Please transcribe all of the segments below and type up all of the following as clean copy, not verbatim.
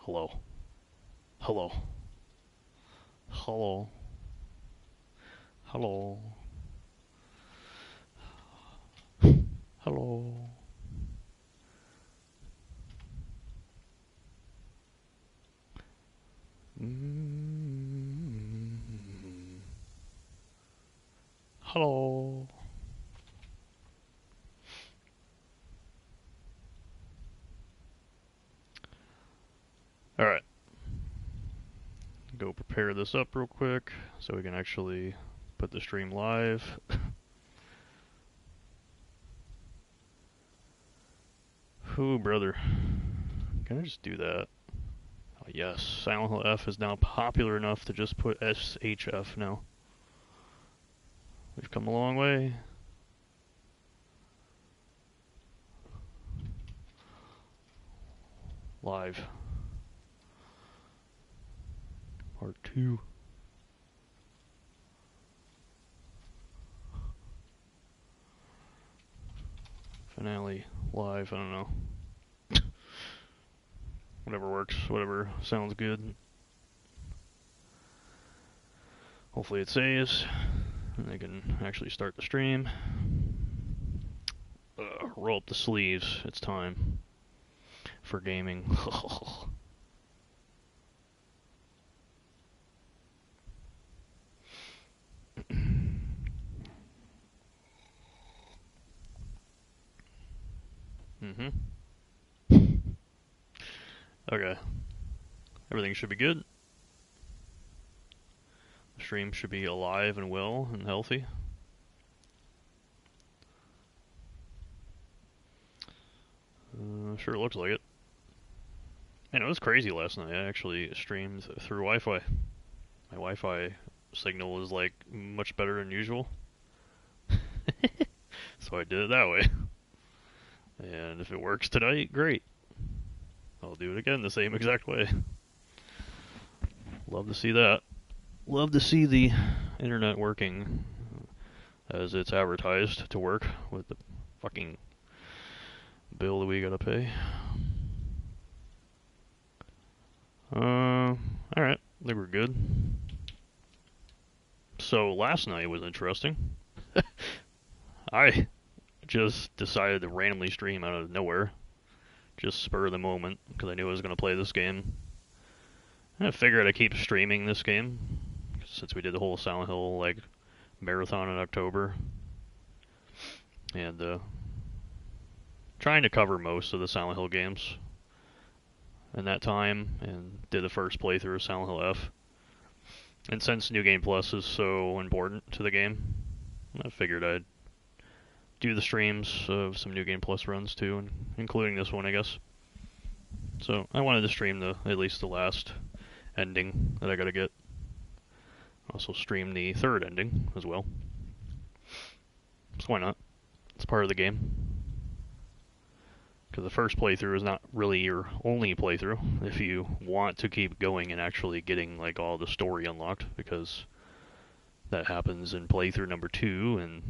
Hello. Hello. Hello. Hello. Hello. Hello. Alright. Go prepare this up real quick so we can actually put the stream live. Ooh, brother. Can I just do that? Oh, yes. Silent Hill F is now popular enough to just put SHF now. We've come a long way. Live. Part 2. Finale. Live. I don't know. Whatever works. Whatever sounds good. Hopefully it saves. And I can actually start the stream. Roll up the sleeves. It's time for gaming. Okay. Everything should be good. The stream should be alive and well and healthy. Sure looks like it. Man, it was crazy last night. I actually streamed through Wi-Fi. My Wi-Fi signal is like much better than usual. So I did it that way. And if it works tonight, great. I'll do it again the same exact way. Love to see that. Love to see the internet working as it's advertised to work with the fucking bill that we gotta pay. Alright, I think we're good. So last night was interesting. I just decided to randomly stream out of nowhere. Just spur of the moment, because I knew I was going to play this game. And I figured I'd keep streaming this game, since we did the whole Silent Hill, like, marathon in October. And, trying to cover most of the Silent Hill games in that time, and did the first playthrough of Silent Hill F. And since New Game Plus is so important to the game, I figured I'd do the streams of some New Game Plus runs too, and including this one, I guess. So I wanted to stream at least the last ending that I gotta get. Also stream the third ending as well. So why not? It's part of the game. Because the first playthrough is not really your only playthrough if you want to keep going and actually getting like all the story unlocked, because that happens in playthrough number 2 and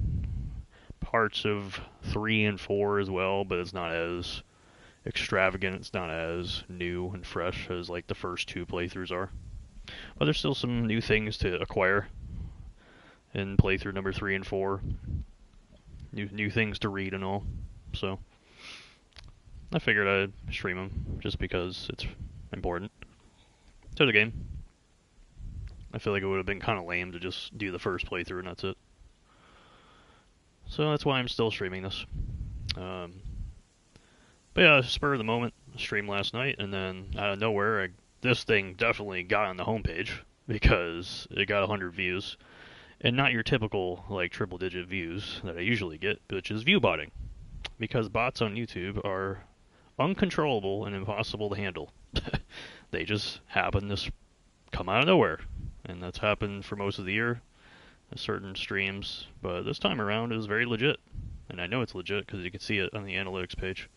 parts of 3 and 4 as well, but it's not as extravagant, it's not as new and fresh as like the first 2 playthroughs are. But there's still some new things to acquire in playthrough number 3 and 4. New things to read and all. So I figured I'd stream them just because it's important to the game. I feel like it would have been kind of lame to just do the first playthrough and that's it. So that's why I'm still streaming this. But yeah, spur of the moment, stream last night, and then out of nowhere, this thing definitely got on the homepage because it got 100 views. And not your typical like triple digit views that I usually get, which is view botting. Because bots on YouTube are uncontrollable and impossible to handle. They just happen to come out of nowhere. And that's happened for most of the year, certain streams, but this time around it was very legit. And I know it's legit because you can see it on the analytics page.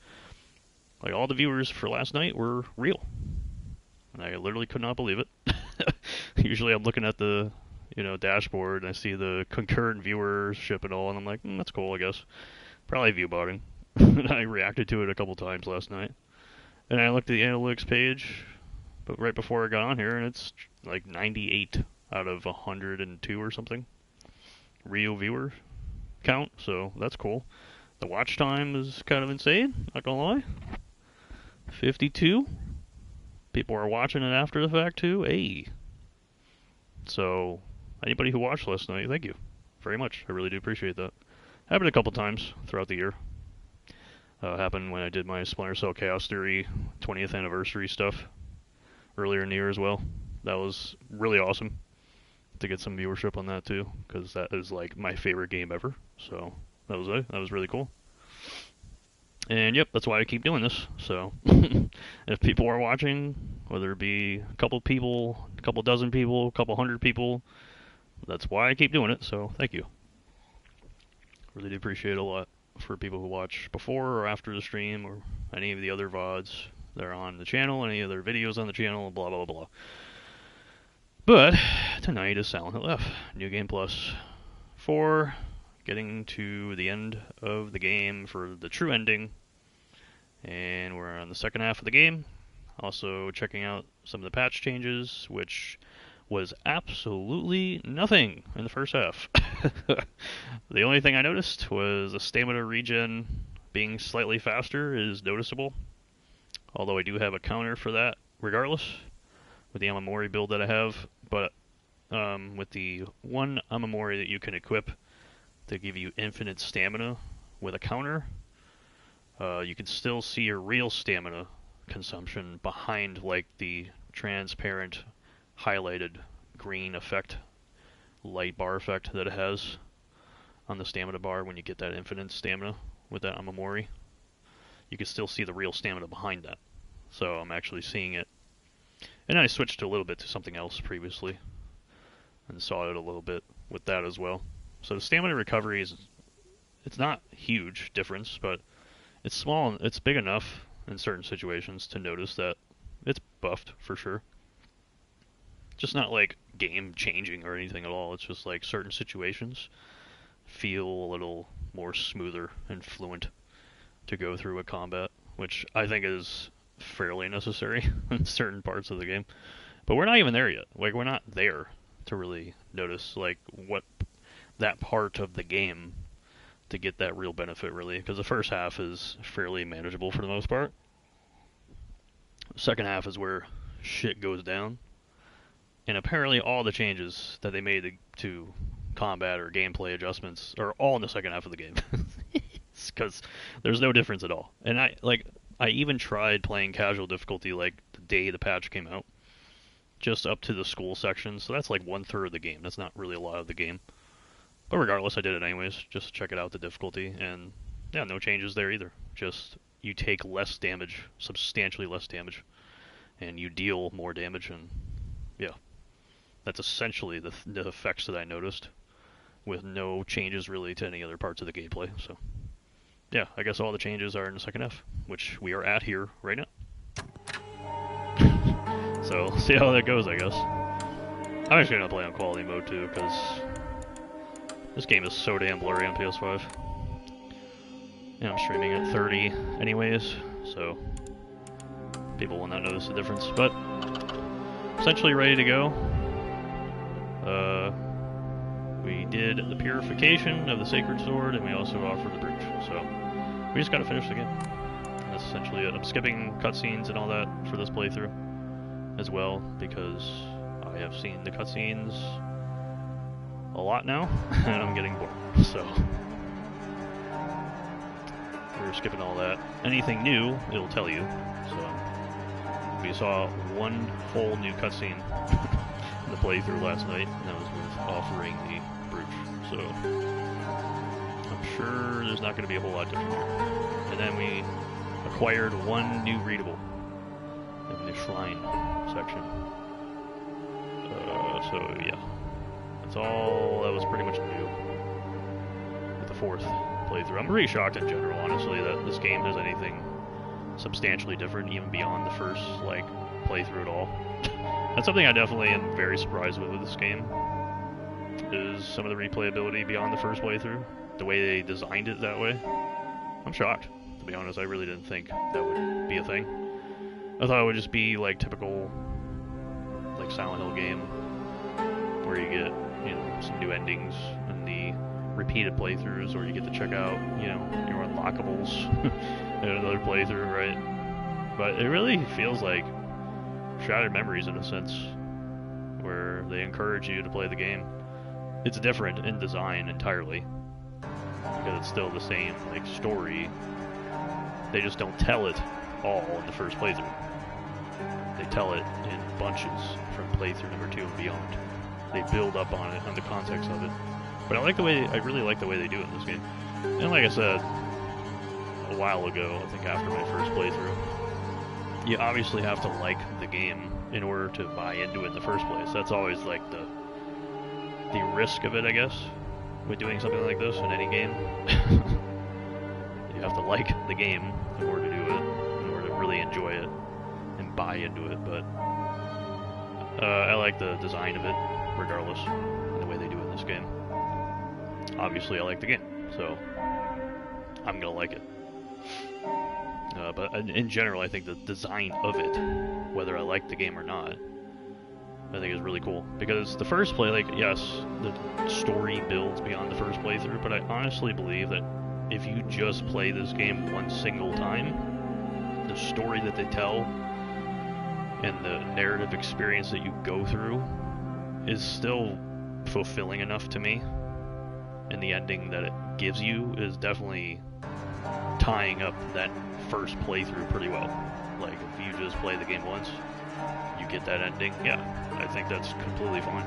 Like, all the viewers for last night were real. And I literally could not believe it. Usually I'm looking at the, dashboard and I see the concurrent viewership and all, and I'm like, that's cool, I guess. Probably view botting. And I reacted to it a couple times last night. And I looked at the analytics page, but right before I got on here, and it's like 98 out of 102 or something. Real viewer count, so that's cool. The watch time is kind of insane, not gonna lie. 52. People are watching it after the fact too. Hey. So, anybody who watched last night, thank you very much. I really do appreciate that. Happened a couple times throughout the year. Happened when I did my Splinter Cell Chaos Theory 20th anniversary stuff earlier in the year as well. That was really awesome to get some viewership on that too, because that is like my favorite game ever. So that was it. That was really cool. And yep, that's why I keep doing this. So if people are watching, whether it be a couple people, a couple dozen people, a couple hundred people, that's why I keep doing it. So thank you. Really do appreciate it a lot for people who watch before or after the stream or any of the other VODs that are on the channel, any other videos on the channel, blah, blah, blah. But tonight is Silent Hill F, New Game Plus 4, getting to the end of the game for the true ending. And we're on the second half of the game. Also checking out some of the patch changes, which was absolutely nothing in the first half. The only thing I noticed was the stamina regen being slightly faster is noticeable. Although I do have a counter for that regardless with the Amamori build that I have. But with the one Amamori that you can equip to give you infinite stamina with a counter, you can still see your real stamina consumption behind like the transparent highlighted green effect, light bar effect that it has on the stamina bar when you get that infinite stamina with that Amamori. You can still see the real stamina behind that. So I'm actually seeing it. And I switched a little bit to something else previously and saw it a little bit with that as well. So the stamina recovery it's not a huge difference, but it's small and it's big enough in certain situations to notice that it's buffed for sure. Just not like game changing or anything at all. It's just like certain situations feel a little more smoother and fluent to go through a combat, which I think is fairly necessary in certain parts of the game. But we're not even there yet. Like, we're not there to really notice like what that part of the game to get that real benefit really, because the first half is fairly manageable for the most part. The second half is where shit goes down. And apparently all the changes that they made to combat or gameplay adjustments are all in the second half of the game. Because there's no difference at all. And I even tried playing casual difficulty like the day the patch came out, just up to the school section. So that's like 1/3 of the game. That's not really a lot of the game. But regardless, I did it anyways, just to check it out, the difficulty. And yeah, no changes there either. Just you take less damage, substantially less damage, and you deal more damage. And yeah, that's essentially the effects that I noticed, with no changes really to any other parts of the gameplay. So yeah, I guess all the changes are in the second half, which we are at here right now. So see how that goes, I guess. I'm actually gonna play on quality mode too, because this game is so damn blurry on PS5. And I'm streaming at 30 anyways, so people will not notice the difference. But essentially ready to go. We did the purification of the Sacred Sword, and we also offered the Brooch. So we just gotta finish the game. And that's essentially it. I'm skipping cutscenes and all that for this playthrough as well, because I have seen the cutscenes a lot now, and I'm getting bored. So we're skipping all that. Anything new, it'll tell you. So we saw one whole new cutscene in the playthrough last night, and that was with offering the Brooch. So I'm sure there's not going to be a whole lot different here. And then we acquired one new readable in the shrine section. So yeah, that's all that was pretty much new with the fourth playthrough. I'm pretty shocked in general, honestly, that this game has anything substantially different, even beyond the first like playthrough at all. That's something I definitely am very surprised with this game, is some of the replayability beyond the first playthrough. The way they designed it that way. I'm shocked, to be honest. I really didn't think that would be a thing. I thought it would just be like typical like Silent Hill game where you get, you know, some new endings in the repeated playthroughs, or you get to check out, you know, your unlockables in another playthrough, right? But it really feels like Shattered Memories in a sense, where they encourage you to play the game. It's different in design entirely, because it's still the same, like, story. They just don't tell it all in the first playthrough. They tell it in bunches from playthrough number 2 and beyond. They build up on it, on the context of it. But I really like the way they do it in this game. And like I said a while ago, I think after my first playthrough, you obviously have to like the game in order to buy into it in the first place. That's always like the risk of it, I guess, with doing something like this in any game. You have to like the game in order to do it, in order to really enjoy it and buy into it. But I like the design of it, regardless, and the way they do it in this game. Obviously, I like the game, so I'm gonna like it. But in general, I think the design of it, whether I like the game or not, I think is really cool. Because the first play, like, yes, the story builds beyond the first playthrough, but I honestly believe that if you just play this game one single time, the story that they tell and the narrative experience that you go through is still fulfilling enough to me. And the ending that it gives you is definitely tying up that first playthrough pretty well. Like, if you just play the game once, you get that ending, yeah, I think that's completely fine,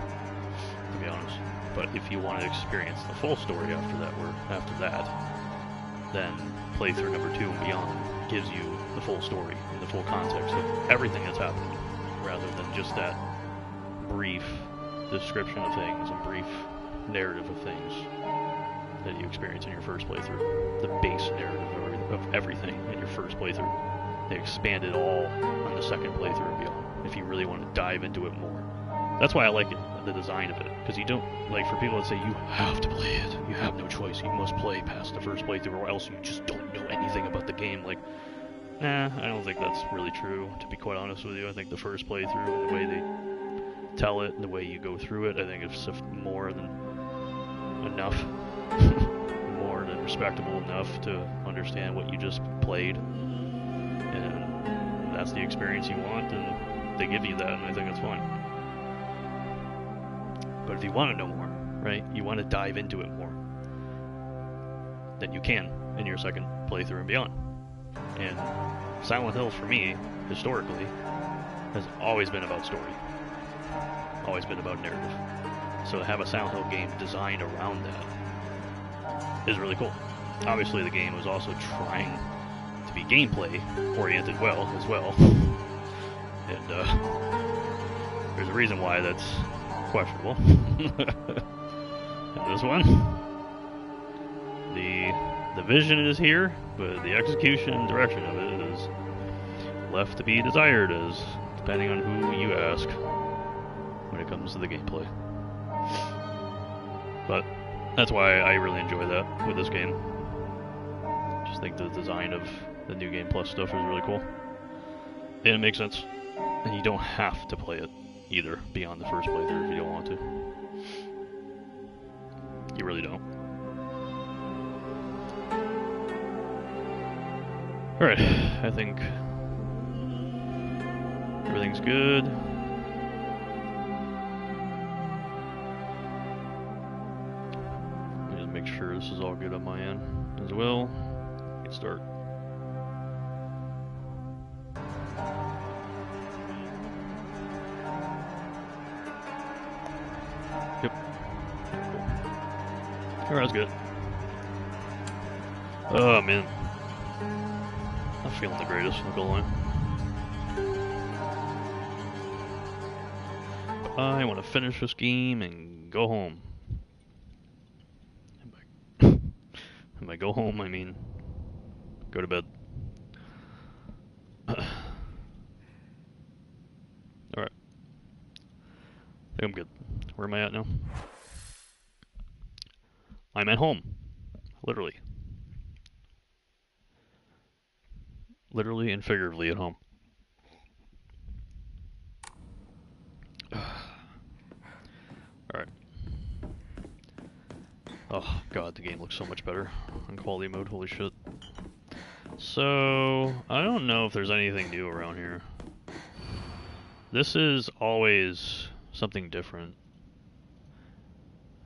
to be honest. But if you want to experience the full story after that, then playthrough number 2 and beyond gives you the full story and the full context of everything that's happening, rather than just that brief description of things and brief narrative of things that you experience in your first playthrough. The base narrative of everything in your first playthrough. They expand it all on the second playthrough and beyond, if you really want to dive into it more. That's why I like it, the design of it, because you don't, like, for people that say you have to play it, you have no choice, you must play past the first playthrough or else you just don't know anything about the game, like, nah, I don't think that's really true, to be quite honest with you. I think the first playthrough and the way they tell it and the way you go through it, I think it's more than enough, more than respectable enough to understand what you just played, and that's the experience you want, and they give you that, and I think it's fine. But if you want to know more, right, you want to dive into it more, then you can in your second playthrough and beyond. And Silent Hill, for me, historically, has always been about story, always been about narrative. So to have a Silent Hill game designed around that is really cool. Obviously, the game was also trying to be gameplay oriented as well. And there's a reason why that's questionable. And this one, the vision is here, but the execution and direction of it is left to be desired, as depending on who you ask when it comes to the gameplay. But that's why I really enjoy that with this game. Just think the design of the New Game Plus stuff is really cool. And it makes sense. And you don't have to play it either beyond the first playthrough if you don't want to. You really don't. Alright, I think everything's good. Let me just make sure this is all good on my end as well. Let's start. Yep. Cool. Alright, that's good. Oh man. Not feeling the greatest, I'm not gonna lie. I want to finish this game and go home. And by go home, I mean go to bed. Alright. I think I'm good. Where am I at now? I'm at home. Literally. Literally and figuratively at home. Oh god, the game looks so much better in quality mode, holy shit. So, I don't know if there's anything new around here. This is always something different.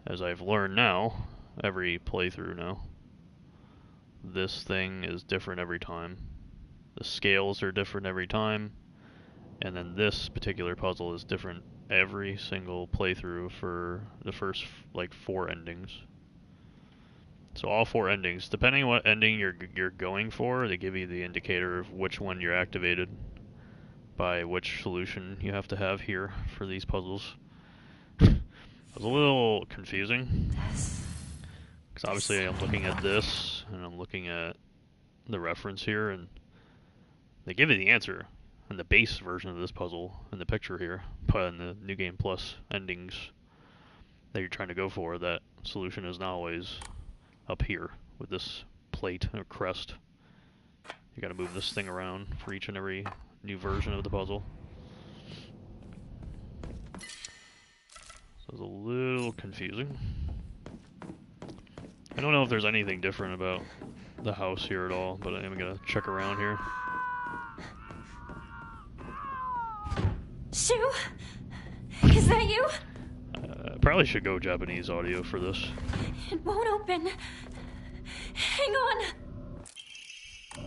As I've learned now, every playthrough now. This thing is different every time. The scales are different every time. And then this particular puzzle is different every single playthrough for the first, like, 4 endings. So all 4 endings, depending on what ending you're going for, they give you the indicator of which one you're activated by which solution you have to have here for these puzzles. It was a little confusing, because obviously I'm looking at this, and I'm looking at the reference here, and they give you the answer in the base version of this puzzle in the picture here, but in the New Game Plus endings that you're trying to go for, that solution is not always up here with this plate or crest. You gotta move this thing around for each and every new version of the puzzle. So it's a little confusing. I don't know if there's anything different about the house here at all, but I am gonna check around here. Shu? Is that you? Probably should go Japanese audio for this. It won't open. Hang on.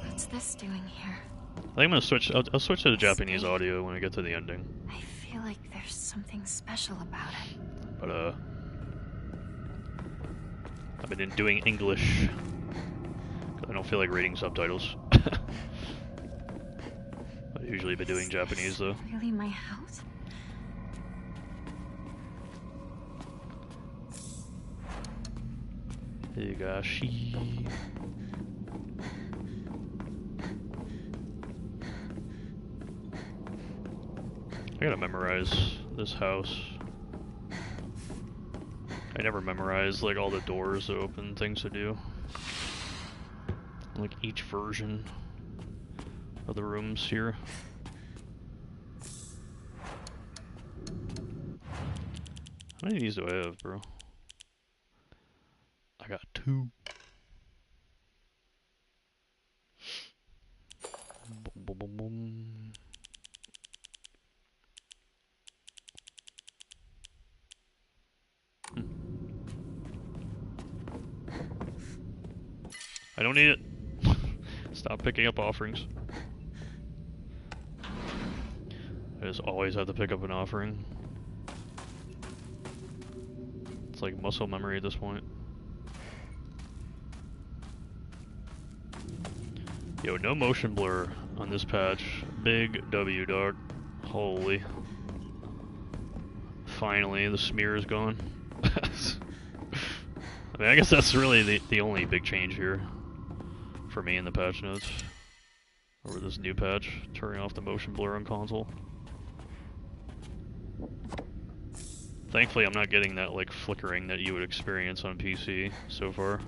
What's this doing here? I think I'm gonna switch. I'll switch to the Japanese audio when we get to the ending. I feel like there's something special about it. But I've been doing English. I don't feel like reading subtitles. I've usually been doing Japanese though. Really my house? Higashi. I gotta memorize this house. I never memorize like all the doors to open, things to do. Like each version of the rooms here. How many of these do I have, bro? I got 2. Boom, boom, boom, boom. I don't need it. Stop picking up offerings. I just always have to pick up an offering. It's like muscle memory at this point. Yo, no motion blur on this patch. Big W, dog. Holy. Finally, the smear is gone. I mean, I guess that's really the only big change here for me in the patch notes over this new patch, turning off the motion blur on console. Thankfully, I'm not getting that like flickering that you would experience on PC so far.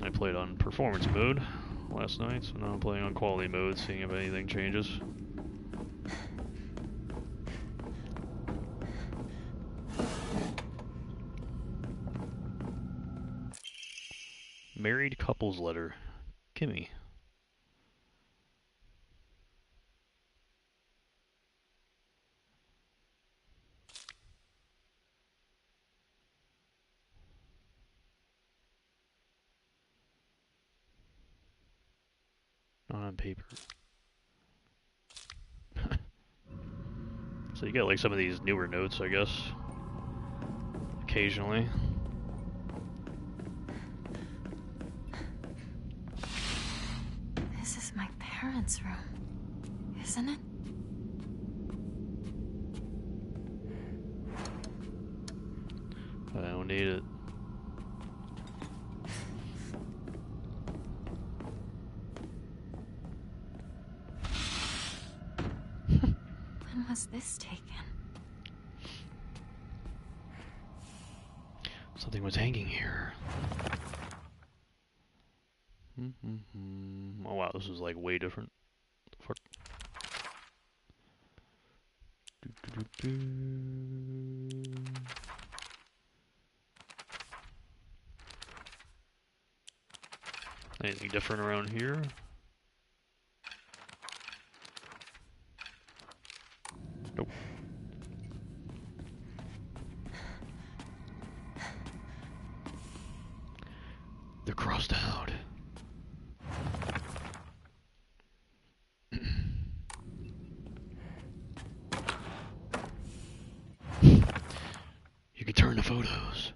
I played on performance mode last night, so now I'm playing on quality mode, seeing if anything changes. Married couples letter. Kimmy. Not on paper. So you get like some of these newer notes, I guess. Occasionally. This is my parents' room, isn't it? I don't need it. When was this taken? Something was hanging here. Oh wow, this is like way different. What the fuck? Anything different around here? Nope. They're crossed out. You can turn the photos.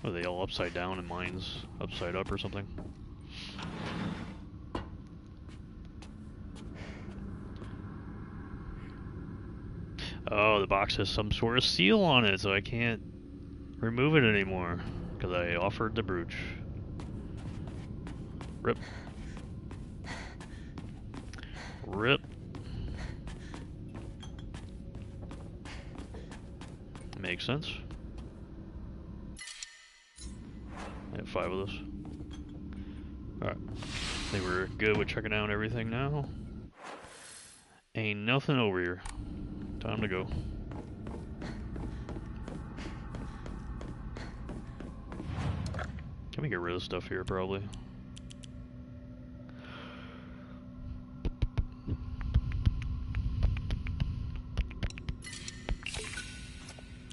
Are they all upside down and mine's upside up or something? Oh, the box has some sort of seal on it, so I can't remove it anymore because I offered the brooch. Rip. Rip. Makes sense. I have 5 of those. Alright. I think we're good with checking out everything now. Ain't nothing over here. Time to go. Can we get rid of stuff here, probably?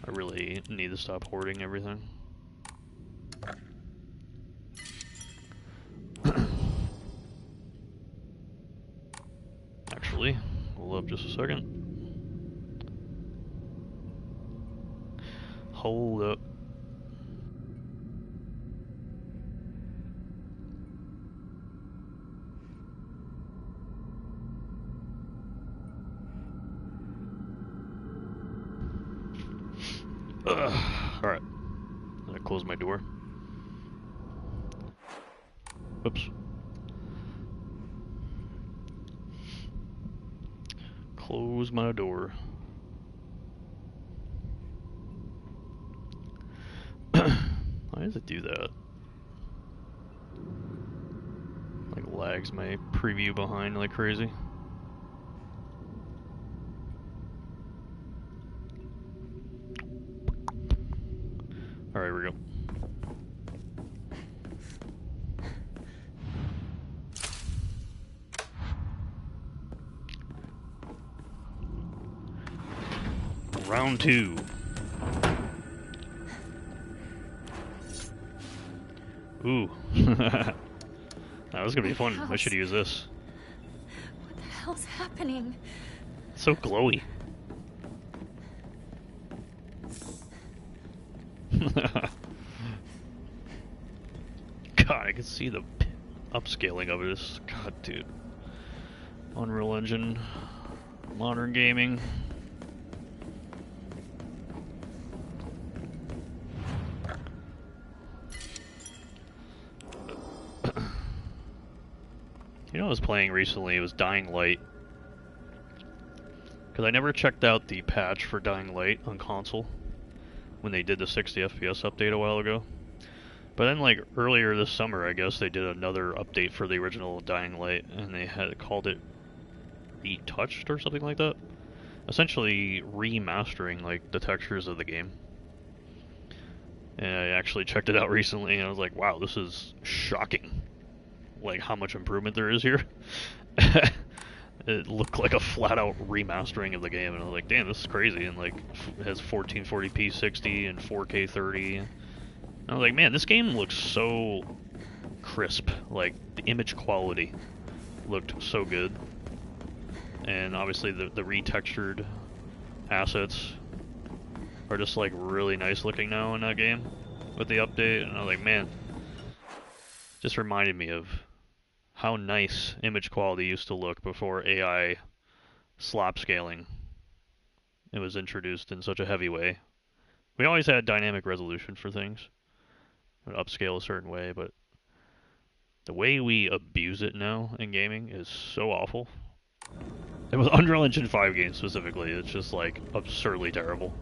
I really need to stop hoarding everything. Actually, hold up just a second. Hold up. Alright. I'm gonna close my door. Oops. Close my door. Why does it do that? Like lags my preview behind like crazy. Alright, here we go. Round 2. Ooh. That was gonna be fun. I should use this. What the hell's happening? It's so glowy. God, I can see the upscaling of it. God, dude. Unreal Engine, modern gaming. You know what I was playing recently? It was Dying Light. Because I never checked out the patch for Dying Light on console when they did the 60 FPS update a while ago. But then, like, earlier this summer, I guess, they did another update for the original Dying Light, and they had called it Retouched or something like that. Essentially remastering, like, the textures of the game. And I actually checked it out recently, and I was like, wow, this is shocking. Like, how much improvement there is here. It looked like a flat-out remastering of the game, and I was like, damn, this is crazy. And, like, it has 1440p 60 and 4K 30. And I was like, man, this game looks so crisp. Like, the image quality looked so good. And obviously the retextured assets are just, like, really nice looking now in that game with the update. And I was like, man, just reminded me of how nice image quality used to look before AI slop scaling. It was introduced in such a heavy way. We always had dynamic resolution for things. It would upscale a certain way, but the way we abuse it now in gaming is so awful. And with Unreal Engine 5 games specifically, it's just like absurdly terrible.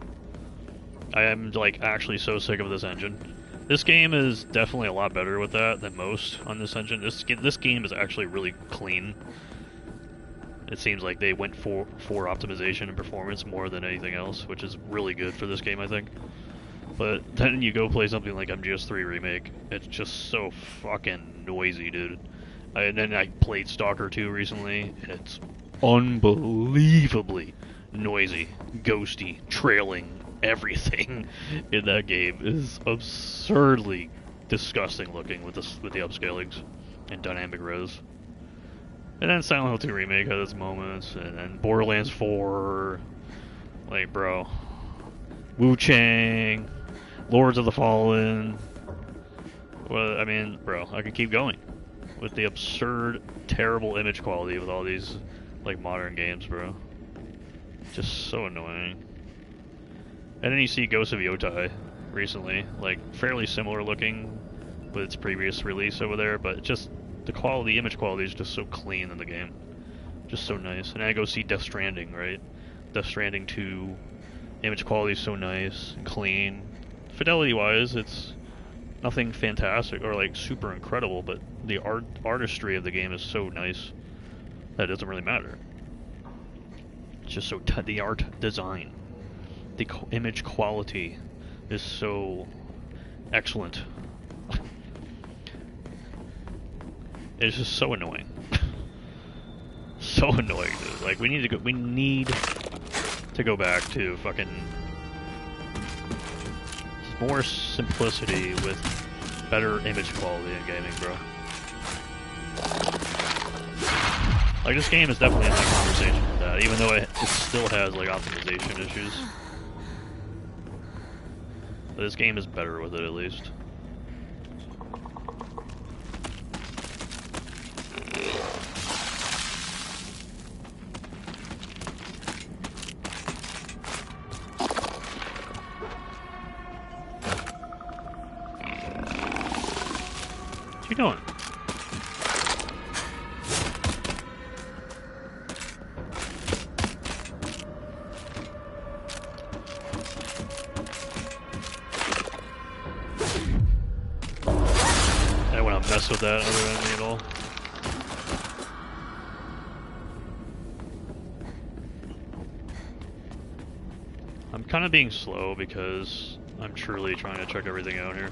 I am like actually so sick of this engine. This game is definitely a lot better with that than most on this engine. This game is actually really clean. It seems like they went for optimization and performance more than anything else, which is really good for this game, I think. But then you go play something like MGS3 Remake, it's just so fucking noisy, dude. And then I played Stalker 2 recently, and it's unbelievably noisy, ghosty, trailing. Everything in that game is absurdly disgusting looking with the upscalings and dynamic res. And then Silent Hill 2 Remake had its moments, and then Borderlands 4, like, bro, Wu Chang, Lords of the Fallen. Well, I mean, bro, I can keep going with the absurd, terrible image quality with all these, like, modern games, bro. Just so annoying. And then you see Ghost of Yotai recently, like, fairly similar looking with its previous release over there, but just the quality, image quality is just so clean in the game. Just so nice. And I go see Death Stranding, right? Death Stranding 2, image quality is so nice and clean. Fidelity-wise, it's nothing fantastic or like super incredible, but the artistry of the game is so nice that it doesn't really matter. It's just so the art design, the image quality is so excellent. It's just so annoying. So annoying, dude. Like we need to go back to fucking more simplicity with better image quality in gaming, bro. Like, this game is definitely in that conversation with that, even though it still has, like, optimization issues. But this game is better with it, at least. What you doing? I don't want to mess with that other enemy at all. I'm kind of being slow because I'm truly trying to check everything out here.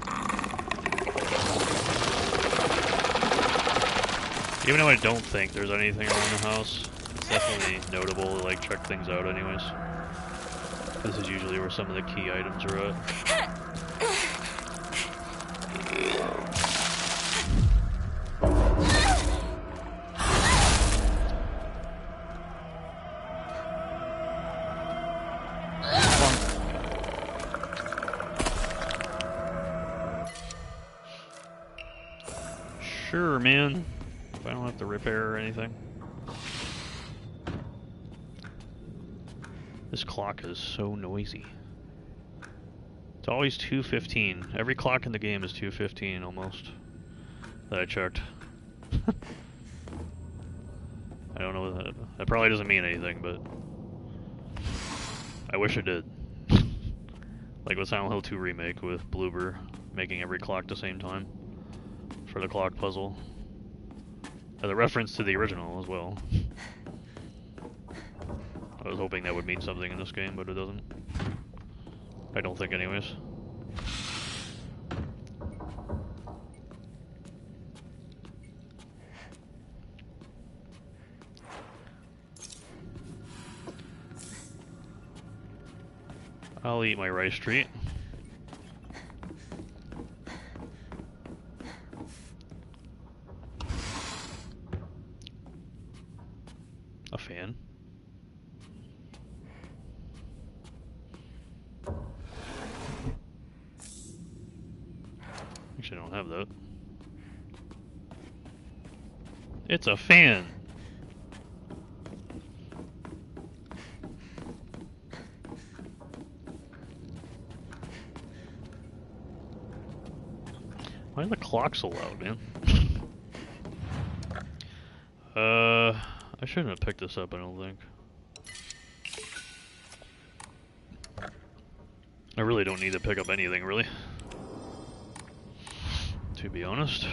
Even though I don't think there's anything around the house, it's definitely notable to like check things out anyways. This is usually where some of the key items are at. Sure, man. If I don't have to repair or anything. This clock is so noisy. It's always 2:15. Every clock in the game is 2:15 almost. That I checked. I don't know that. That probably doesn't mean anything, but I wish it did. Like with Silent Hill 2 Remake with Bloober making every clock the same time for the clock puzzle. As a reference to the original as well. I was hoping that would mean something in this game, but it doesn't. I don't think anyways. I'll eat my rice treat. A fan. Actually, I don't have that. It's a fan! Why are the clocks so loud, man? I shouldn't have picked this up, I don't think. I really don't need to pick up anything, really. To be honest.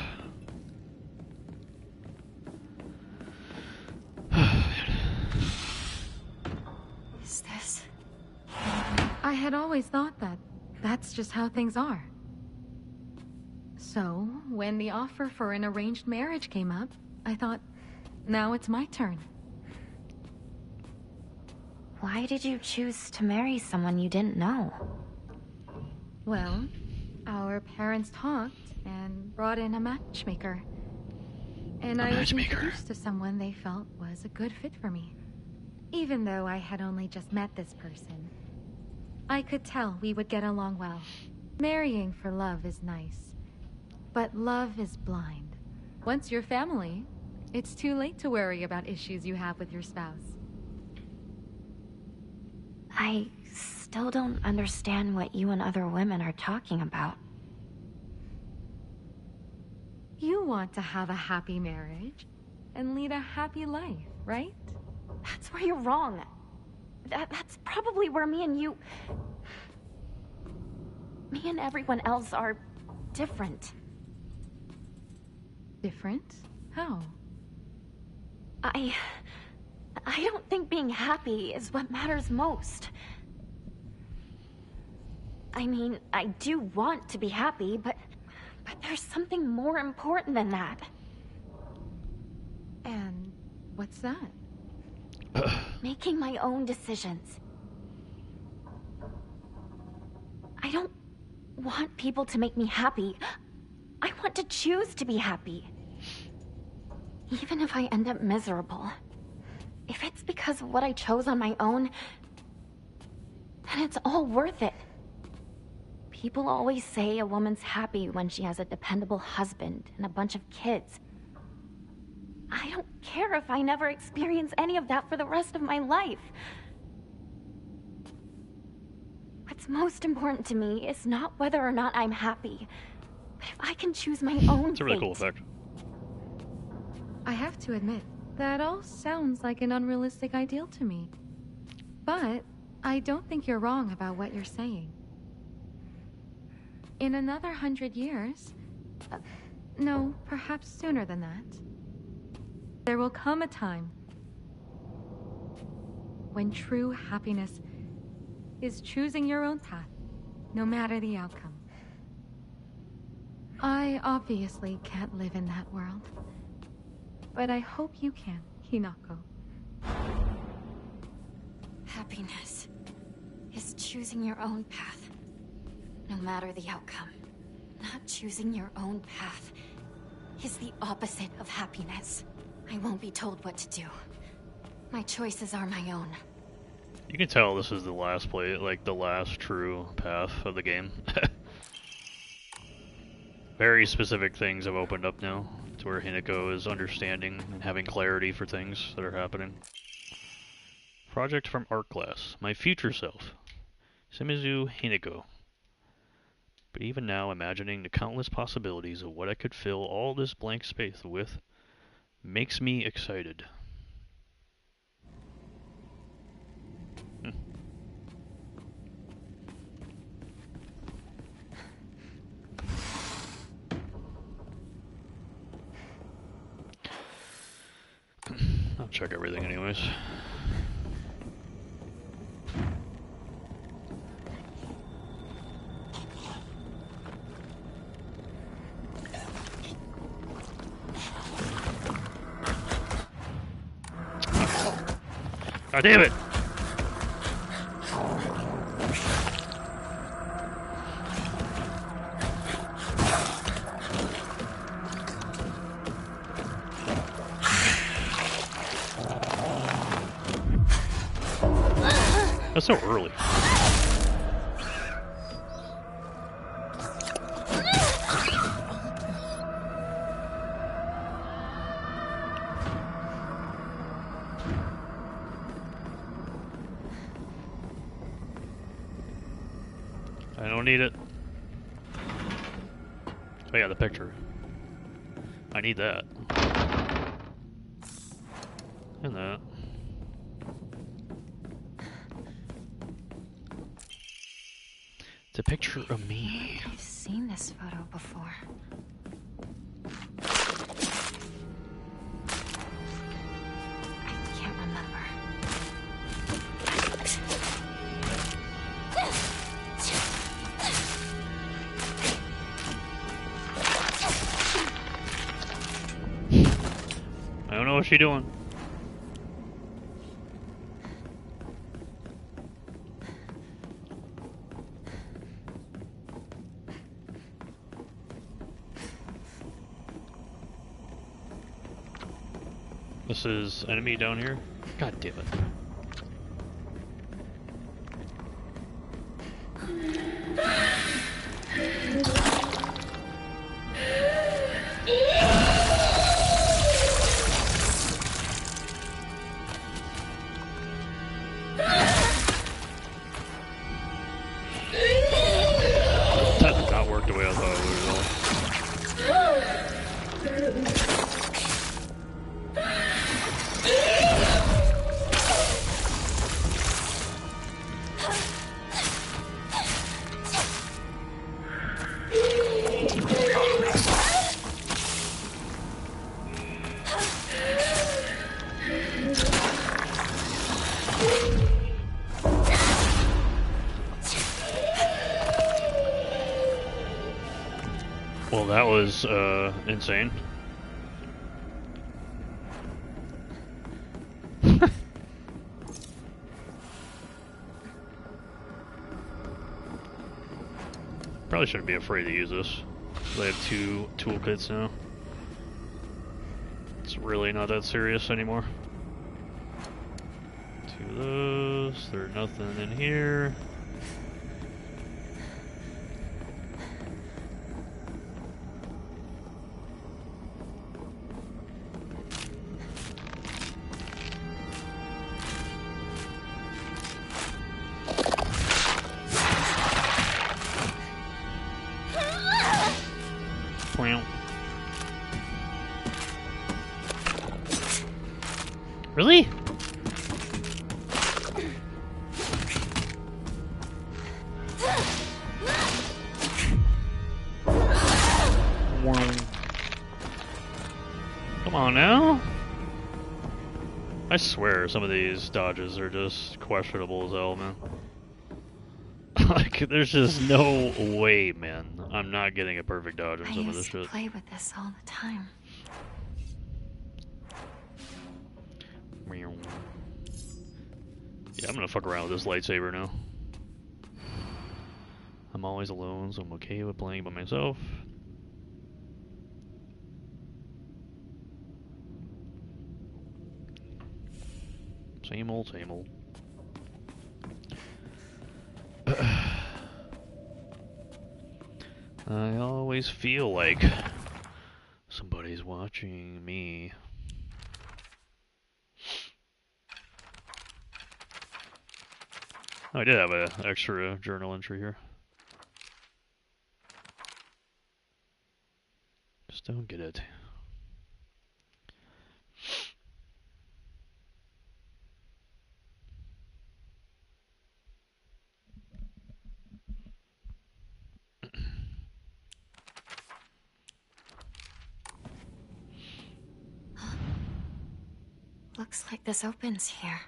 Is this? I had always thought that That's just how things are. So, when the offer for an arranged marriage came up, I thought, now it's my turn. Why did you choose to marry someone you didn't know? Well, our parents talked and brought in a matchmaker. And I was introduced to someone they felt was a good fit for me. Even though I had only just met this person, I could tell we would get along well. Marrying for love is nice, but love is blind. Once you're family, it's too late to worry about issues you have with your spouse. I still don't understand what you and other women are talking about. You want to have a happy marriage and lead a happy life, right? That's where you're wrong. That's probably where me and everyone else are different. Different? How? I don't think being happy is what matters most. I mean, I do want to be happy, but there's something more important than that. And what's that? Making my own decisions. I don't want people to make me happy. I want to choose to be happy. Even if I end up miserable. If it's because of what I chose on my own, then it's all worth it. People always say a woman's happy when she has a dependable husband and a bunch of kids. I don't care if I never experience any of that for the rest of my life. What's most important to me is not whether or not I'm happy, but if I can choose my own It's a really fate. cool effect. I have to admit, that all sounds like an unrealistic ideal to me. But I don't think you're wrong about what you're saying. In another 100 years, no, perhaps sooner than that, there will come a time when true happiness is choosing your own path, no matter the outcome. I obviously can't live in that world, but I hope you can, Hinako. Happiness is choosing your own path, no matter the outcome. Not choosing your own path is the opposite of happiness. I won't be told what to do. My choices are my own. You can tell this is the last like the last true path of the game. Very specific things have opened up now, to where Hinako is understanding and having clarity for things that are happening. Project from art class. My future self. Shimizu Hinako. But even now, imagining the countless possibilities of what I could fill all this blank space with makes me excited. I'll check everything anyways. God damn it! That's so early. I don't need it. Oh yeah, the picture. I need that. And that. It's a picture of me. I've seen this photo before. I can't remember. what's she doing? This is enemy down here? God damn it. That did not work the way I thought it would at all. Well, that was insane. Probably shouldn't be afraid to use this. They have 2 toolkits now. It's really not that serious anymore. 2 of those. There's nothing in here. Really? Come on now. I swear some of these dodges are just questionable as hell, man. Like, there's just no way, man. I'm not getting a perfect dodge on some of this shit. I used to play with this all the time. Yeah, I'm gonna fuck around with this lightsaber now. I'm always alone, so I'm okay with playing by myself. Same old, same old. I always feel like somebody's watching me. Oh, I did have an extra journal entry here. Just don't get it. Looks like this opens here.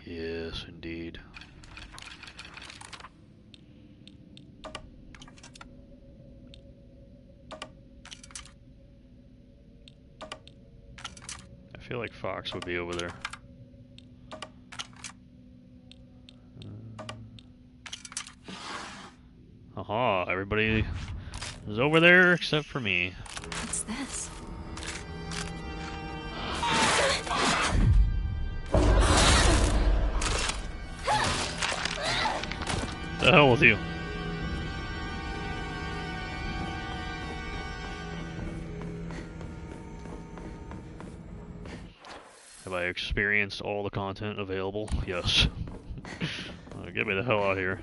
Yes, indeed. I feel like Fox would be over there. Aha, everybody is over there except for me. What's this? The hell with you? Have I experienced all the content available? Yes. Get me the hell out of here.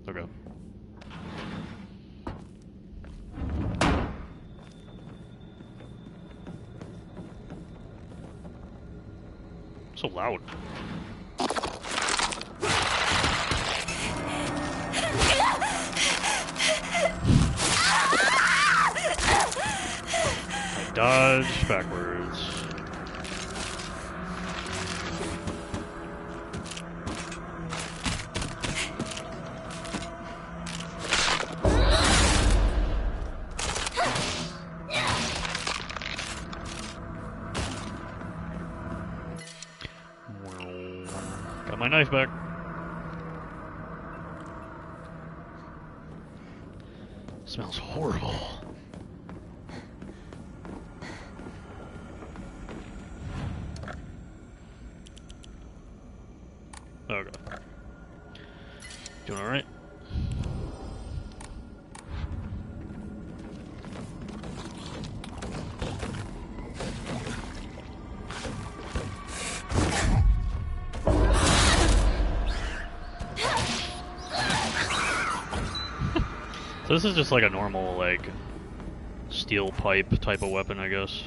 Okay. So loud. I dodge backwards. knife back. Smells horrible. Okay. Doing alright? So this is just like a normal, like, steel pipe type of weapon, I guess.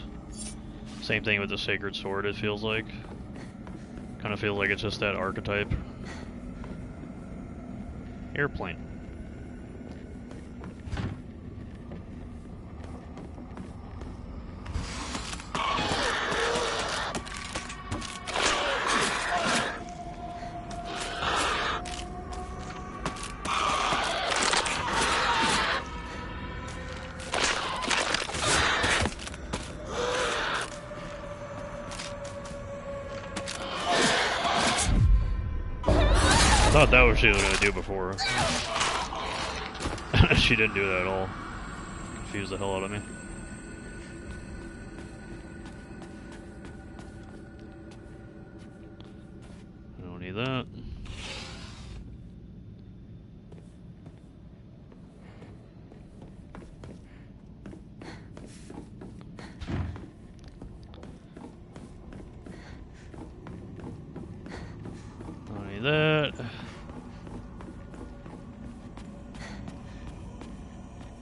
Same thing with the sacred sword, it feels like. Kind of feels like it's just that archetype. Airplane. I thought that was what she was going to do before. She didn't do that at all. Confused the hell out of me. I don't need that. Don't need that.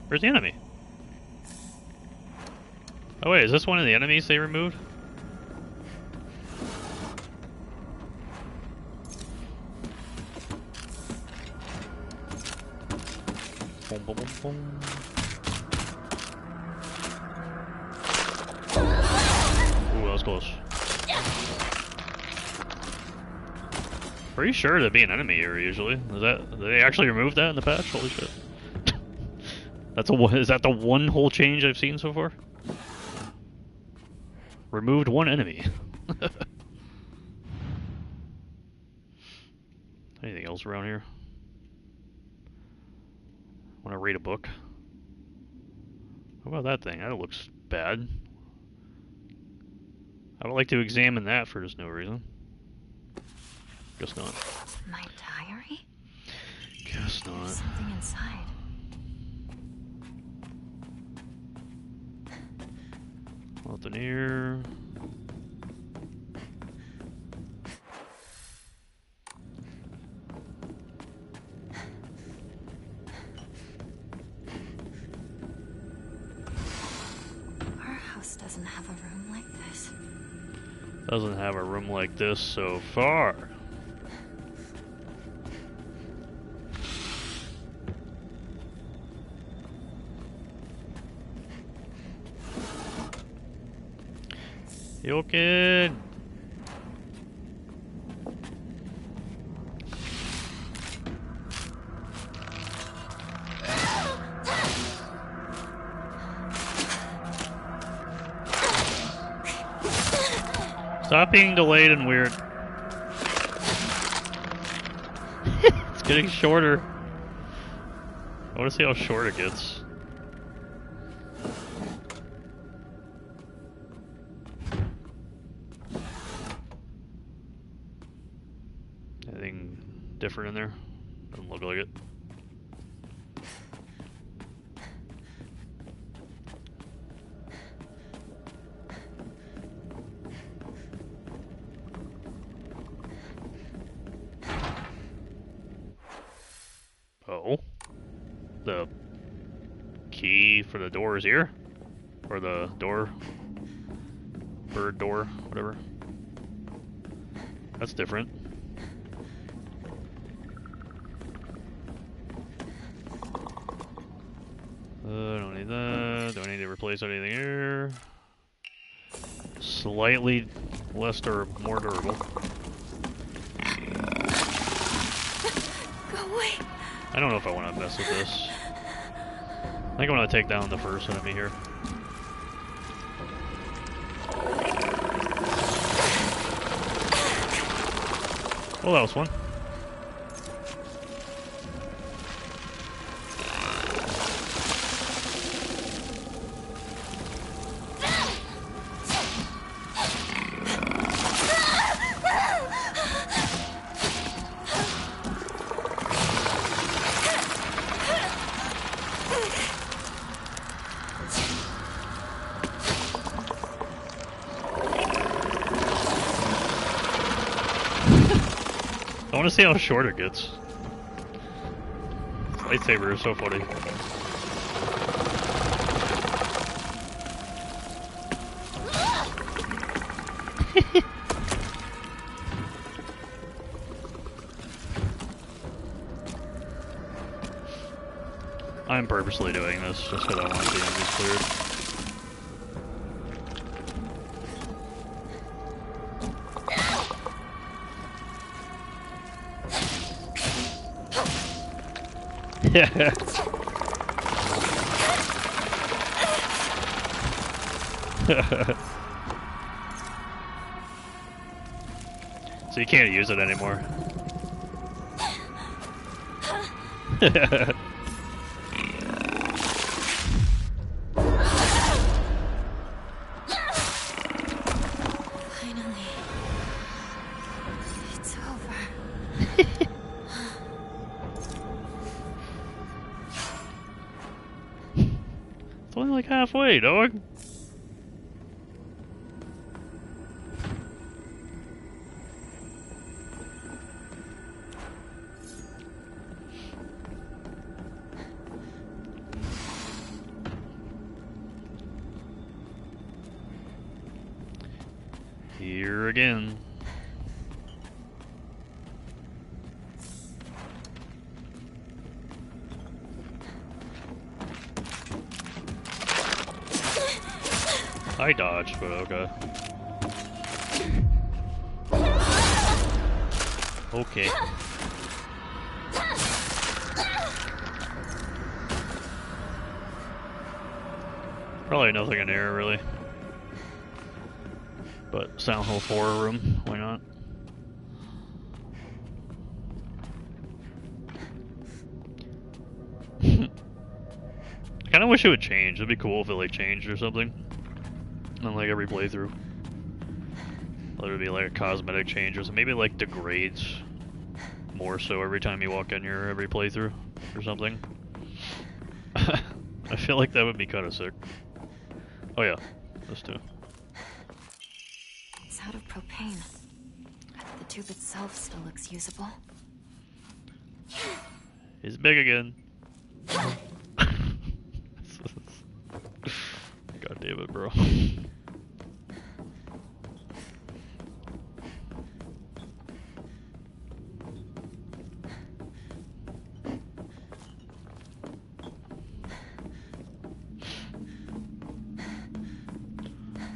Where's the enemy? Oh wait, is this one of the enemies they removed? Boom, boom, boom, boom. Ooh, that was close. Pretty sure there'd be an enemy here usually. Did they actually remove that in the patch? Holy shit. Is that the one whole change I've seen so far? Removed one enemy. Anything else around here? Want to read a book? How about that thing? That looks bad. I would like to examine that for just no reason. Guess not. My diary? Guess not. There's something inside. Nothing here. Our house doesn't have a room like this. Doesn't have a room like this so far. Yokin! Stop being delayed and weird. It's getting shorter. I want to see how short it gets. Anything different in there? Doesn't look like it. Oh. The key for the door is here? Or the door? Bird door, whatever. That's different. Don't need that. Do I need to replace anything here? Slightly less durable, more durable. Go away. I don't know if I want to mess with this. I think I want to take down the first enemy here. Well, that was fun. I want to see how short it gets. Lightsaber is so funny. I'm purposely doing this just because I want to see enemies cleared. Yeah. So you can't use it anymore. Finally. It's over. It's only like halfway, dog. Here again. I dodged, but okay. Okay. Probably nothing in there, really. But Sound Hole 4 room, why not? I kinda wish it would change. It'd be cool if it like changed or something. On like every playthrough. Let it be like a cosmetic change or something. Maybe like degrades more so every time you walk in here every playthrough or something. I feel like that would be kinda sick. Oh yeah, this too. It's out of propane. The tube itself still looks usable. He's big again. God damn it, bro.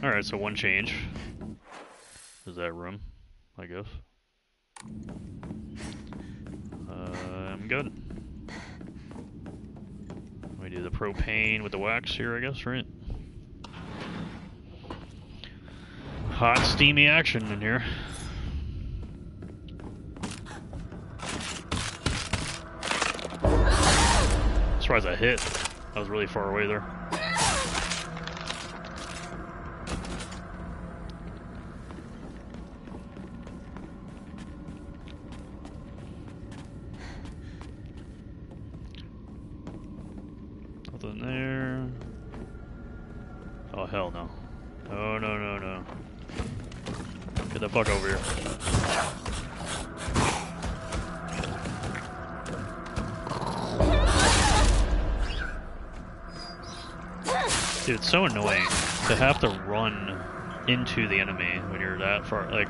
Alright, so one change. Is that room, I guess. I'm good. We do the propane with the wax here, I guess, right? Hot, steamy action in here. Surprised I hit. I was really far away there. Nothing there. Oh, hell no. Oh, no, no, no. Get the fuck over here. Dude, it's so annoying to have to run into the enemy when you're that far. Like,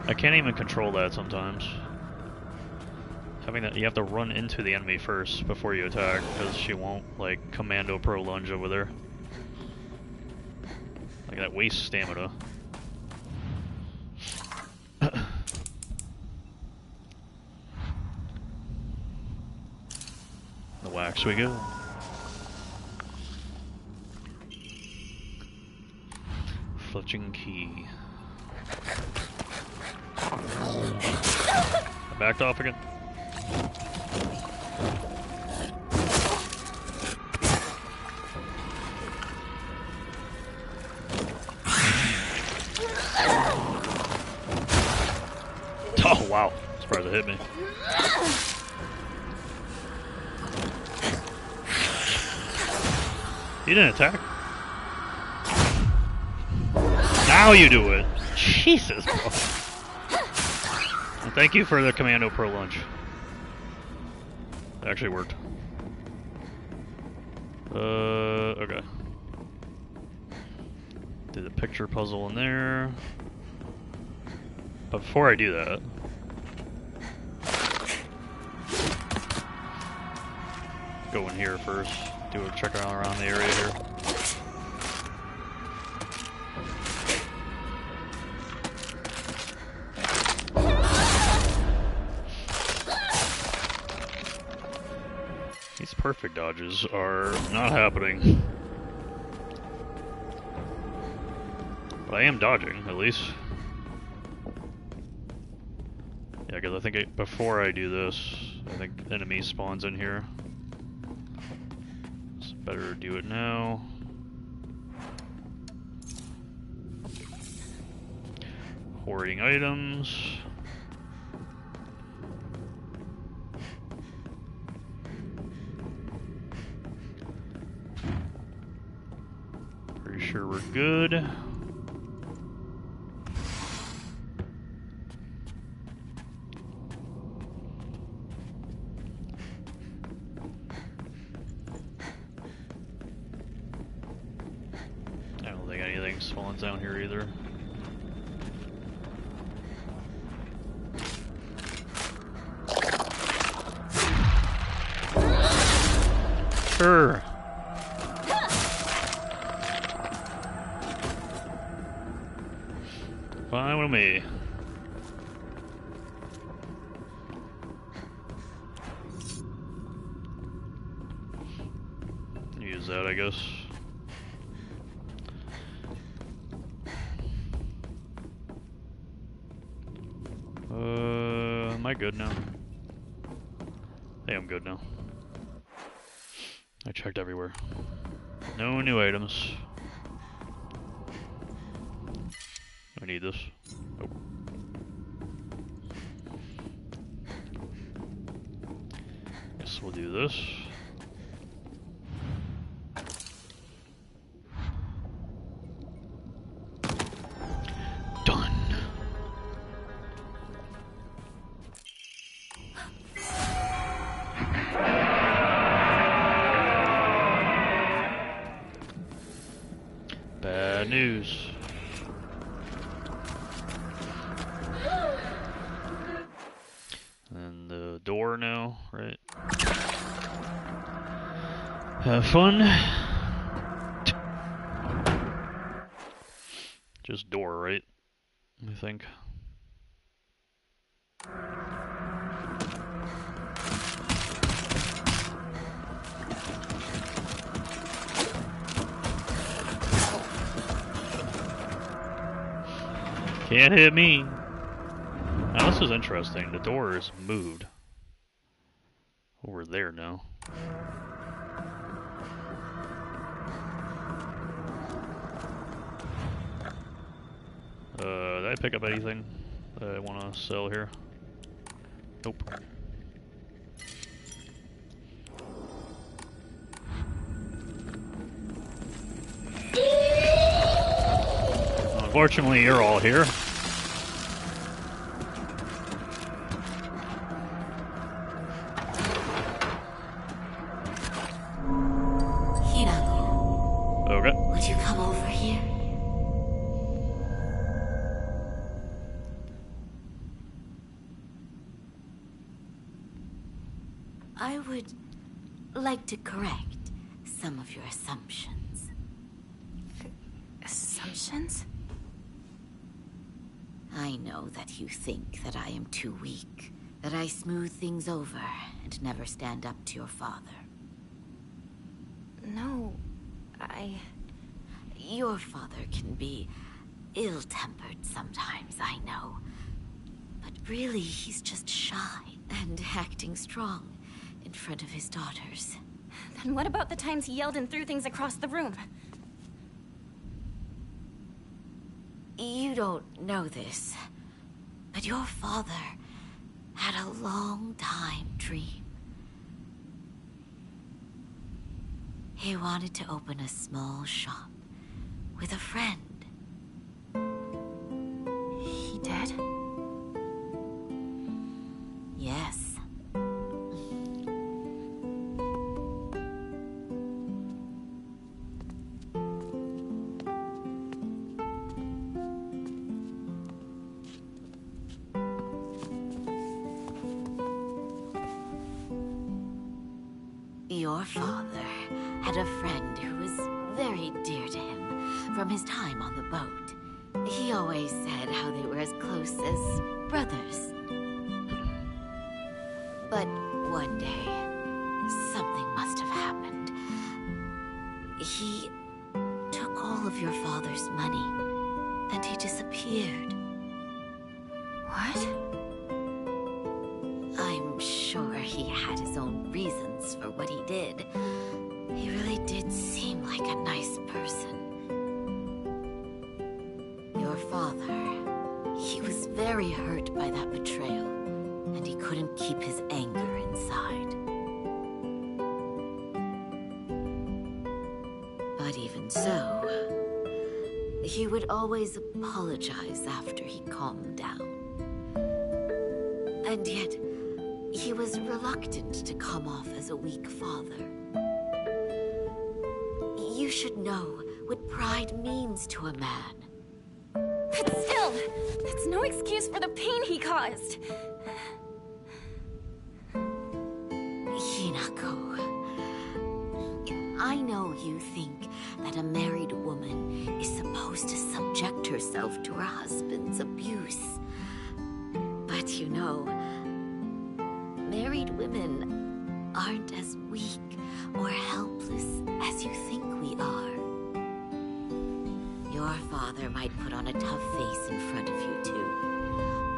I can't even control that sometimes. Having that, you have to run into the enemy first before you attack, because she won't, like, commando pro lunge over there. Like, that wastes stamina. The wax we go. Fletching key. backed off again. Oh wow, surprised it hit me. He didn't attack. Now you do it. Jesus, bro. And thank you for the Commando Pro lunch. It actually worked. Okay. Did the picture puzzle in there. But before I do that, go in here first. Do a check around the area here. These perfect dodges are not happening. But I am dodging, at least. Yeah, because I think before I do this, I think enemy spawns in here. It's better to do it now. Hoarding items. Pretty sure we're good. Spawns down here either. Sure. Fine with me. Use that, I guess. Am I good now? I am good now. I checked everywhere. No new items. I need this. Nope. Guess we'll do this. Bad news. And the door now, right? Have fun. Just door, right? I think. Can't hit me. Now this is interesting. The door is moved over there now. Did I pick up anything that I want to sell here? Nope. Unfortunately, you're all here. Okay. Would you come over here? I would like to correct some of your assumptions. Assumptions? I know that you think that I am too weak, that I smooth things over and never stand up to your father. No, Your father can be ill-tempered sometimes, I know. But really, he's just shy and acting strong in front of his daughters. Then what about the times he yelled and threw things across the room? You don't know this, but your father had a long time dream. He wanted to open a small shop with a friend. He did? Yes. Your father had a friend who was very dear to him from his time on the boat. He always said how they were as close as brothers. But one day, something must have happened. He took all of your father's money, and he disappeared. What? I'm sure he had his own reasons for what he did. He really did seem like a nice person. Your father, he was very hurt by that betrayal, and he couldn't keep his anger inside. But even so, he would always apologize after he calmed down. And yet, he was reluctant to come off as a weak father. You should know what pride means to a man. But still, that's no excuse for the pain he caused. Hinako, I know you think that a married woman is supposed to subject herself to her husband's abuse. But you know, married women aren't as weak or helpless as you think we are. Your father might put on a tough face in front of you too,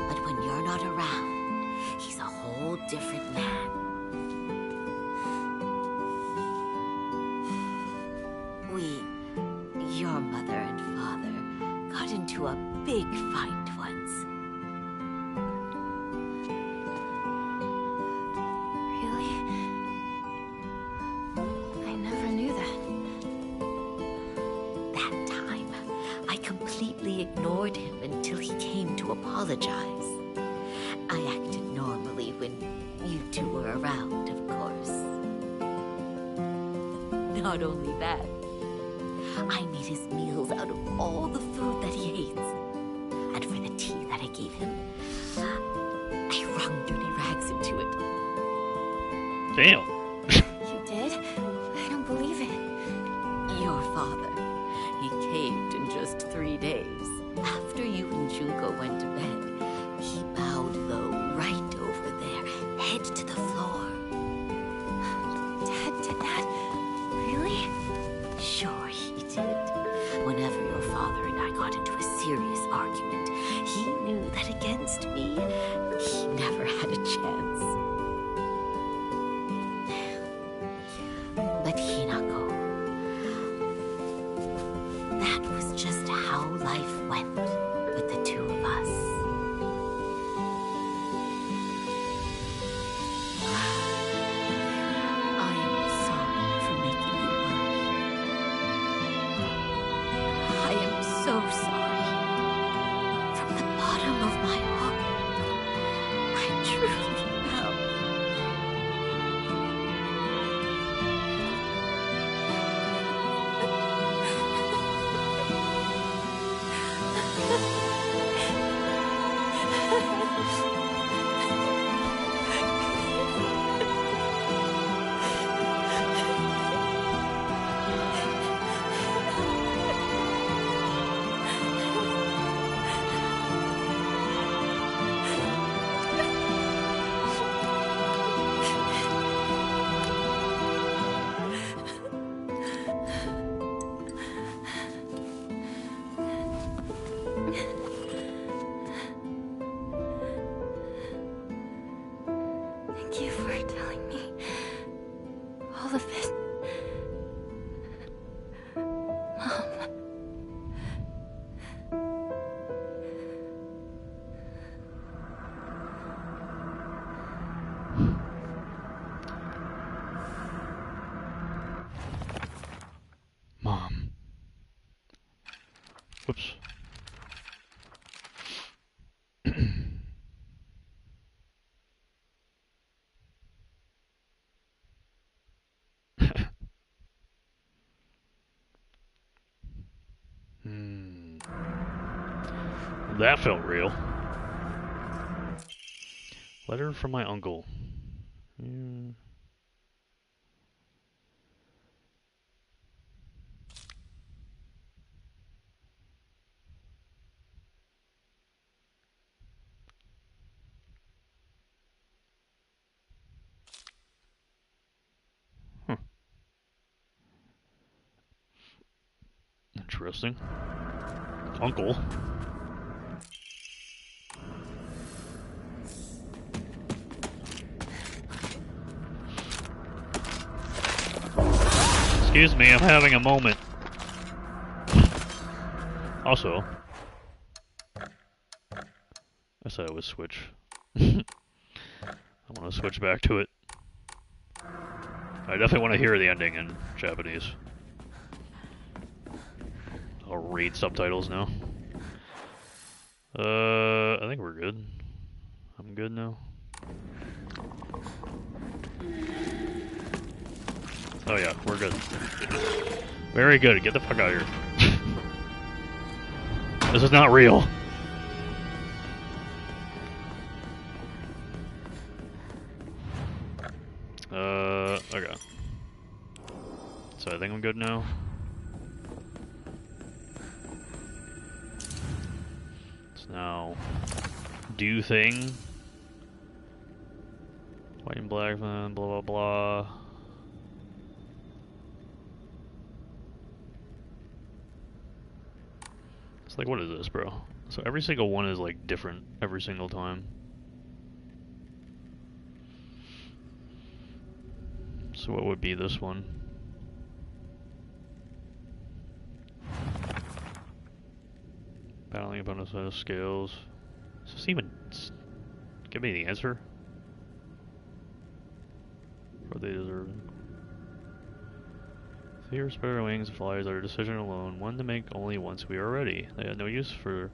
but when you're not around, he's a whole different man. Your mother and father got into a big fight once. Really? I never knew that. That time, I completely ignored him until he came to apologize. I acted normally when you two were around, of course. Not only that, I made his meals out of all the food that he hates. And for the tea that I gave him, I wrung dirty rags into it. Damn. You did? I don't believe it. Your father, he caved in just 3 days. After you and Junko went to bed, he bowed low right over there, head to the floor. Dad did that? Really? Sure he did. Whenever your father and I got into a serious argument, he knew that against me, he never had a chance. But Hinako, that was just how life went with the two of us. I am sorry for making you worry. I am so sorry. From the bottom of my heart, I truly am. Mom. Whoops. That felt real. Letter from my uncle. Huh. Interesting. Uncle. Excuse me, I'm having a moment. Also, I said I would switch. I want to switch back to it. I definitely want to hear the ending in Japanese. I'll read subtitles now. I think we're good. I'm good now. Oh yeah, we're good. Very good. Get the fuck out of here. This is not real. Okay. So I think I'm good now. Let's now do thing. White and black man, blah blah blah. It's like, what is this, bro? So every single one is like different every single time. So what would be this one? Battling upon a set of scales. Does this even give me the answer? What they deserve. Fear, spread wings, flies our decision alone, one to make only once we are ready. They had no use for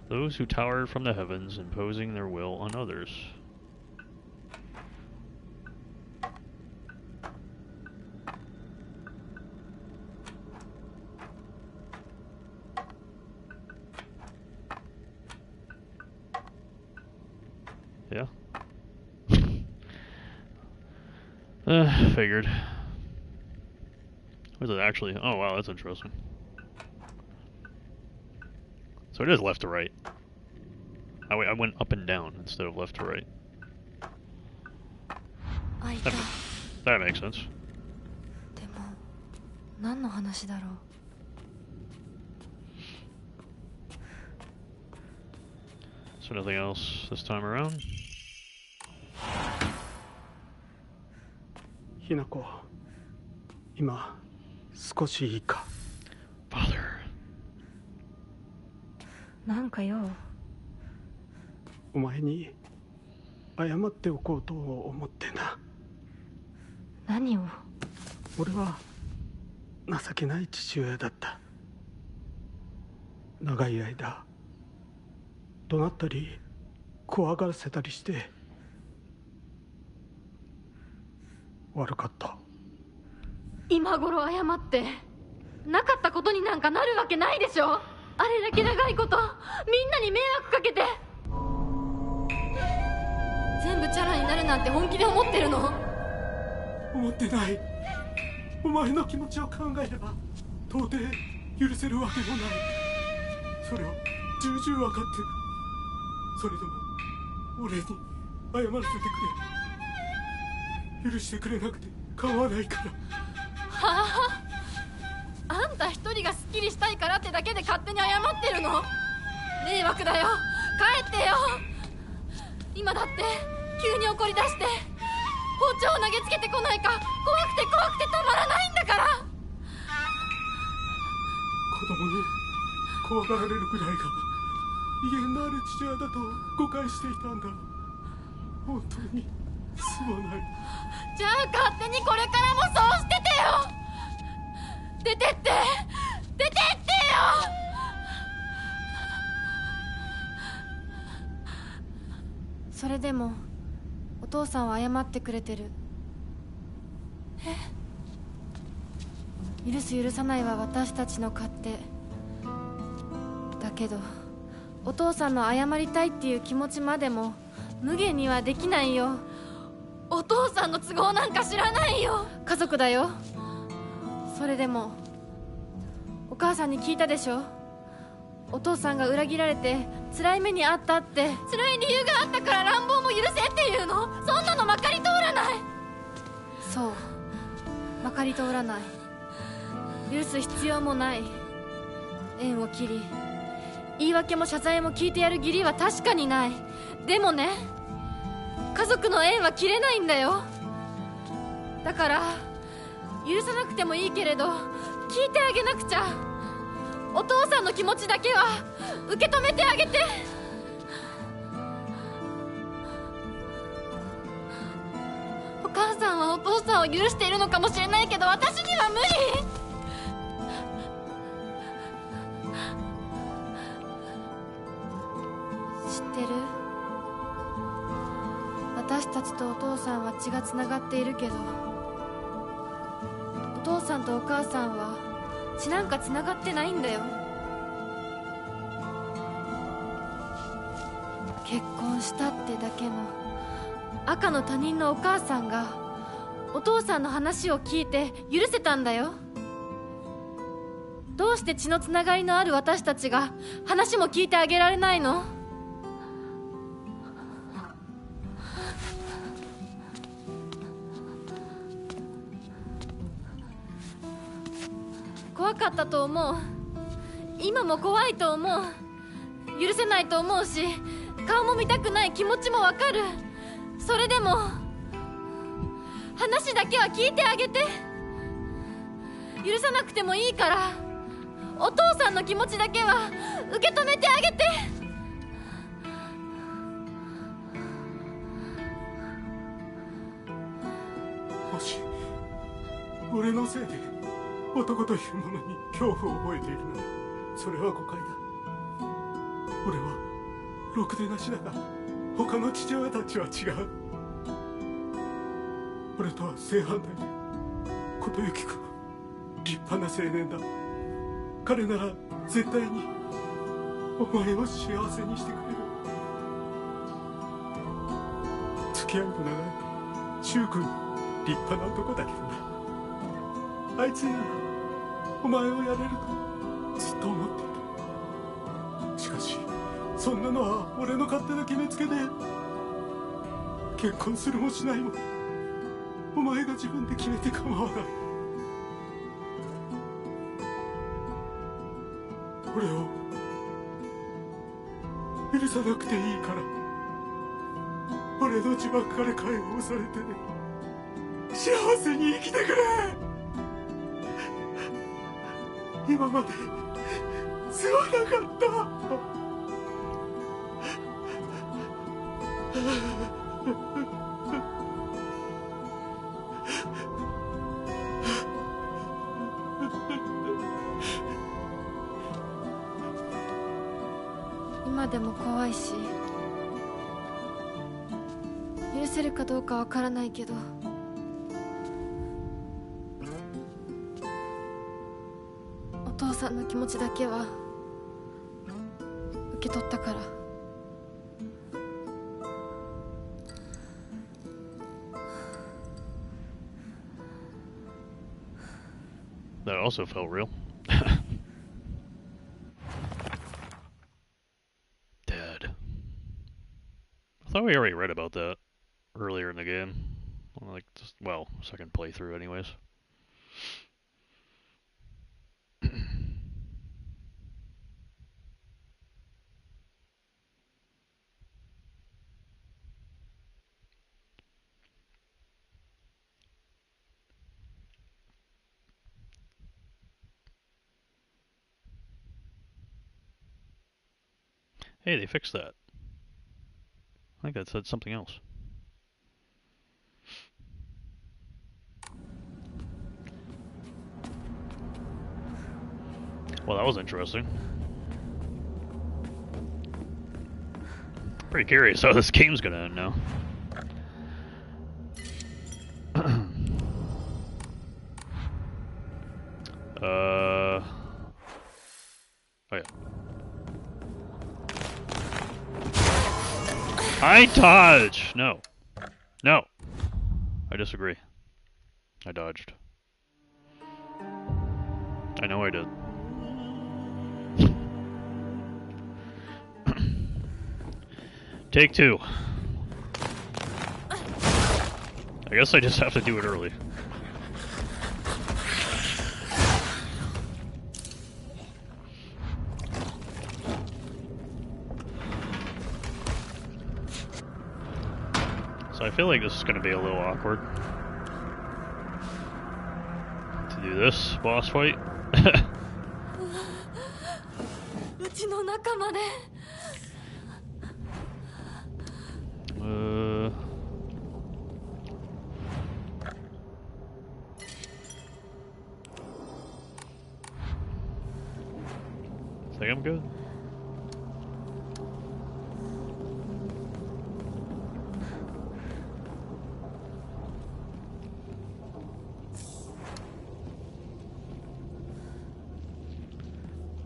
those who towered from the heavens, imposing their will on others. Yeah. Figured. What is it actually? Oh wow, that's interesting. So it is left to right. I went up and down instead of left to right. That makes sense. So nothing else this time around? Hinako, 今少しいいか? Father. なんかよ。お前に謝っておこうと思ってな。何を？俺は情けない父親だった。長い間怒鳴ったり怖がらせたりして悪かった。今頃謝ってなかったことになんかなるわけないでしょ。あれだけ長いことみんなに迷惑かけて全部チャラになるなんて本気で思ってるの？思ってない。お前の気持ちを考えれば到底許せるわけもない。それを重々分かってる。それでも俺に謝らせてくれ。許してくれなくて構わないから。はあ、あんた一人がスッキリしたいからってだけで勝手に謝ってるの？迷惑だよ。帰ってよ。今だって急に怒り出して包丁を投げつけてこないか怖くてたまらないんだから。供に怖がられるぐらいが威厳のある父親だと誤解していたんだ。本当にすまない。じゃあ勝手にこれからもそうしててよ。出てって出てってよ。それでもお父さんは謝ってくれてる。許す許さないは私たちの勝手だけど、お父さんの謝りたいっていう気持ちまでも無限にはできないよ。お父さんの都合なんか知らないよ。家族だよ。それでもお母さんに聞いたでしょ。お父さんが裏切られて辛い目にあったって。辛い理由があったから乱暴も許せっていうの？そんなのまかり通らない。そう、まかり通らない。許す必要もない。縁を切り言い訳も謝罪も聞いてやる義理は確かにない。でもね、家族の縁は切れないんだよ。だから許さなくてもいいけれど聞いてあげなくちゃ。お父さんの気持ちだけは受け止めてあげて。お母さんはお父さんを許しているのかもしれないけど私には無理。知ってる？私たちとお父さんは血がつながっているけど、お父さんとお母さんは血なんかつながってないんだよ。結婚したってだけの赤の他人のお母さんがお父さんの話を聞いて許せたんだよ。どうして血のつながりのある私たちが話も聞いてあげられないの？怖かったと思う。今も怖いと思う。許せないと思うし、顔も見たくない気持ちもわかる。それでも話だけは聞いてあげて。許さなくてもいいからお父さんの気持ちだけは受け止めてあげて。もし俺のせいで男というものに恐怖を覚えているならそれは誤解だ。俺はろくでなしだが他の父親たちは違う。俺とは正反対で琴行君立派な青年だ。彼なら絶対にお前を幸せにしてくれる。付き合いの長い柊君立派な男だけどな。あいつならお前をやれるとずっと思っていた。しかしそんなのは俺の勝手な決めつけで結婚するもしないもお前が自分で決めて構わない。俺を許さなくていいから俺の呪縛から解放されて幸せに生きてくれ。今まですまなかった。今でも怖いし許せるかどうかわからないけど、お父さんの気持ちだけは受け取ったから。That also felt real. Dead. I thought we already read about that earlier in the game. Like, just, well, second playthrough anyways. Hey, they fixed that. I think that said something else. Well, that was interesting. Pretty curious how this game's gonna end now. Oh yeah. I dodge! No. No. I disagree. I dodged. I know I did. Take two. I guess I just have to do it early. So I feel like this is going to be a little awkward to do this boss fight. Think I'm good?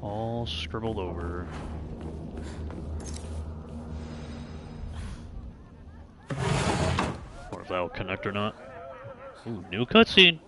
All scribbled over. Or if that'll connect or not. Ooh, new cutscene.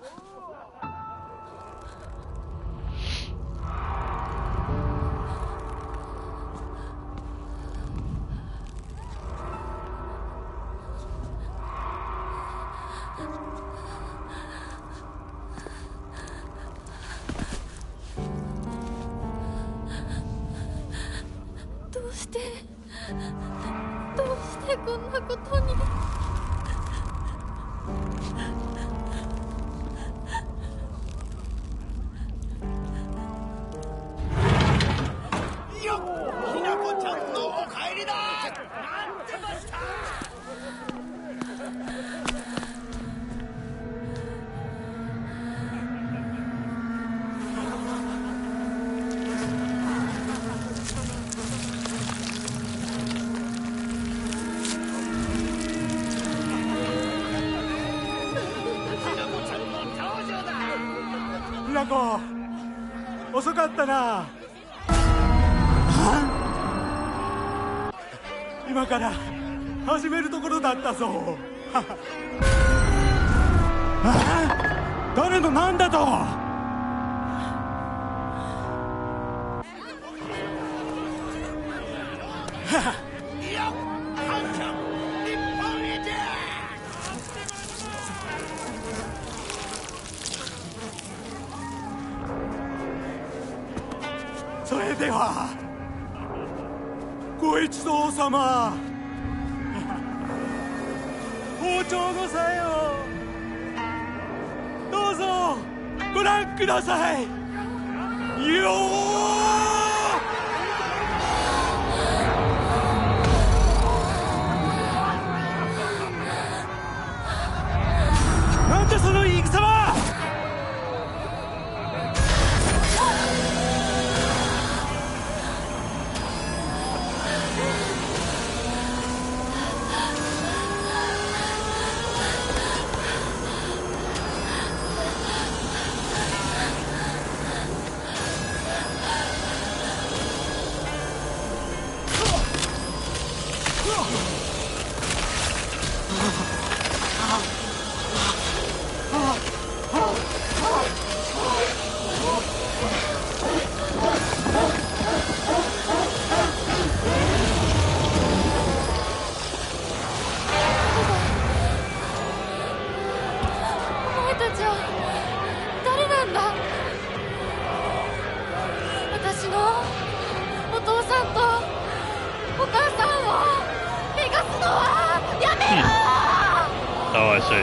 遅かったな。今から始めるところだったぞ。誰のなんだと。それではご一同様、包丁のさえをどうぞご覧くださいよー。なんだその言い草は。Oh, I see.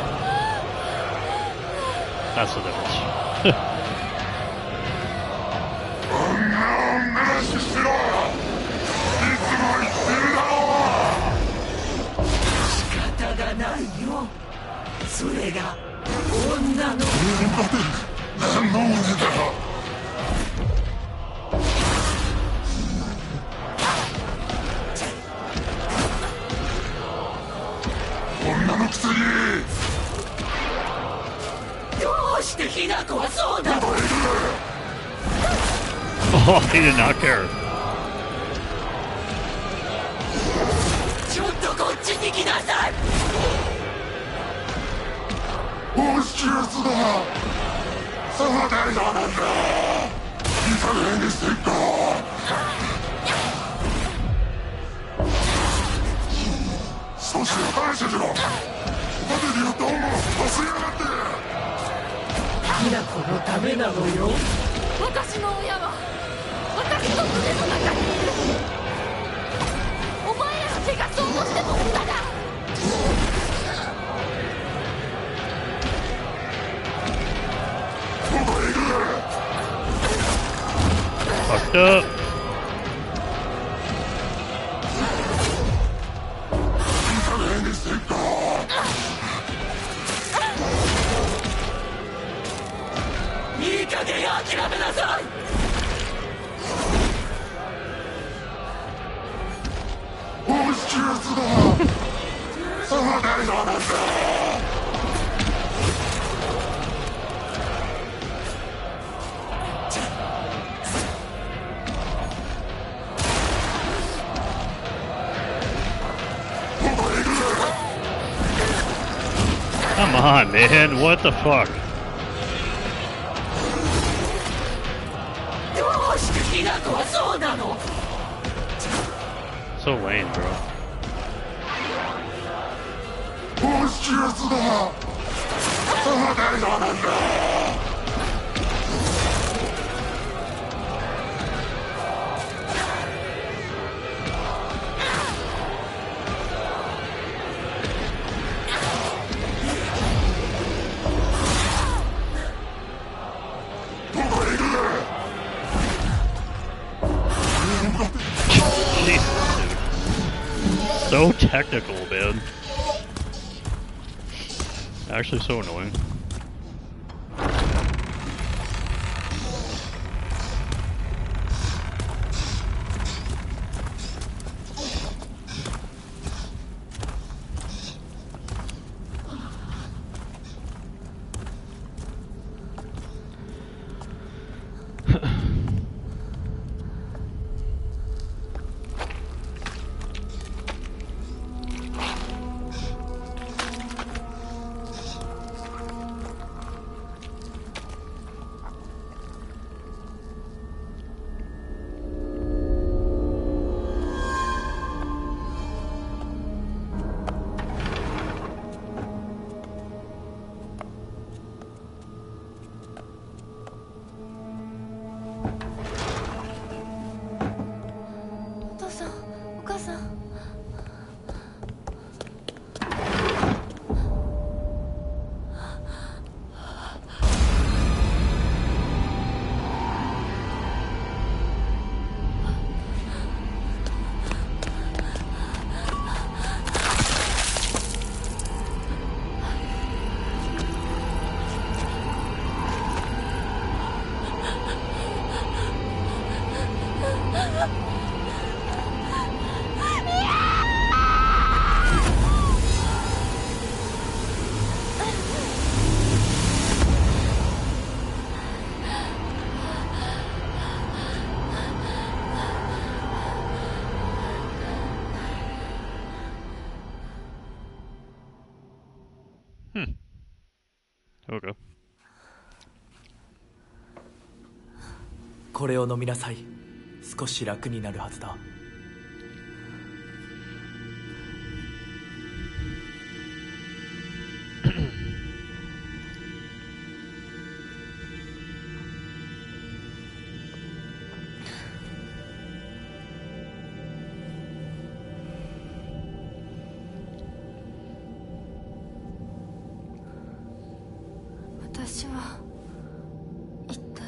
That's the difference. Oh, he did not care.私の親は私の胸の中にいる。お前らが汚そうとしても無駄だ。Fucked up. Come on, man. What the fuck? So lame, bro. So technical, man. Actually so annoying. Okay. これを飲みなさい。少し楽になるはずだ。私は一体。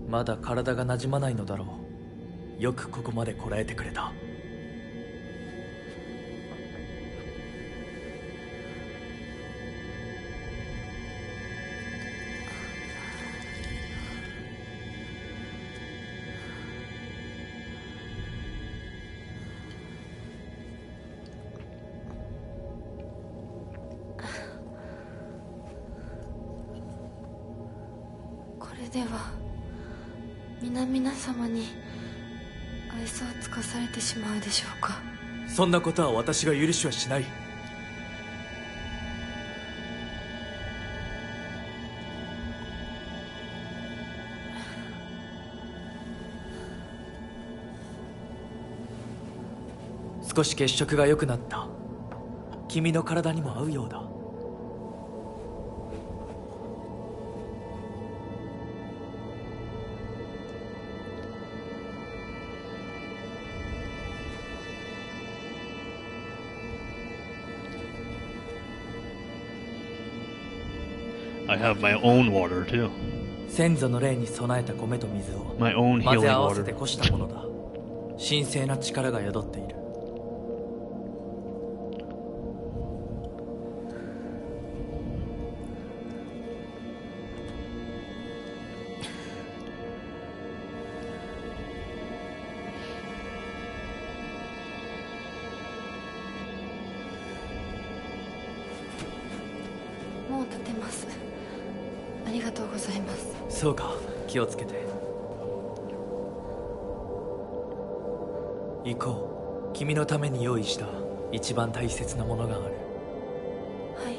まだ体が馴染まないのだろう。よくここまでこらえてくれた。では皆様に愛想をつかされてしまうでしょうか。そんなことは私が許しはしない。少し血色が良くなった。君の体にも合うようだ。I have my own water too. 先祖の霊に備えた米と水を My own 混ぜ healing 合わせて water. こしたものだ。神聖な力が宿っている。もう立てます。ありがとうございます。そうか、気をつけて。行こう。君のために用意した一番大切なものがある。はい。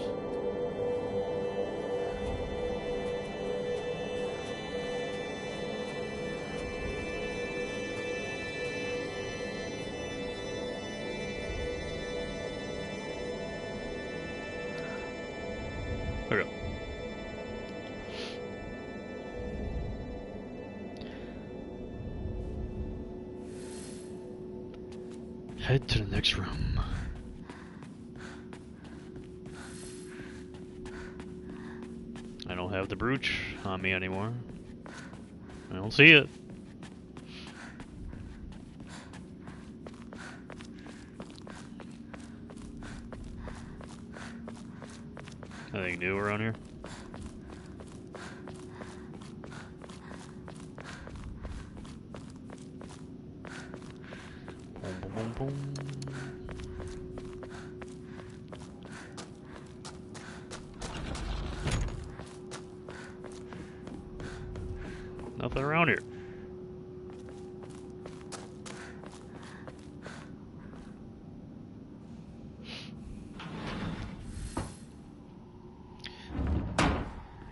Okay. Head to the next room. I don't have the brooch on me anymore. I don't see it. Anything new around here? Boom, boom, boom, boom. Nothing around here.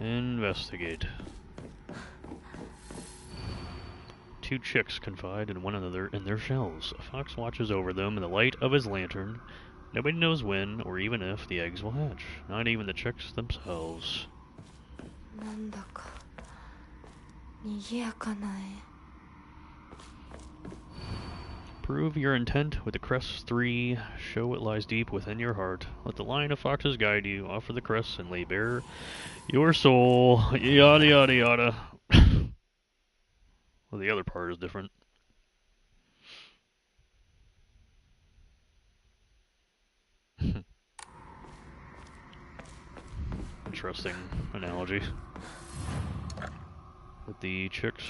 Investigate. Two chicks confide in one another in their shells. A fox watches over them in the light of his lantern. Nobody knows when or even if the eggs will hatch. Not even the chicks themselves. なんだか賑やかな絵。 Prove your intent with the crest 3. Show what lies deep within your heart. Let the line of foxes guide you. Offer the crest and lay bare your soul. Yada yada yada. Well, the other part is different. Interesting analogy with the chicks.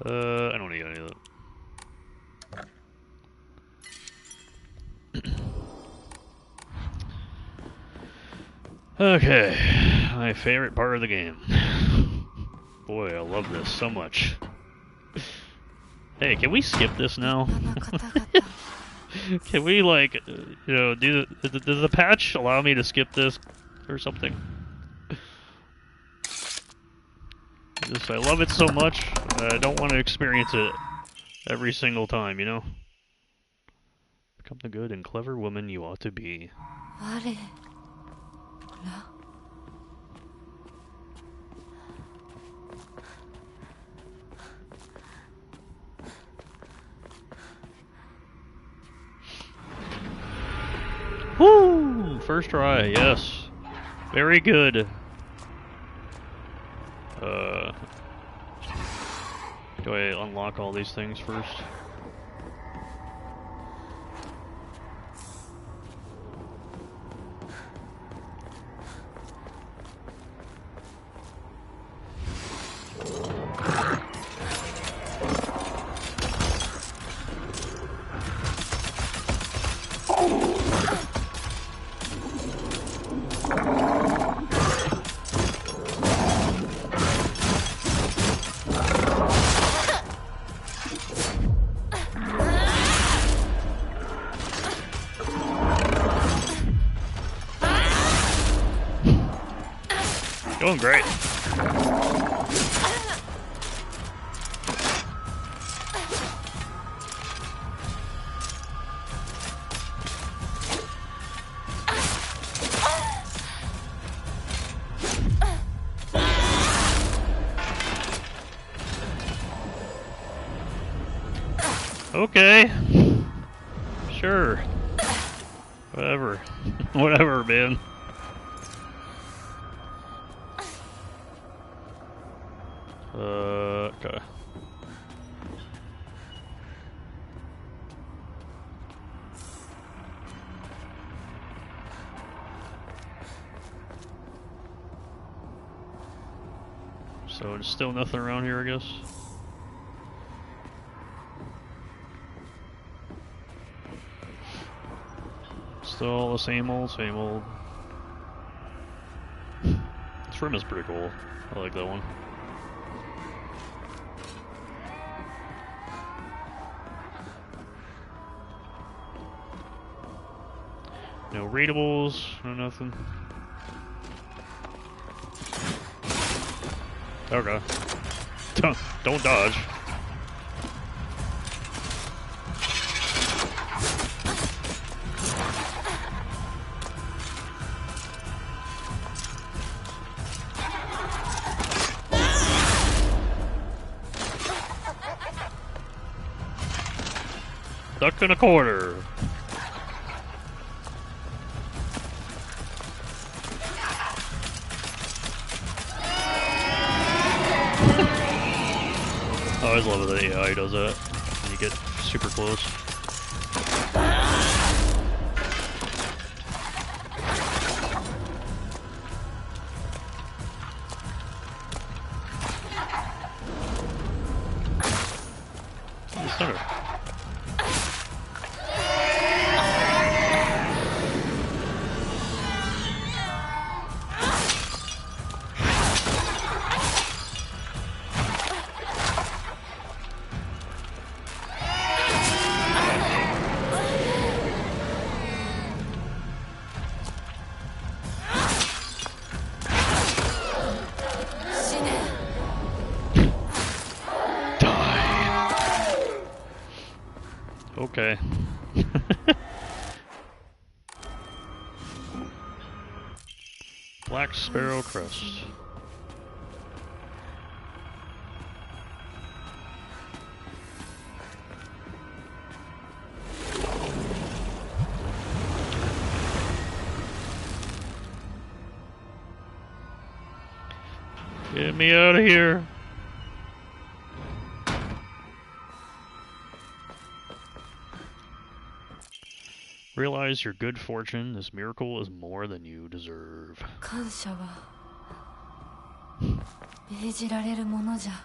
I don't need any of that. Okay, my favorite part of the game. Boy, I love this so much. Hey, can we skip this now? Can we, like, you know, does the patch allow me to skip this or something? I love it so much, I don't want to experience it every single time, you know? Become the good and clever woman you ought to be. Woo! First try, yes. Very good. Do I unlock all these things first? Going great. Okay. Sure. Whatever. Whatever, man. Okay. So there's still nothing around here, I guess. Still the same old, same old. This room is pretty cool. I like that one. No readables, no nothing. Okay. Don't dodge. Duck in a corner. I always love it that AI does that when you get super close. Okay. Black Sparrow Crest. Get me out of here. Realize your good fortune. This miracle is more than you deserve. 感謝は命じられるものじゃない。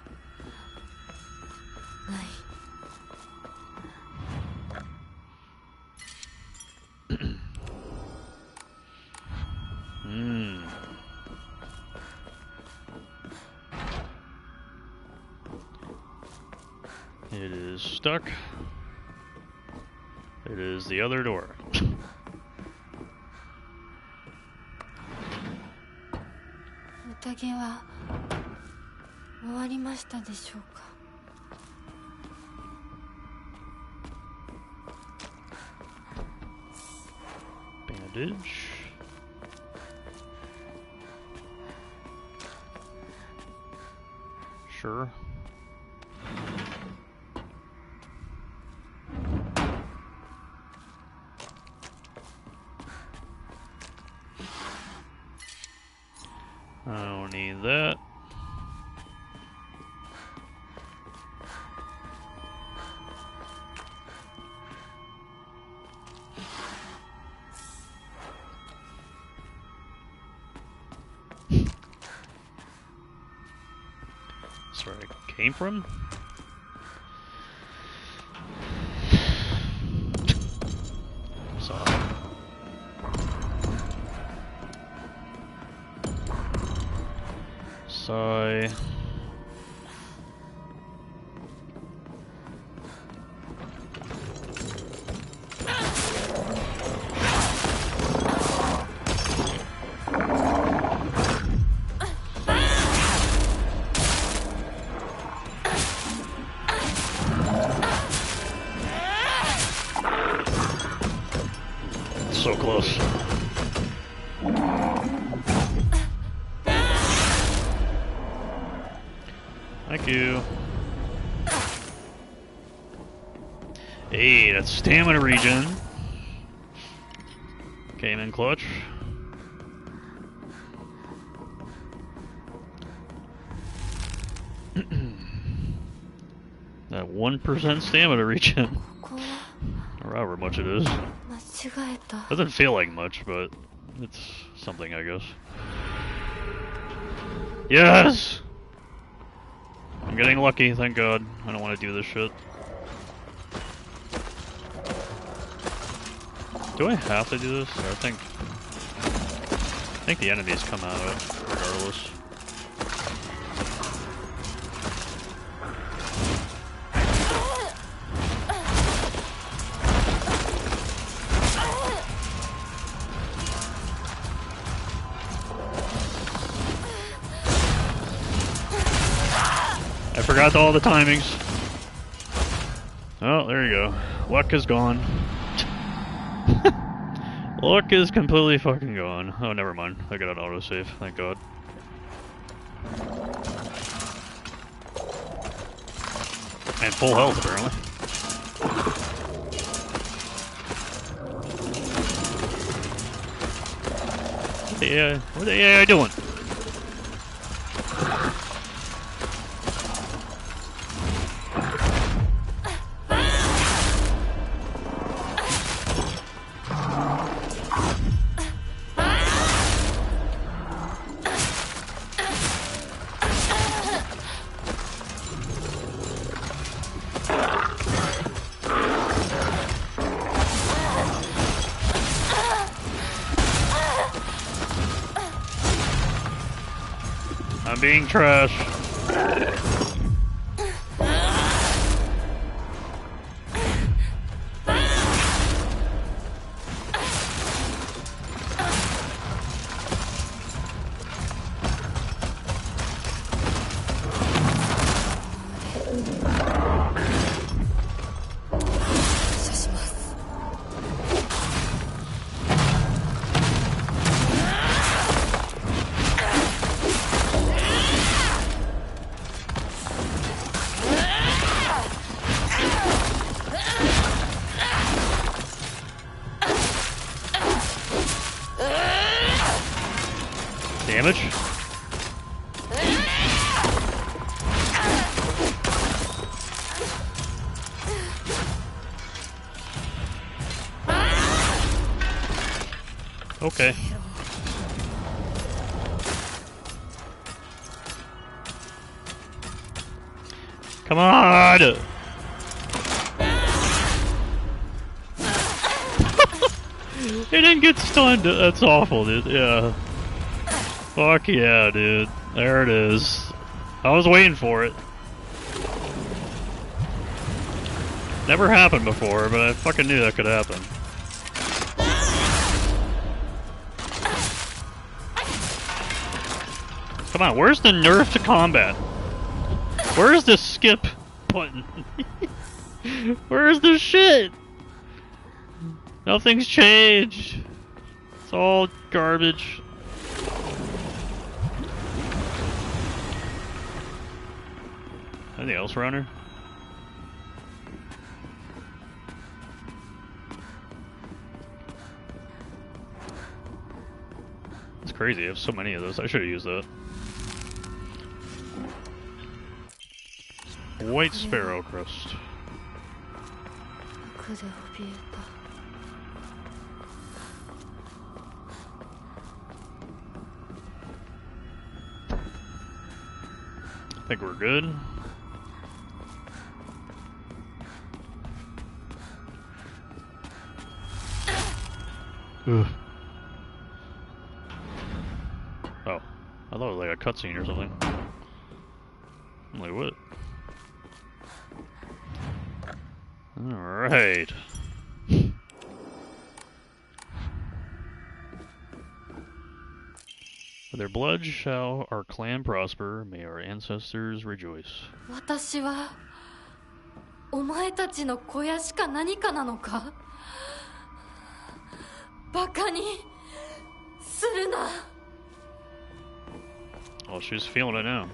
It is stuck. It is the other door. 宴は終わりましたでしょうか。Bandage. Sure. I don't need that. That's where I came from? Sorry. Sigh. close. Thank you. Hey, that's stamina regen. Came in clutch. That 1% stamina regen. Or however much it is. Doesn't feel like much, but it's something, I guess. Yes! I'm getting lucky, thank God. I don't want to do this shit. Do I have to do this? I think the enemies come out regardless. I forgot all the timings. Oh, there you go. Luck is gone. Luck is completely fucking gone. Oh, never mind. I got an autosave, thank God. And full health, apparently. What the AI doing? I'm being trash. Damage? Okay. Come on! It didn't get stunned. That's awful, dude. Yeah. Fuck yeah, dude. There it is. I was waiting for it. Never happened before, but I fucking knew that could happen. Come on, where's the nerf to combat? Where's the skip button? Where's the shit? Nothing's changed. It's all garbage. Anything else around here? It's crazy, I have so many of those. I should have used that. White sparrow crust. I think we're good. Ugh. Oh, I thought it was like a cutscene or something. I'm like, what? Alright. With their blood shall our clan prosper, may our ancestors rejoice. 私はお前たちの小屋しか何かなのかバカにするな。 Oh, she's feeling it now.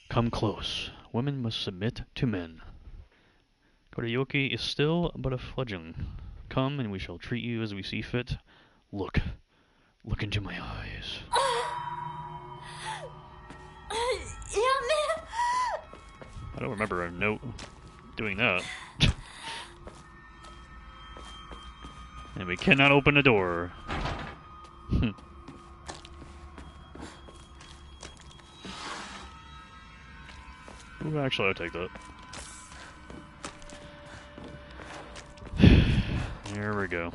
Come close. Women must submit to men. Kodayoki is still but a fledgling. Come, and we shall treat you as we see fit. Look. Look into my eyes. I don't remember a note doing that. And we cannot open the door. Ooh, actually, I'll take that. There we go.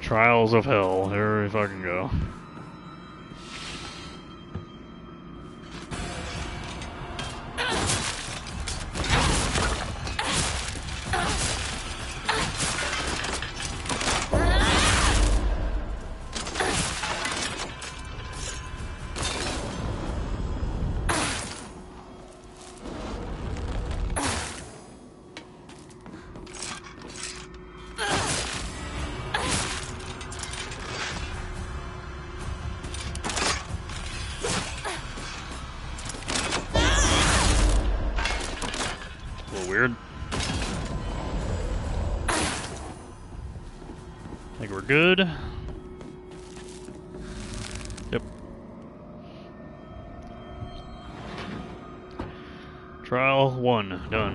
Trials of hell. Here we fucking go. Weird. I think we're good. Yep. Trial 1 done.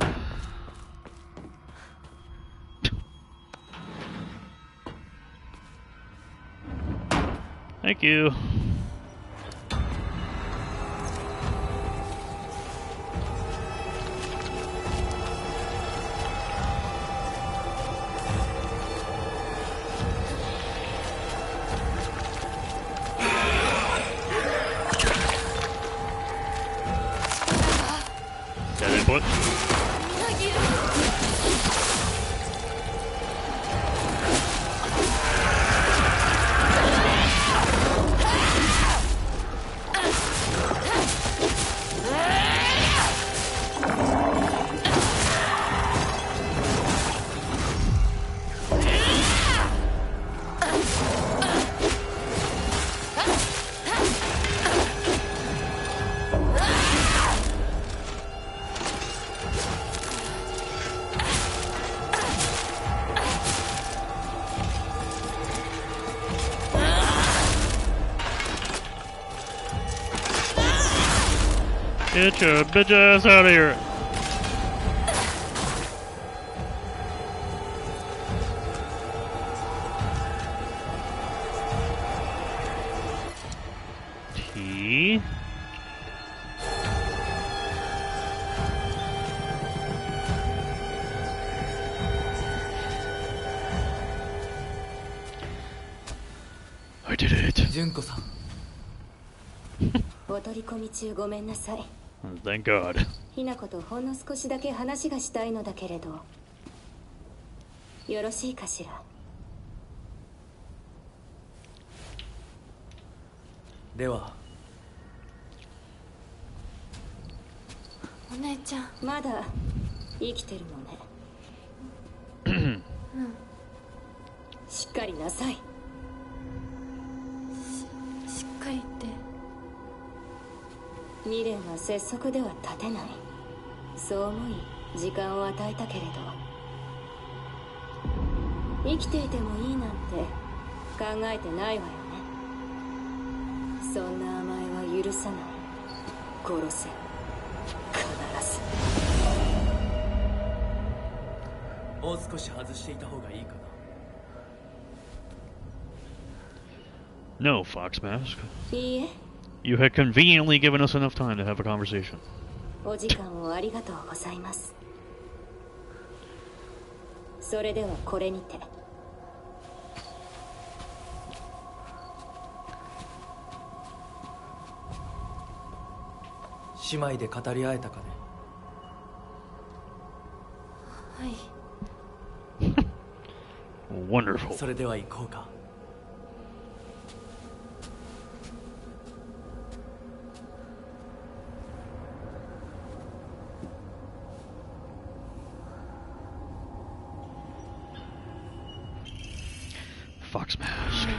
Thank you. Input. Get your bitch ass out of here. T. I did it. 純子さん。お取り込み中ごめんなさい。 Thank God. ひなことほんの少しだけ話がしたいのだけれど、よろしいかしら。では。お姉ちゃん。まだ生きてるのね。しっかりなさい。しっかりって。 未練は拙速では立てない。そう思い時間を与えたけれど、生きていてもいいなんて考えてないわよね。そんな甘えは許さない。殺せ。必ず。もう少し外していた方がいいかな。 No, Fox Mask. いいえ。 You had conveniently given us enough time to have a conversation. お時間をありがとうございます。それではこれにて。姉妹で語り合えたかね。はい。Wonderful. それでは行こうか。Fox mask.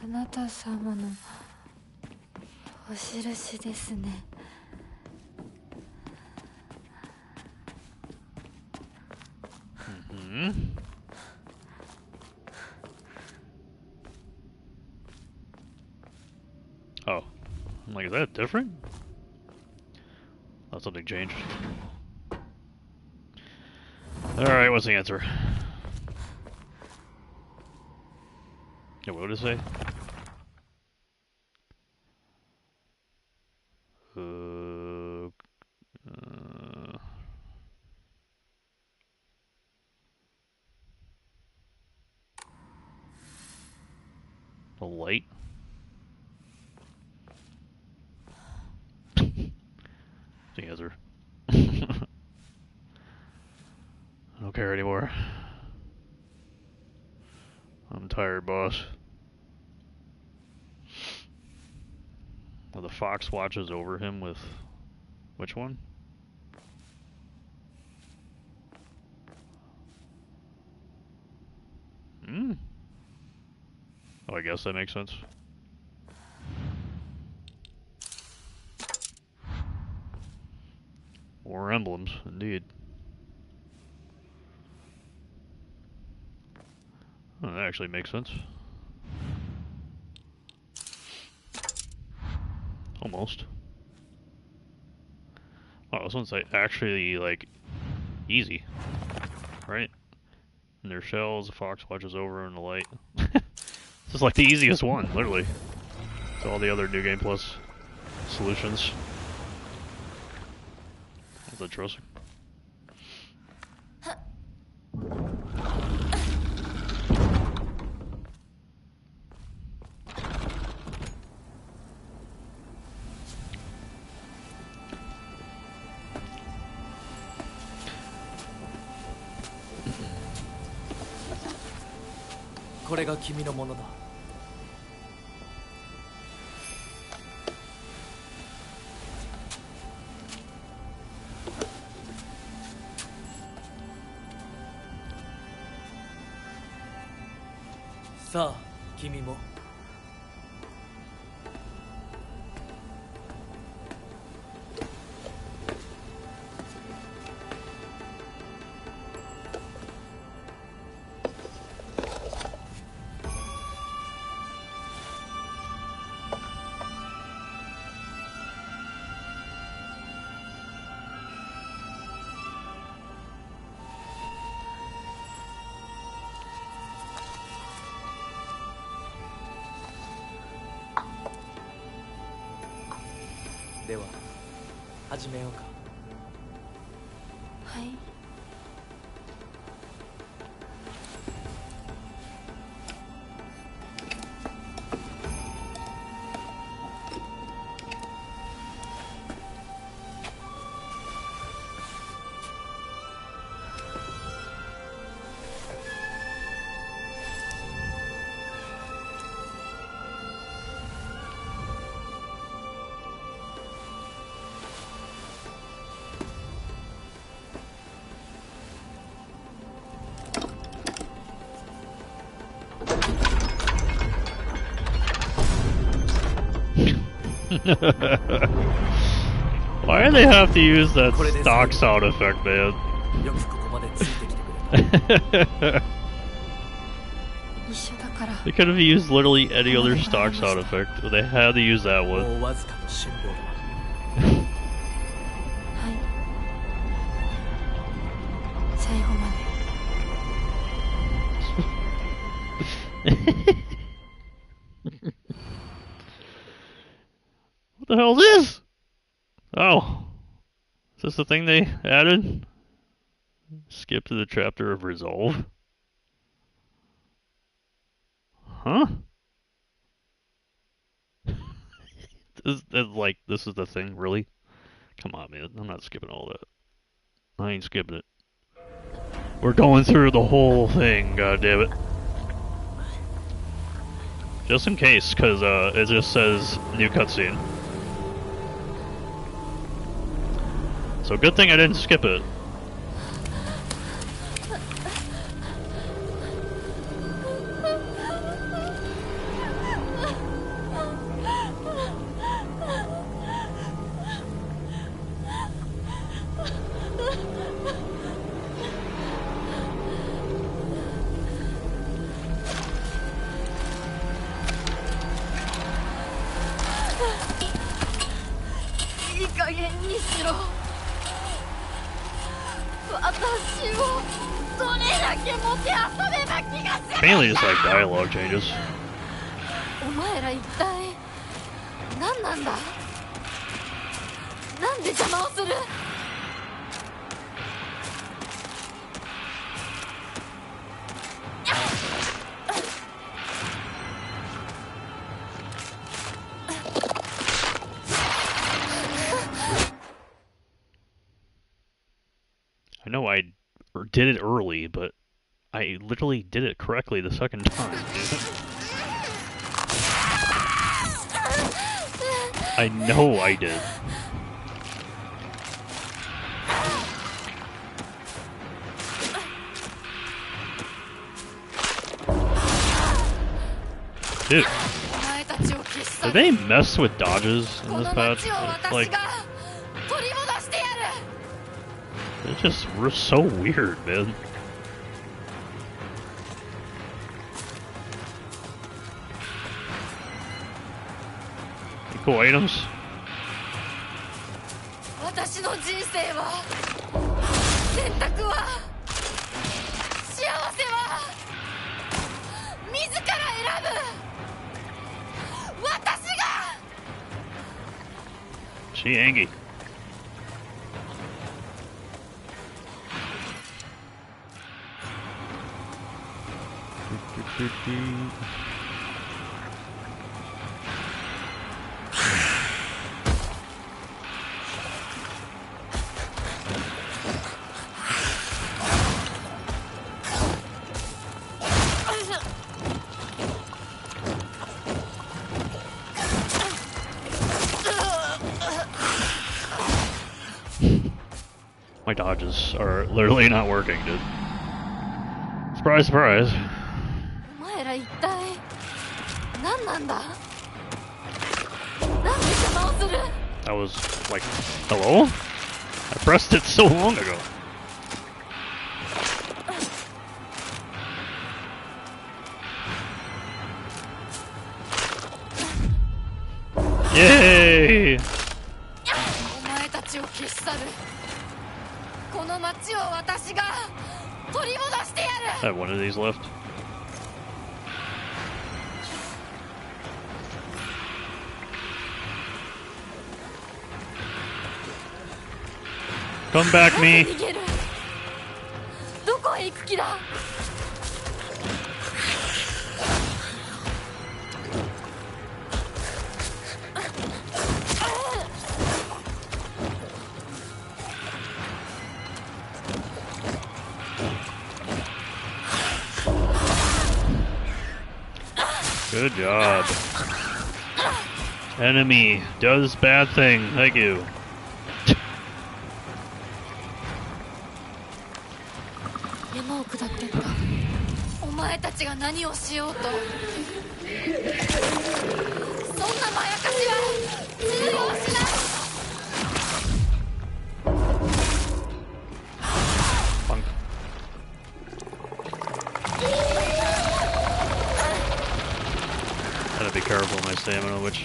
あなた様のお印ですね。Mm-hmm. Oh. I'm like, is that different? Oh, something changed. Alright, what's the answer? Yeah, what did it say? A light? The answer. I don't care anymore. I'm tired, boss. Well, the fox watches over him with... Which one? Hmm? Oh, I guess that makes sense. More emblems, indeed. Oh, that actually makes sense. Almost. Oh, this one's like actually like easy, right? And their shells, the fox watches over in the light. This is like the easiest one, literally. It's all the other New Game Plus solutions. That's interesting. これが君のものだ。さあ、君も。では始めようか。はい。Why do they have to use that stock sound effect, man? They could have used literally any other stock sound effect, but they had to use that one. What the hell is this? Oh. Is this the thing they added? Skip to the chapter of Resolve? Huh? Like, this is the thing, really? Come on, man. I'm not skipping all that. I ain't skipping it. We're going through the whole thing, goddammit. Just in case, because it just says new cutscene. So good thing I didn't skip it. Mainly just like dialogue changes. お前ら一体何なんだ？なんで邪魔をする？ I know I did it early, but I literally did it correctly the second time. I know I did. Dude, did they mess with dodges in this patch? Like, it's just so weird, man. Cool items. 私の人生は選択は幸せは自ら選ぶ私が She angry. My dodges are literally not working, dude. Surprise, surprise. お前ら一体何なんだ？なんで邪魔をする？ I was like, hello? I pressed it so long ago. Yay! お前たちを消し去る。この街を私が取り戻してやる。 I have one of these left. Come back, me. どこへ行く気だ？ Good job. Enemy does bad thing. Thank you. 山を下ってった。お前たちが何をしようと、そんなまやかしは通用しない。 Funk. Gotta be careful with my stamina, which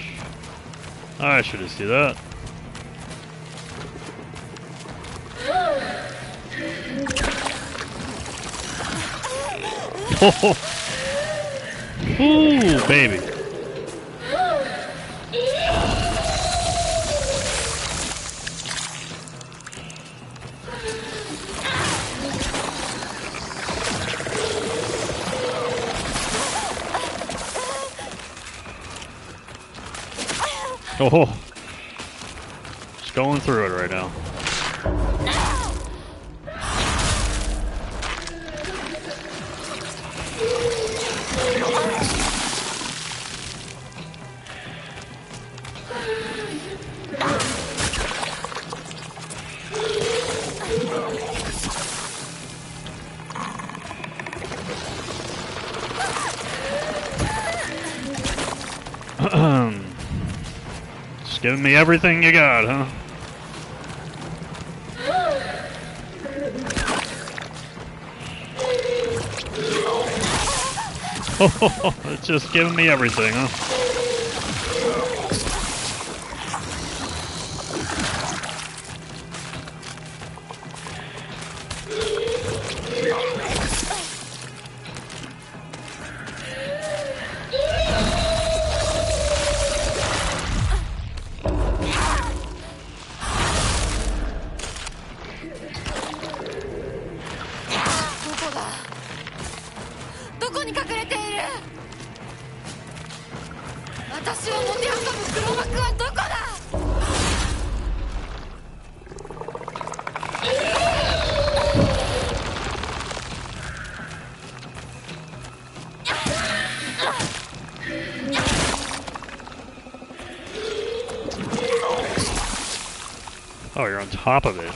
I should just do that. Oh, ooh, baby. Oh, just going through it right now. Just giving me everything you got, huh? It's just giving me everything, huh? Oh, you're on top of it.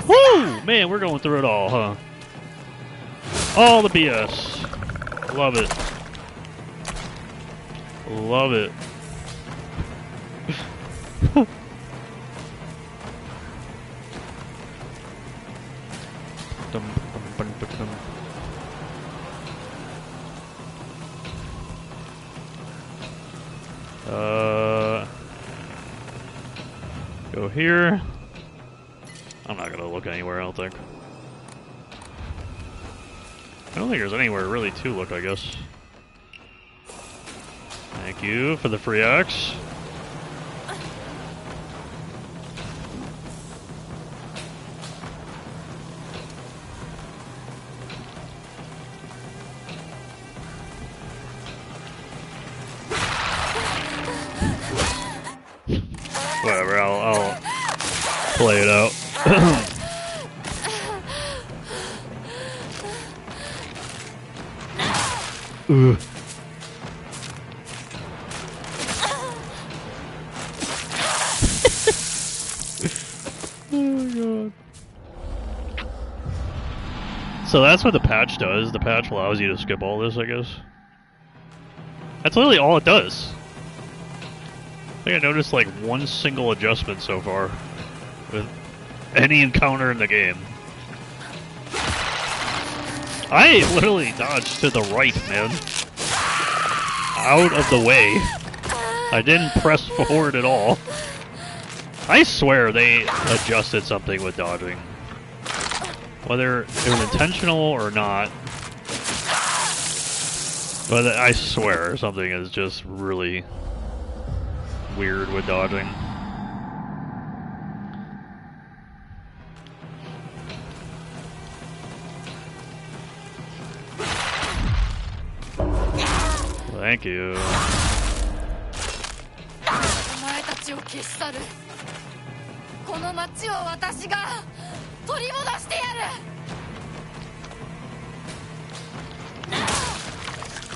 Woo! Man, we're going through it all, huh? All the BS. Love it. Love it. Go here. I'm not gonna look anywhere, I don't think. I don't think there's anywhere really to look, I guess. Thank you for the free axe. Whatever, I'll play it out. Ugh. Oh god. So that's what the patch does. The patch allows you to skip all this, I guess. That's literally all it does. I think I noticed like one single adjustment so far with any encounter in the game. I literally dodged to the right, man. Out of the way. I didn't press forward at all. I swear they adjusted something with dodging. Whether it was intentional or not. But I swear something is just really weird with dodging. Thank you.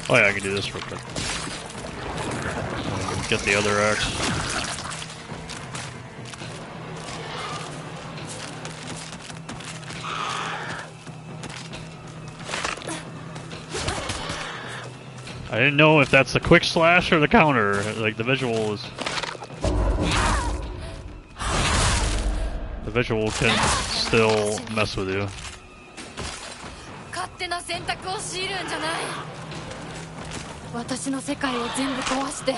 Oh yeah, I can do this real quick. Get the other axe. I didn't know if that's the quick slash or the counter. Like, the visual is... The visual can still mess with you. 勝手な選択を強いるんじゃない。私の世界を全部壊して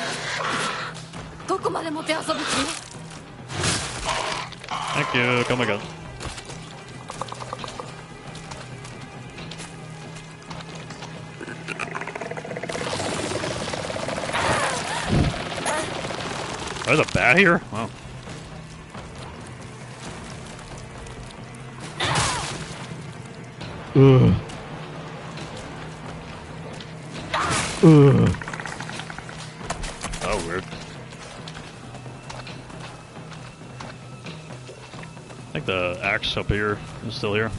どこまでもてあそぶ気。 Thank you. Oh my god. There's a bat here? Wow. Ugh. Ugh. Oh, weird. I think the axe up here is still here.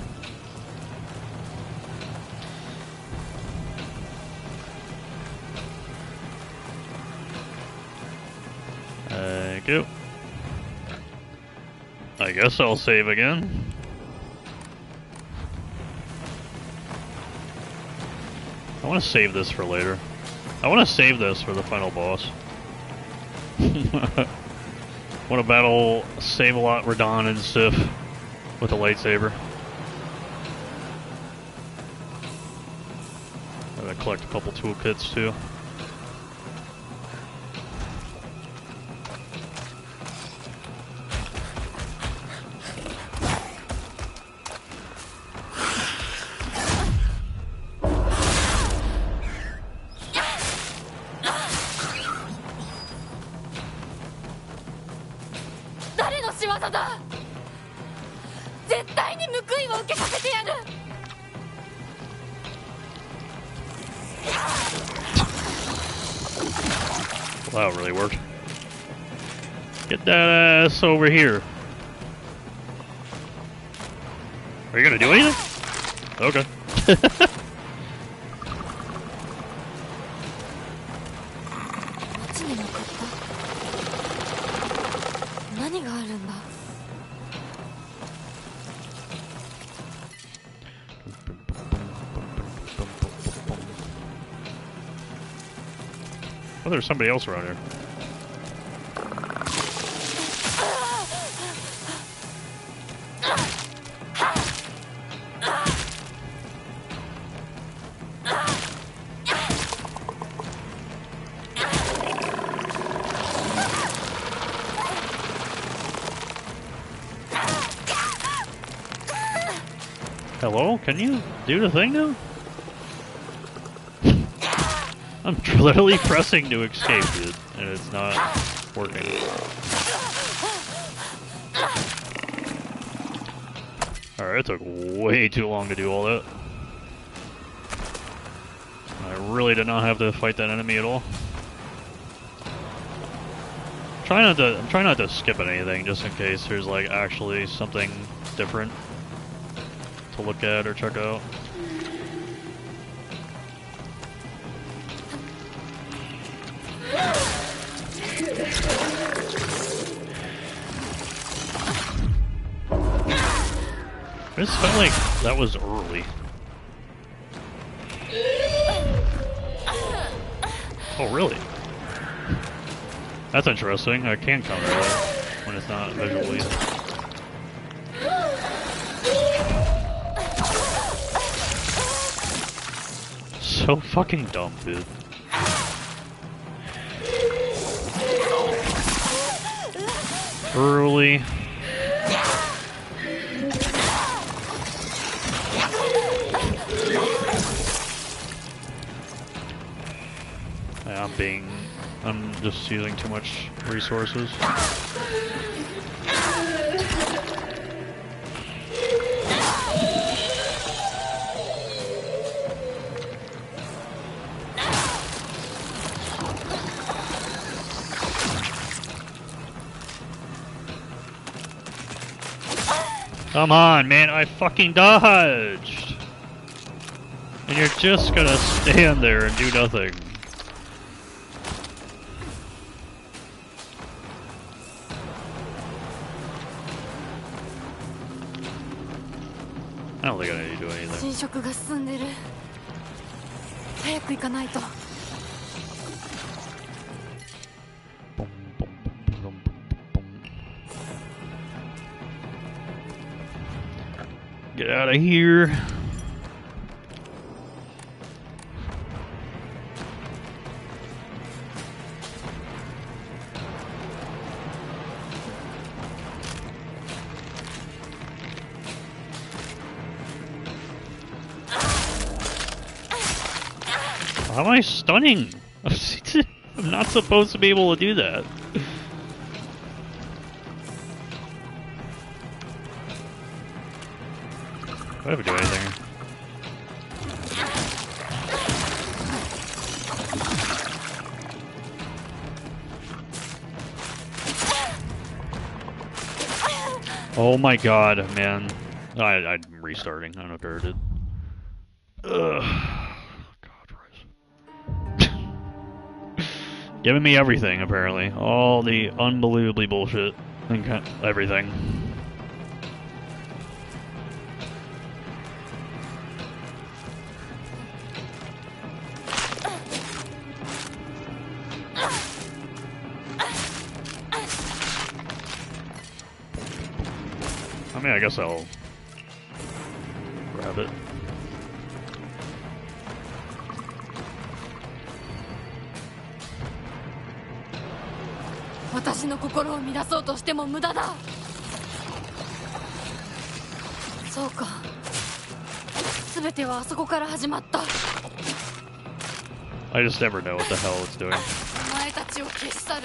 Thank you. I guess I'll save again. I want to save this for later. I want to save this for the final boss. Want to battle Save-A-Lot, Radon, and Sif with a lightsaber. I'm gonna collect a couple toolkits too. Wow, it really worked. Get that ass over here. Are you gonna do anything? Okay. 何があるんだ。 Oh, there's somebody else around here. Hello? Can you do the thing now? I'm literally pressing to escape, dude, and it's not working. Alright, it took way too long to do all that. I really did not have to fight that enemy at all. I'm trying not to skip at anything, just in case there's like actually something different to look at or check out. This felt like that was early. Oh, really? That's interesting. I can counter that when it's not visually. So fucking dumb, dude. Early. I'm just using too much resources. Come on, man, I fucking dodged! And you're just gonna stand there and do nothing. I don't think I need to do anything. 侵食が進んでる。早く行かないと。Get out of here. How am I stunning? I'm not supposed to be able to do that. I haven't do anything. Oh my god, man. I'm restarting. I don't know if I ever did. Ugh. Giving me everything, apparently. All the unbelievably bullshit and everything. I mean, I guess I'll grab it.私の心を乱そうとしても無駄だ。そうか。すべてはあそこから始まった。I just never know what the hell it's doing. お前たちを消し去る。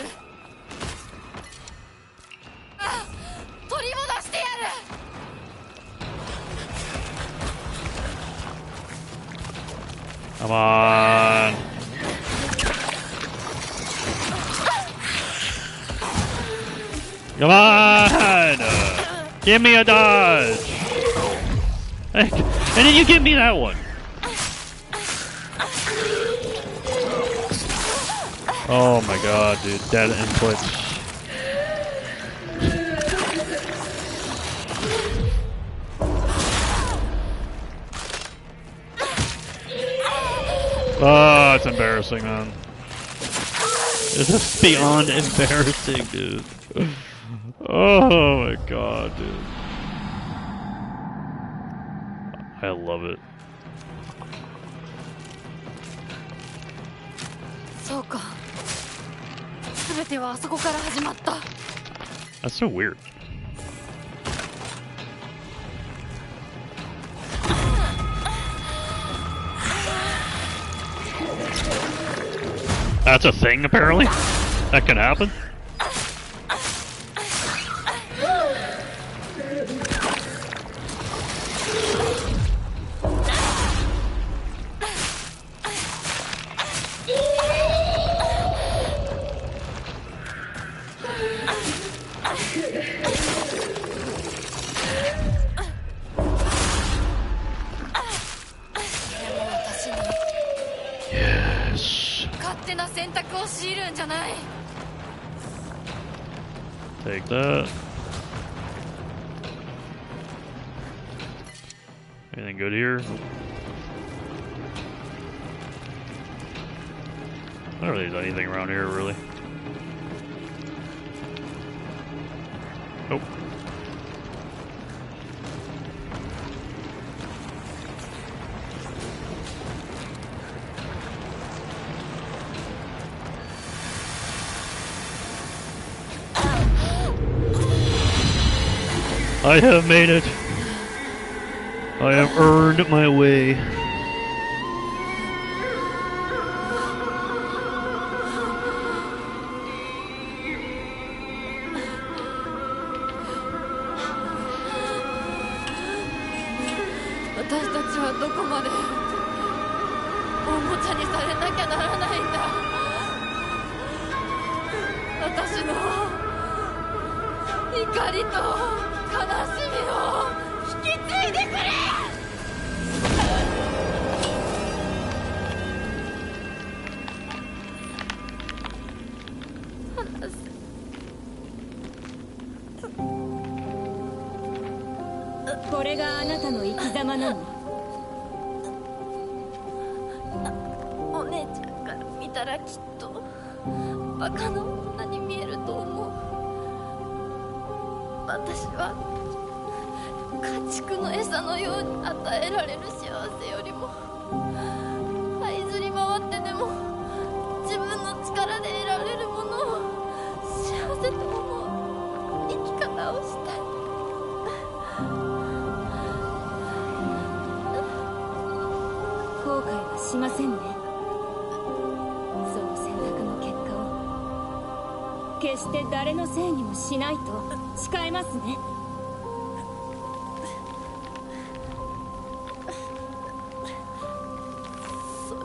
取り戻してやる。Come on. Come on! Give me a dodge! Hey, and then you give me that one! Oh my god, dude. Dead inputs. Oh, it's embarrassing, man. It's just beyond embarrassing, dude. Oh my god, dude. I love it. そうか。すべてはあそこから始まった。That's so weird. That's a thing, apparently? That can happen? Take that. Anything good here? I don't really do anything around here, really. Nope. I have made it. I have earned my way. 家畜の餌のように与えられる幸せよりも這いずり回ってでも自分の力で得られるものを幸せと思う生き方をしたい。後悔はしませんね。その選択の結果を決して誰のせいにもしないと誓えますね。それ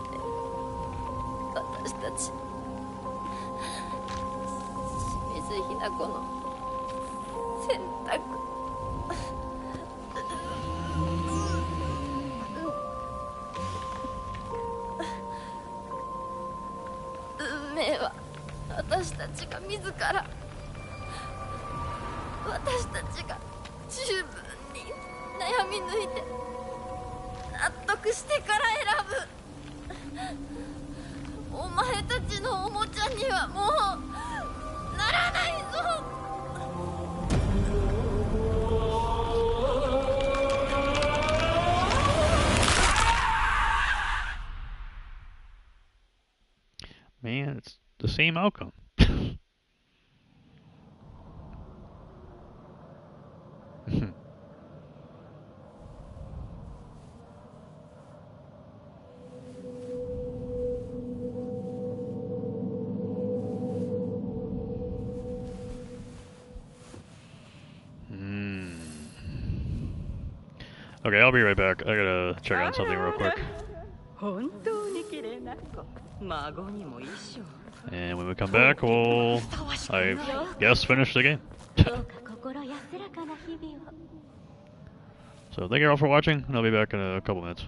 私たち清水ひな子の選択。運命は私たちが自ら、私たちが十分に悩み抜いて納得してから選ぶ。お前たちのおもちゃにはもうならないぞ。Man, it's the same outcome. Okay, I'll be right back. I gotta check on something real quick. And when we come back, we'll, I guess, finish the game. So thank you all for watching, and I'll be back in a couple minutes.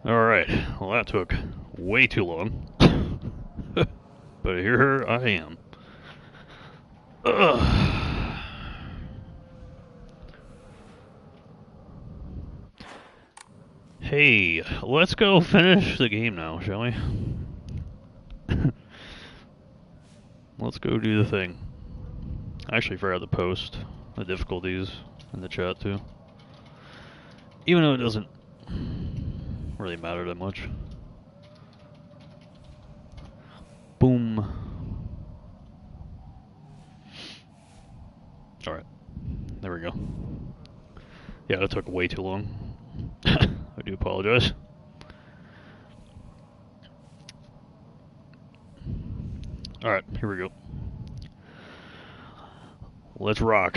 Alright, well that took way too long. But here I am. Ugh. Hey, let's go finish the game now, shall we? Let's go do the thing. I actually forgot to post the difficulties in the chat too. Even though it doesn't really matter that much. Boom. Alright. There we go. Yeah, that took way too long. I do apologize. Alright, here we go. Let's rock.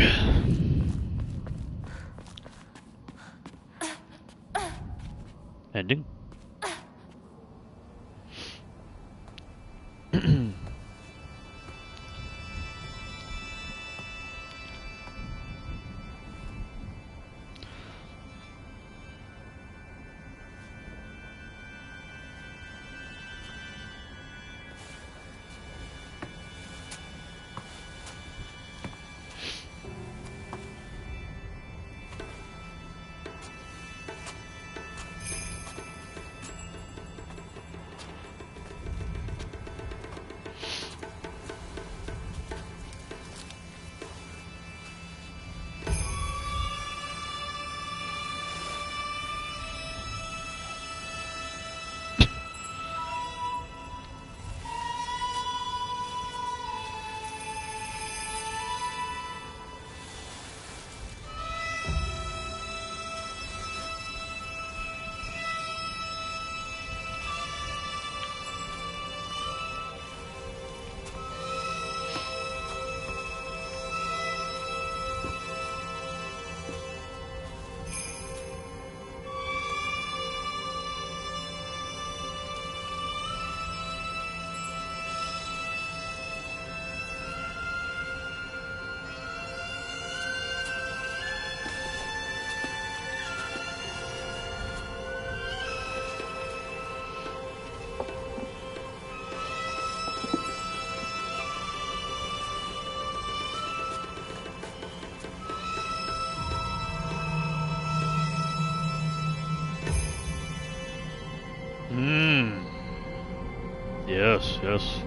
Ending. Yes, yes.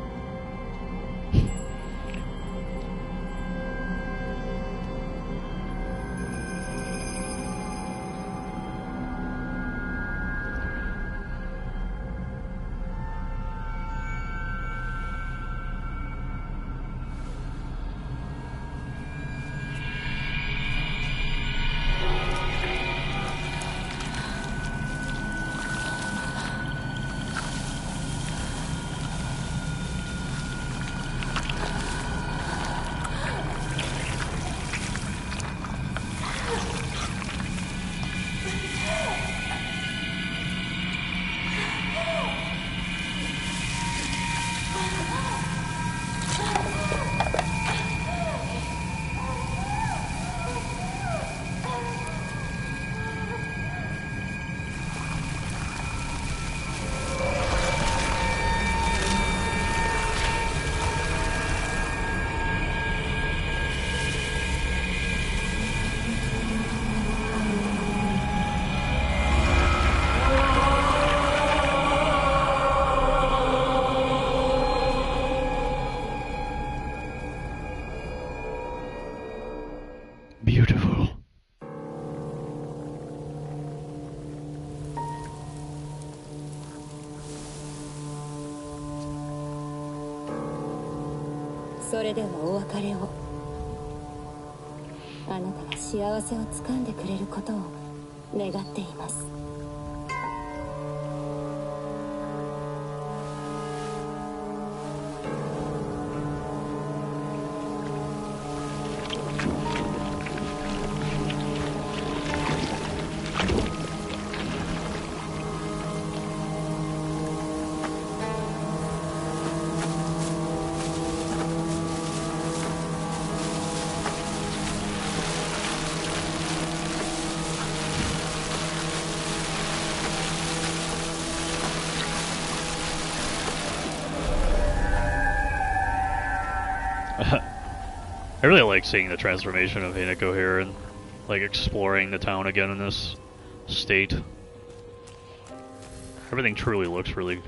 Beautiful. それではお別れを。あなたが幸せをつかんでくれることを願っています。I really like seeing the transformation of Hinako here and like exploring the town again in this state. Everything truly looks really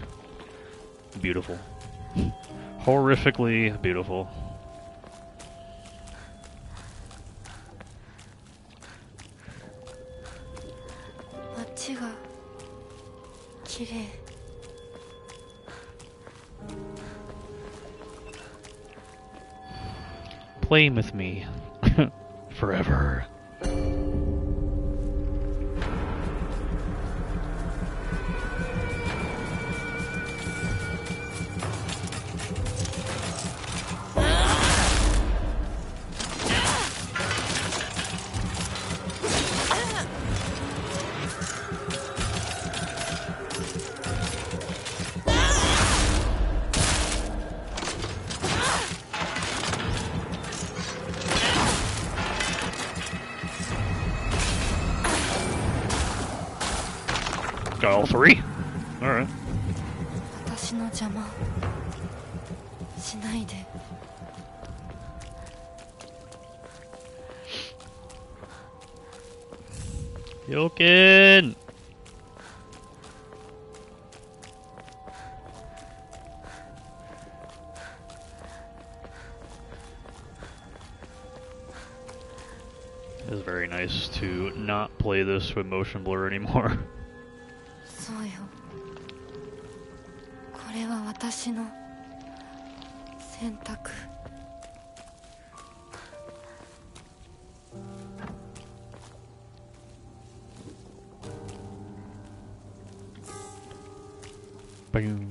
beautiful. Horrifically beautiful. Play with me forever. Got all three? Alright. Yoken! It's very nice to not play this with motion blur anymore. そうよ。これは私の選択。Boom.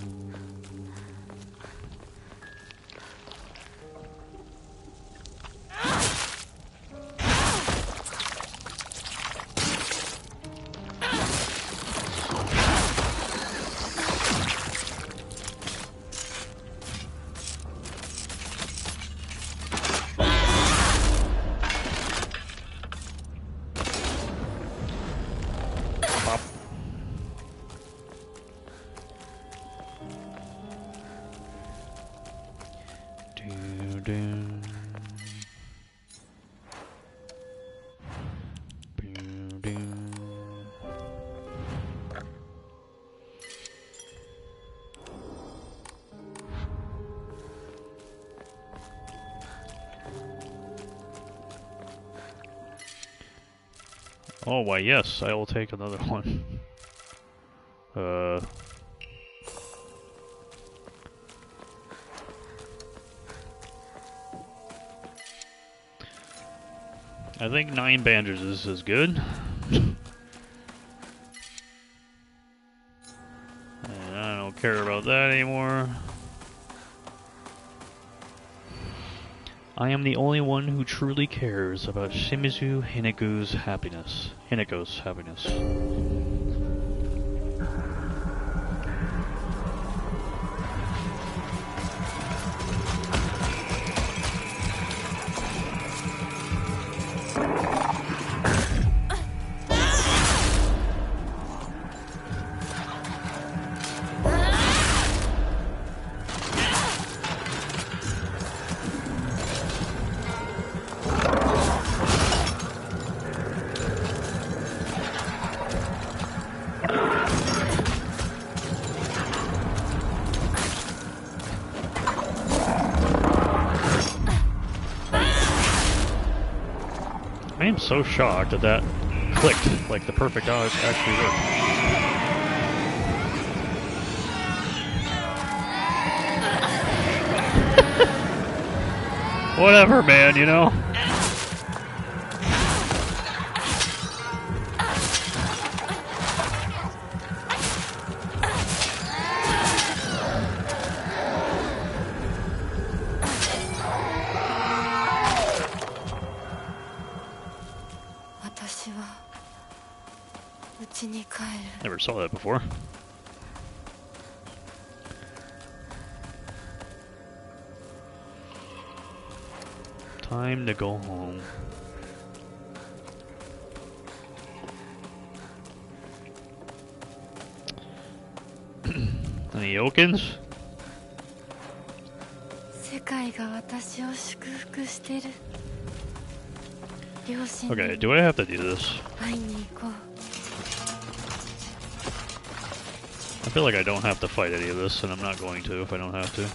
Oh, why yes, I will take another one. I think 9 bandages is good. And I don't care about that anymore. I am the only one who truly cares about Shimizu Hinako's happiness. I am so shocked that that clicked like the perfect dodge actually worked. Whatever, man, you know? Never saw that before. Time to go home. Any Yokins? 世界 Okay, do I have to do this? I feel like I don't have to fight any of this, and I'm not going to if I don't have to.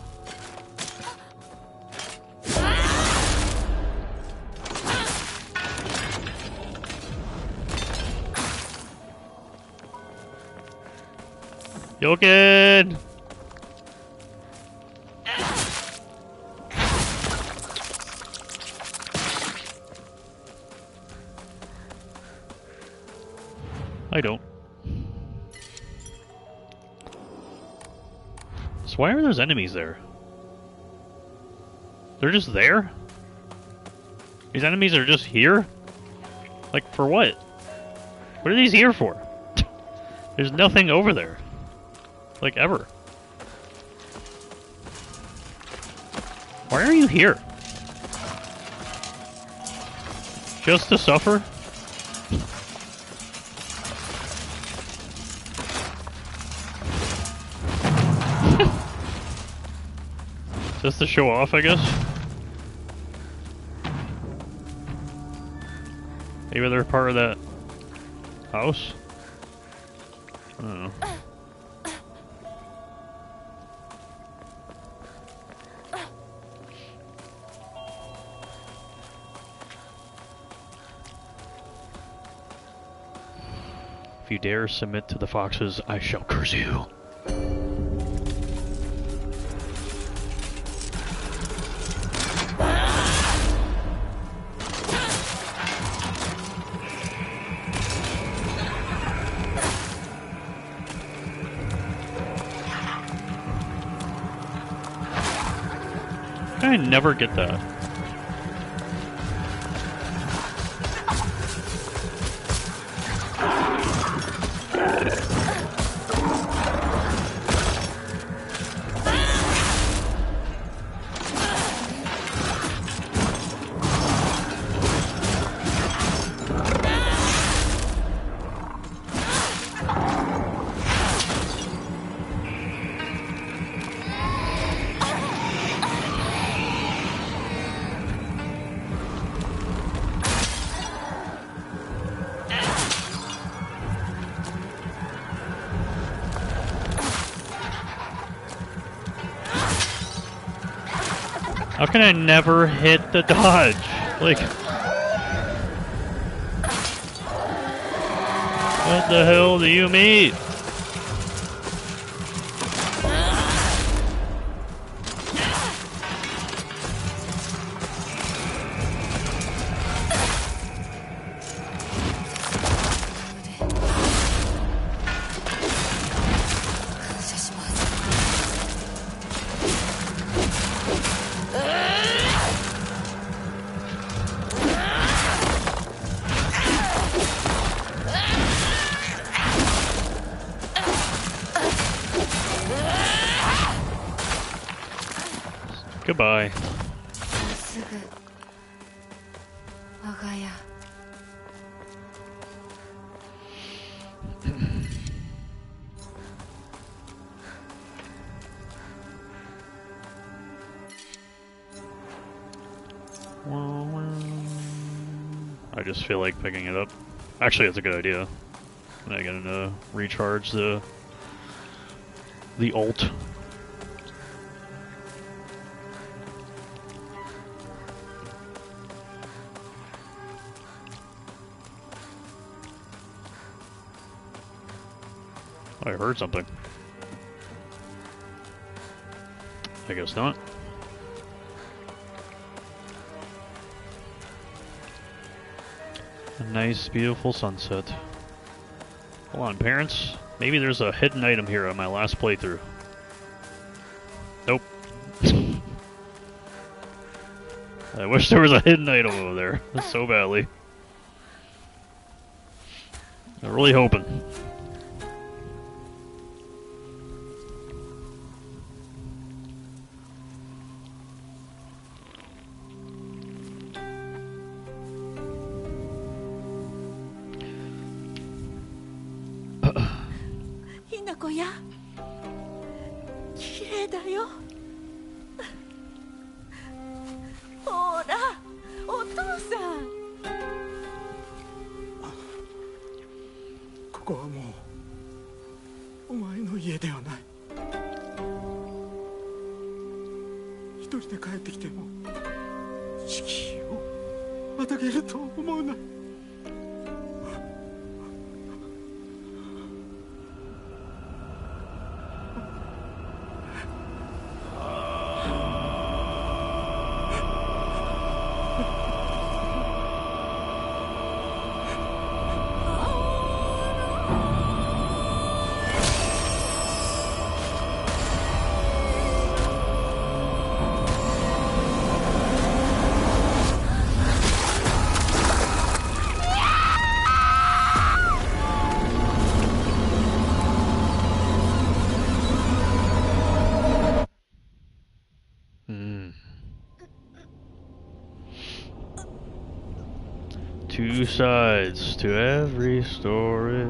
Yoken! I don't. So why are those enemies there? They're just there? These enemies are just here? Like, for what? What are these here for? There's nothing over there. Like, ever. Why are you here? Just to suffer? Just to show off, I guess? Maybe they're part of that house? I don't know. If you dare submit to the foxes, I shall curse you. I never get that. How can I never hit the dodge? Like, what the hell do you mean? Goodbye. I just feel like picking it up. Actually, it's a good idea. I gotta recharge the ult. I heard something. I guess not. A nice, beautiful sunset. Hold on, parents. Maybe there's a hidden item here on my last playthrough. Nope. I wish there was a hidden item over there so badly. I'm really hoping. 家ではない。一人で帰ってきても敷居をまたげると思うな。Two sides to every story.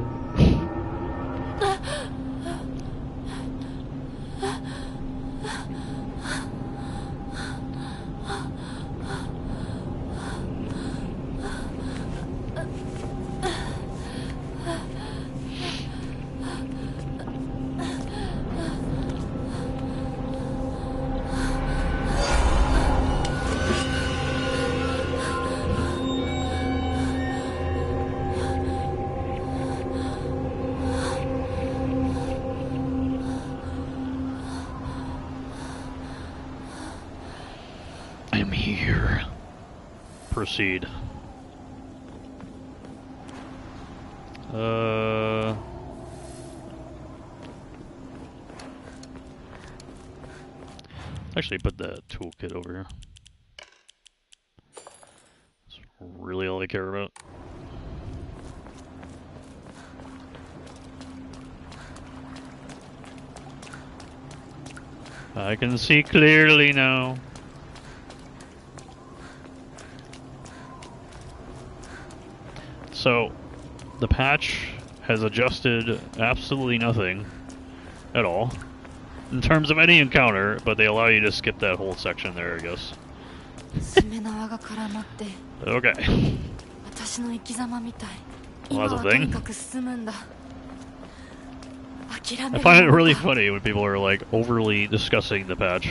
I'm here. Proceed. Actually, put the toolkit over here. That's really all I care about. I can see clearly now. So, the patch has adjusted absolutely nothing at all in terms of any encounter, but they allow you to skip that whole section there, I guess. Okay. Well, that's a thing. I find it really funny when people are like overly discussing the patch.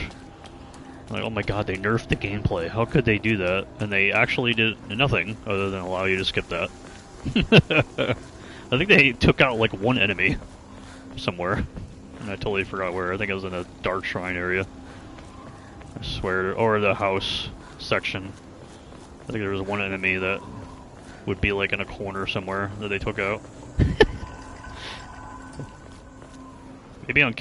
Like, oh my god, they nerfed the gameplay. How could they do that? And they actually did nothing other than allow you to skip that. I think they took out like one enemy somewhere, and I totally forgot where. I think it was in a dark shrine area. I swear, or the house section. I think there was one enemy that would be like in a corner somewhere that they took out. Maybe on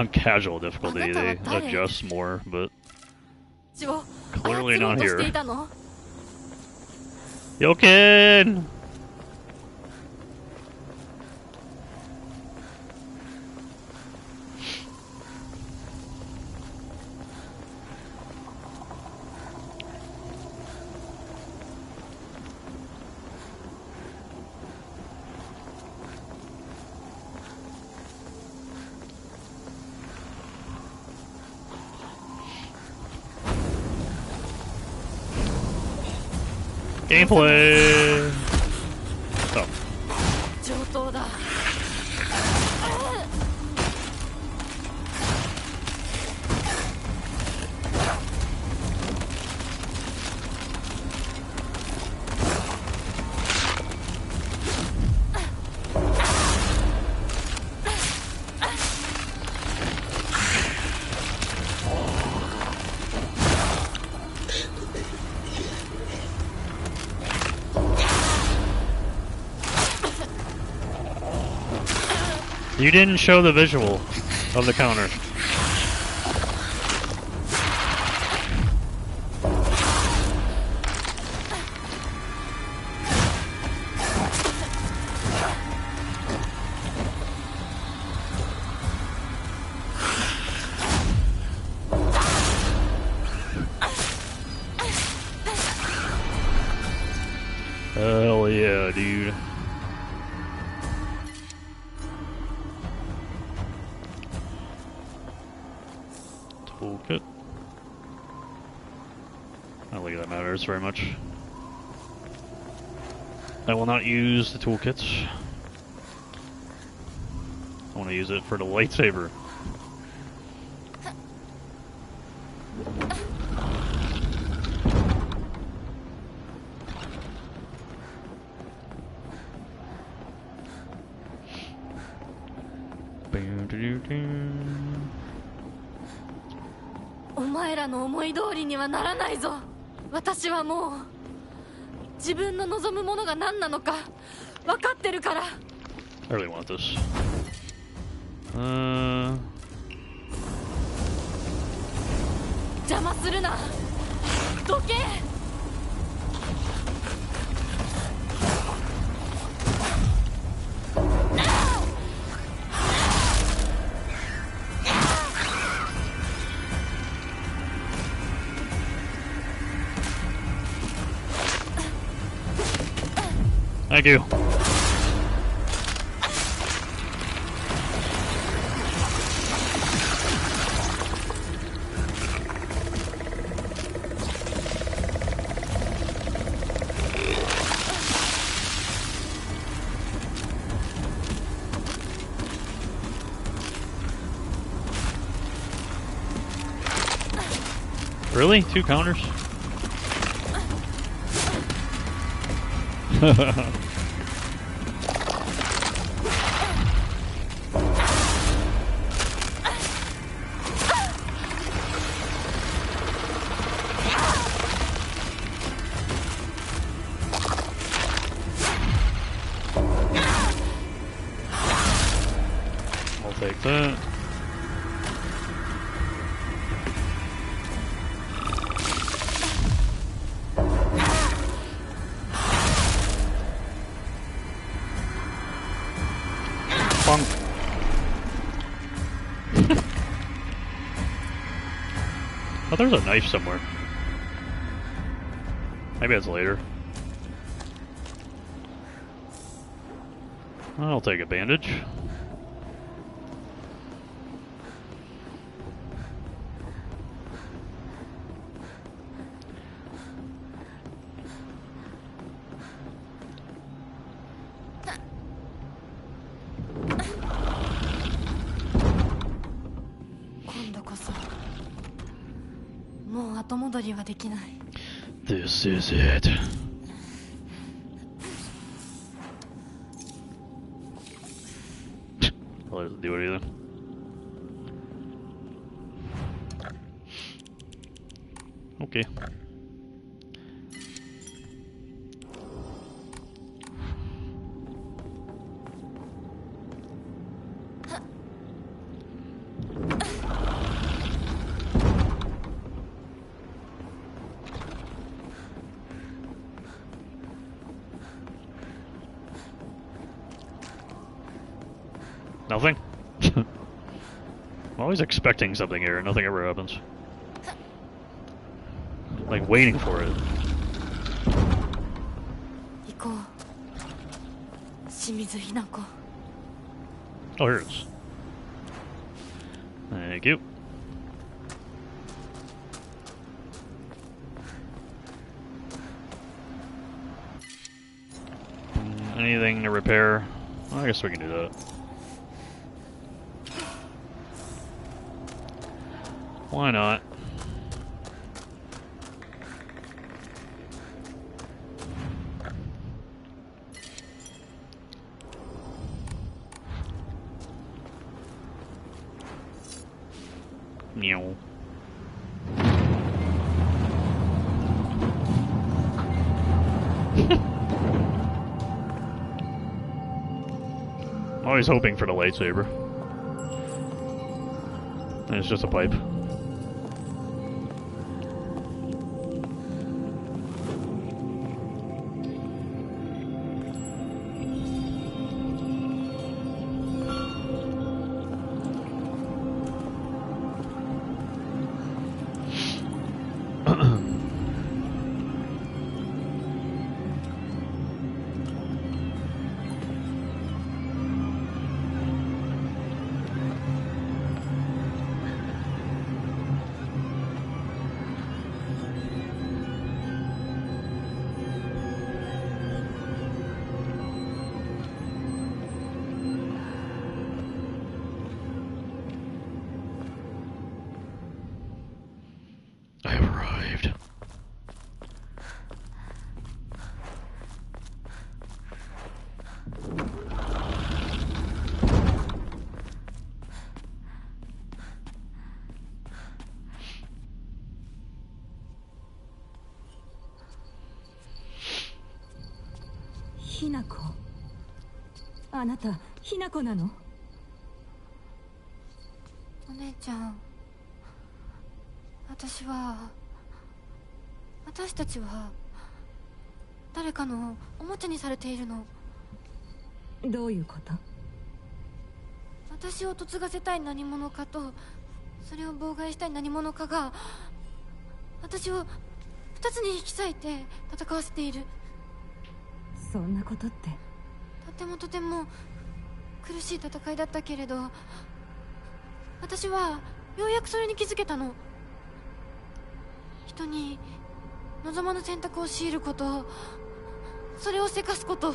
casual difficulty they adjust more, but clearly not here. Yokin! Gameplay! Oh. You didn't show the visual of the counter. Hell yeah, dude. Toolkit. I don't think that matters very much. I will not use the toolkits. I want to use it for the lightsaber.お前らの思い通りにはならないぞ。私はもう自分の望むものが何なのか分かってるから。I really want this. 邪魔するな。どけ。Thank you. Really? 2 counters? I'll take that. Punk. Oh, there's a knife somewhere. Maybe it's later. I'll take a bandage. This is it. Well, doesn't do anything. Okay. Nothing? I'm always expecting something here and nothing ever happens. Like waiting for it. Oh, here it is. Thank you. Anything to repair? Well, I guess we can do that. Why not? Meow. Always hoping for the lightsaber. And it's just a pipe. I have arrived.ひなこ、あなたひなこなの？お姉ちゃん、私たちは誰かのおもちゃにされているの。どういうこと？私を嫁がせたい何者かと、それを妨害したい何者かが私を二つに引き裂いて戦わせている。そんなことって。とても苦しい戦いだったけれど、私はようやくそれに気づけたの。人に望まぬ選択を強いること、それをせかすこと、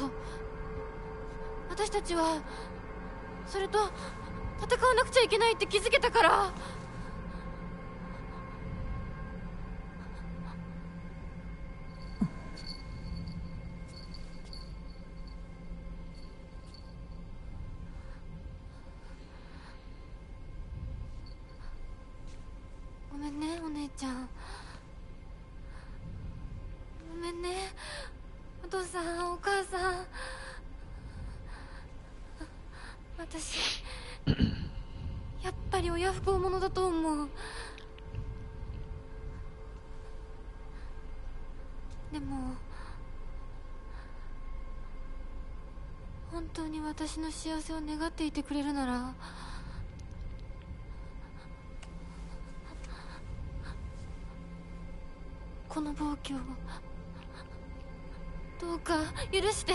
私たちはそれと戦わなくちゃいけないって気づけたから。ごめんね、お姉ちゃん。ごめんね、お父さん、お母さん。私やっぱり親不孝者だと思う。でも本当に私の幸せを願っていてくれるなら、この暴挙をどうか許して。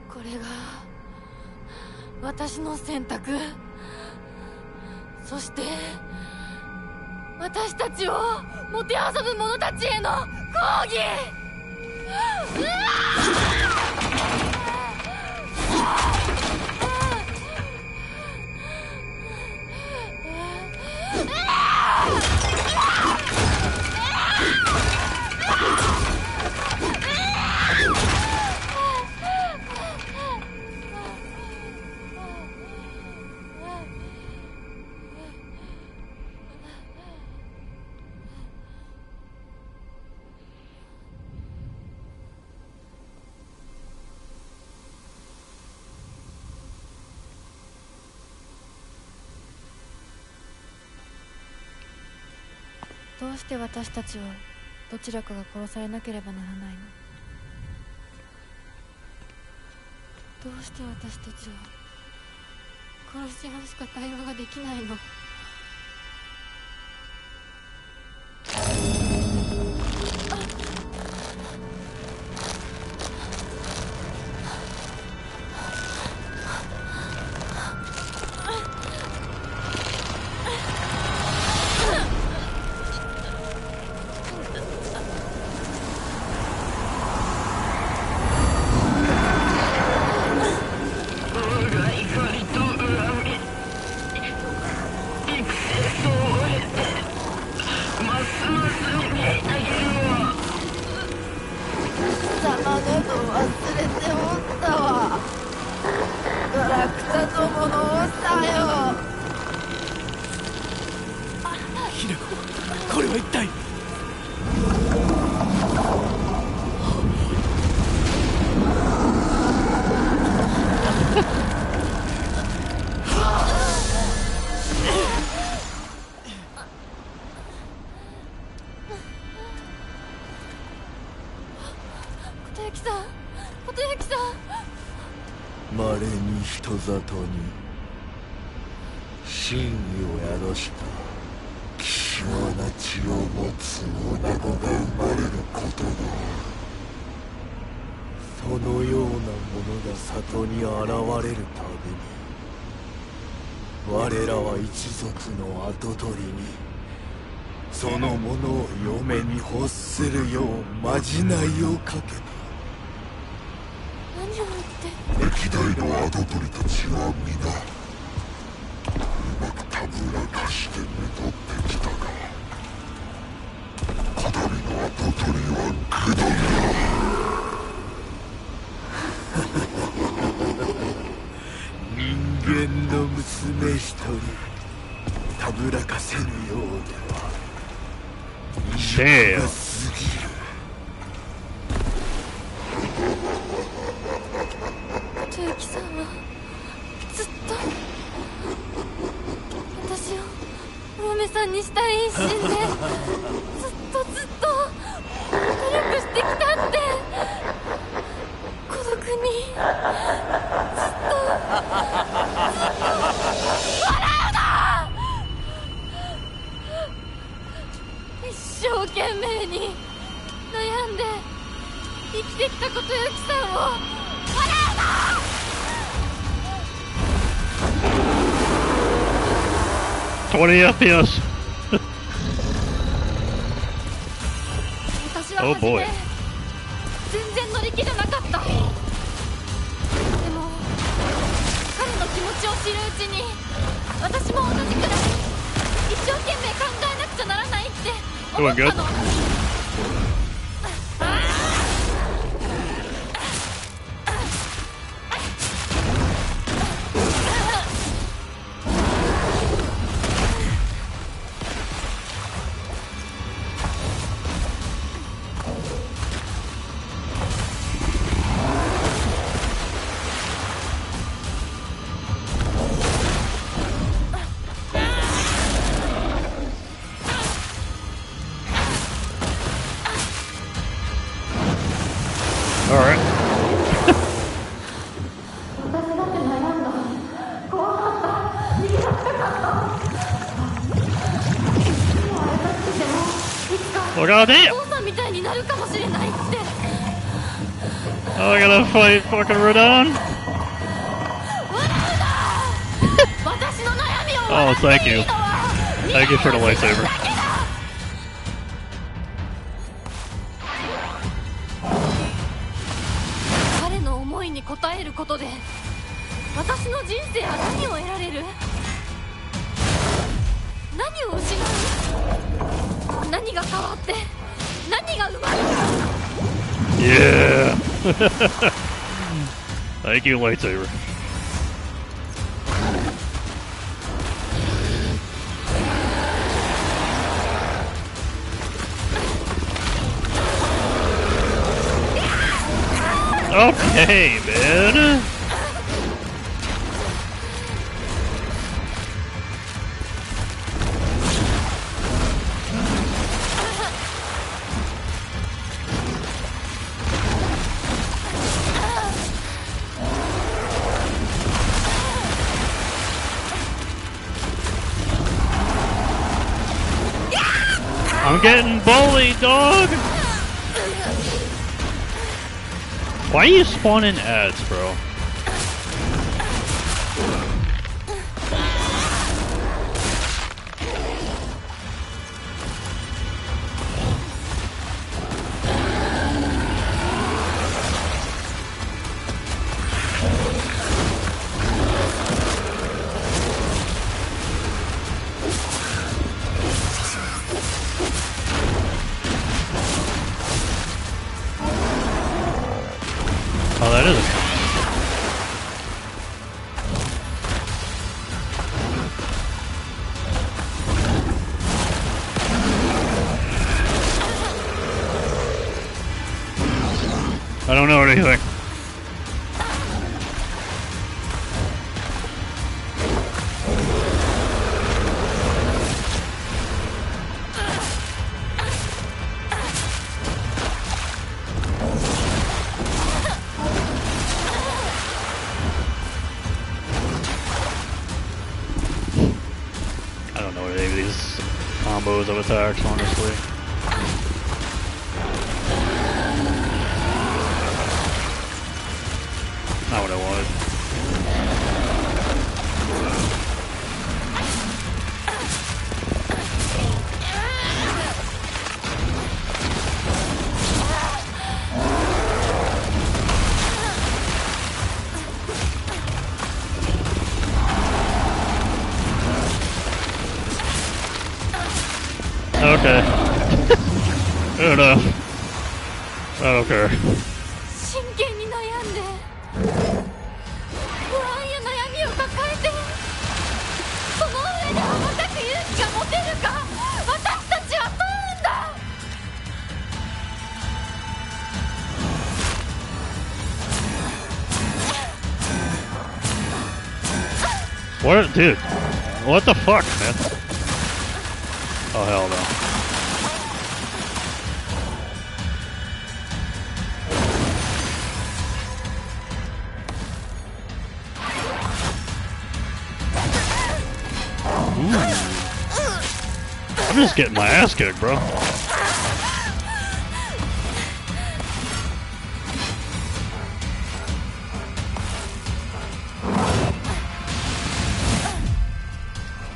これが私の選択、そして私たちをもてあそぶ者たちへの抗議。どうして私たちはどちらかが殺されなければならないの？どうして私たちは殺し合うしか対話ができないの？稀に人里に真意を宿した希少な血を持つ女子が生まれることがある。そのようなものが里に現れるたびに我らは一族の跡取りにそのものを嫁に欲するようまじないをかけた。何を言って。歴代の跡取りたちは皆うまくたぶらかしてめとってきたが、こたびの跡取りはグドンだ。人間の娘一人たぶらかせぬようでは未熟が過ぎる。トユキさんはずっと私をお嫁さんにしたい一心でずっと努力してきたって。孤独にずっと笑うな。一生懸命に悩んで生きてきたことユキさんを笑うな。20 FPS. 私は Oh 初め boy. 全然乗り気じゃなかった。でも彼の気持ちを知るうちに私も同じくらい一生懸命考えなくちゃならないって思ったの。Alright. お父さんみたいになるかもしれないって。I gotta fight fucking Radon. Oh, thank you. Thank you for the lightsaber. 彼の思いに応えることで私の人生は何を得られる？何を失う？何が変わって何が生まれる？ Yeah. Thank you, lightsaber. Okay, man. I'm getting bullied, dog! Why are you spawning ads, bro? Oh, that is a I don't know anything. I don't know any of these combos of attacks, honestly. Not what I wanted. okay. I don't know. I don't care. 真剣に悩んで不安や悩みを抱えてその上で羽ばたく勇気が持てるか私たちは問うんだ What, dude? What the fuck, man? Oh hell no. I'm just getting my ass kicked, bro.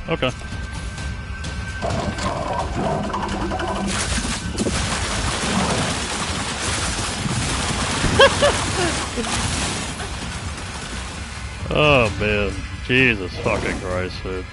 Okay. Oh man, Jesus fucking Christ, dude.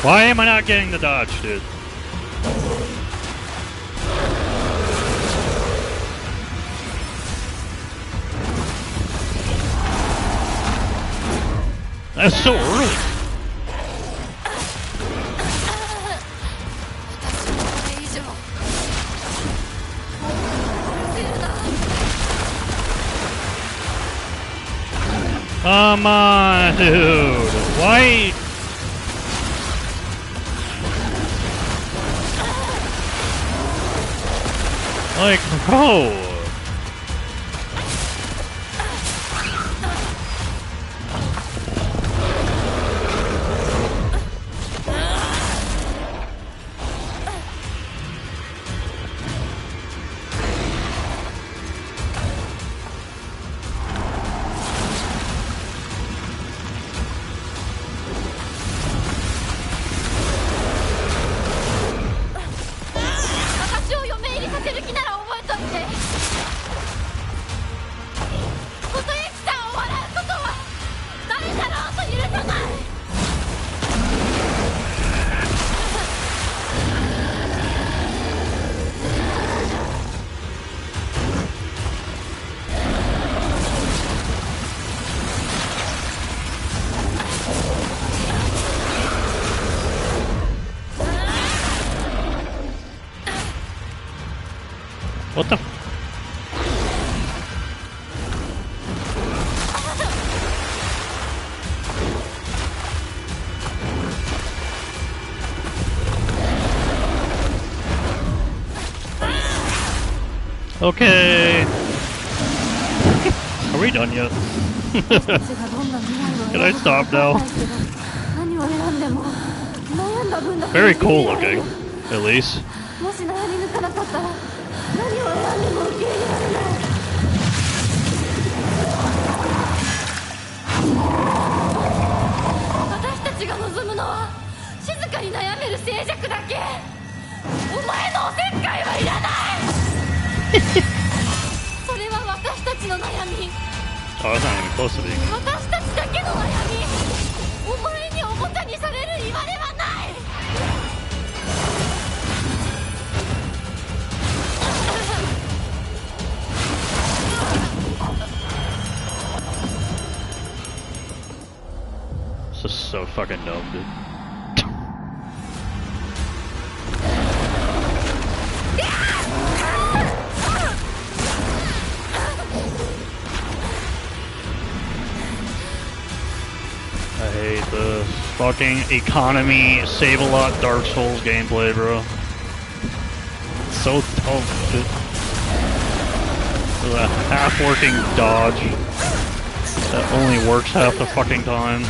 Why am I not getting the dodge, dude? That's so early. Come on, dude. Why? Like, bro. What the? Okay. Are we done yet? Can I stop now? Very cool looking, at least. 私たちが望むのは静かに悩める静寂だけ。お前のおせっかいはいらない。それは私たちの悩み。Oh, that's not even close to being. 私たちだけの悩み。お前におもちゃにされる言われはない。This is so fucking dumb, dude. I hate this fucking economy save-a-lot Dark Souls gameplay, bro. It's so dumb, dude. There's a half-working dodge that only works half the fucking time.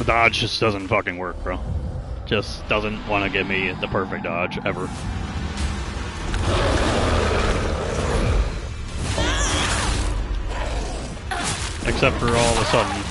dodge just doesn't fucking work, bro. Just doesn't want to give me the perfect dodge, ever. Except for all of a sudden.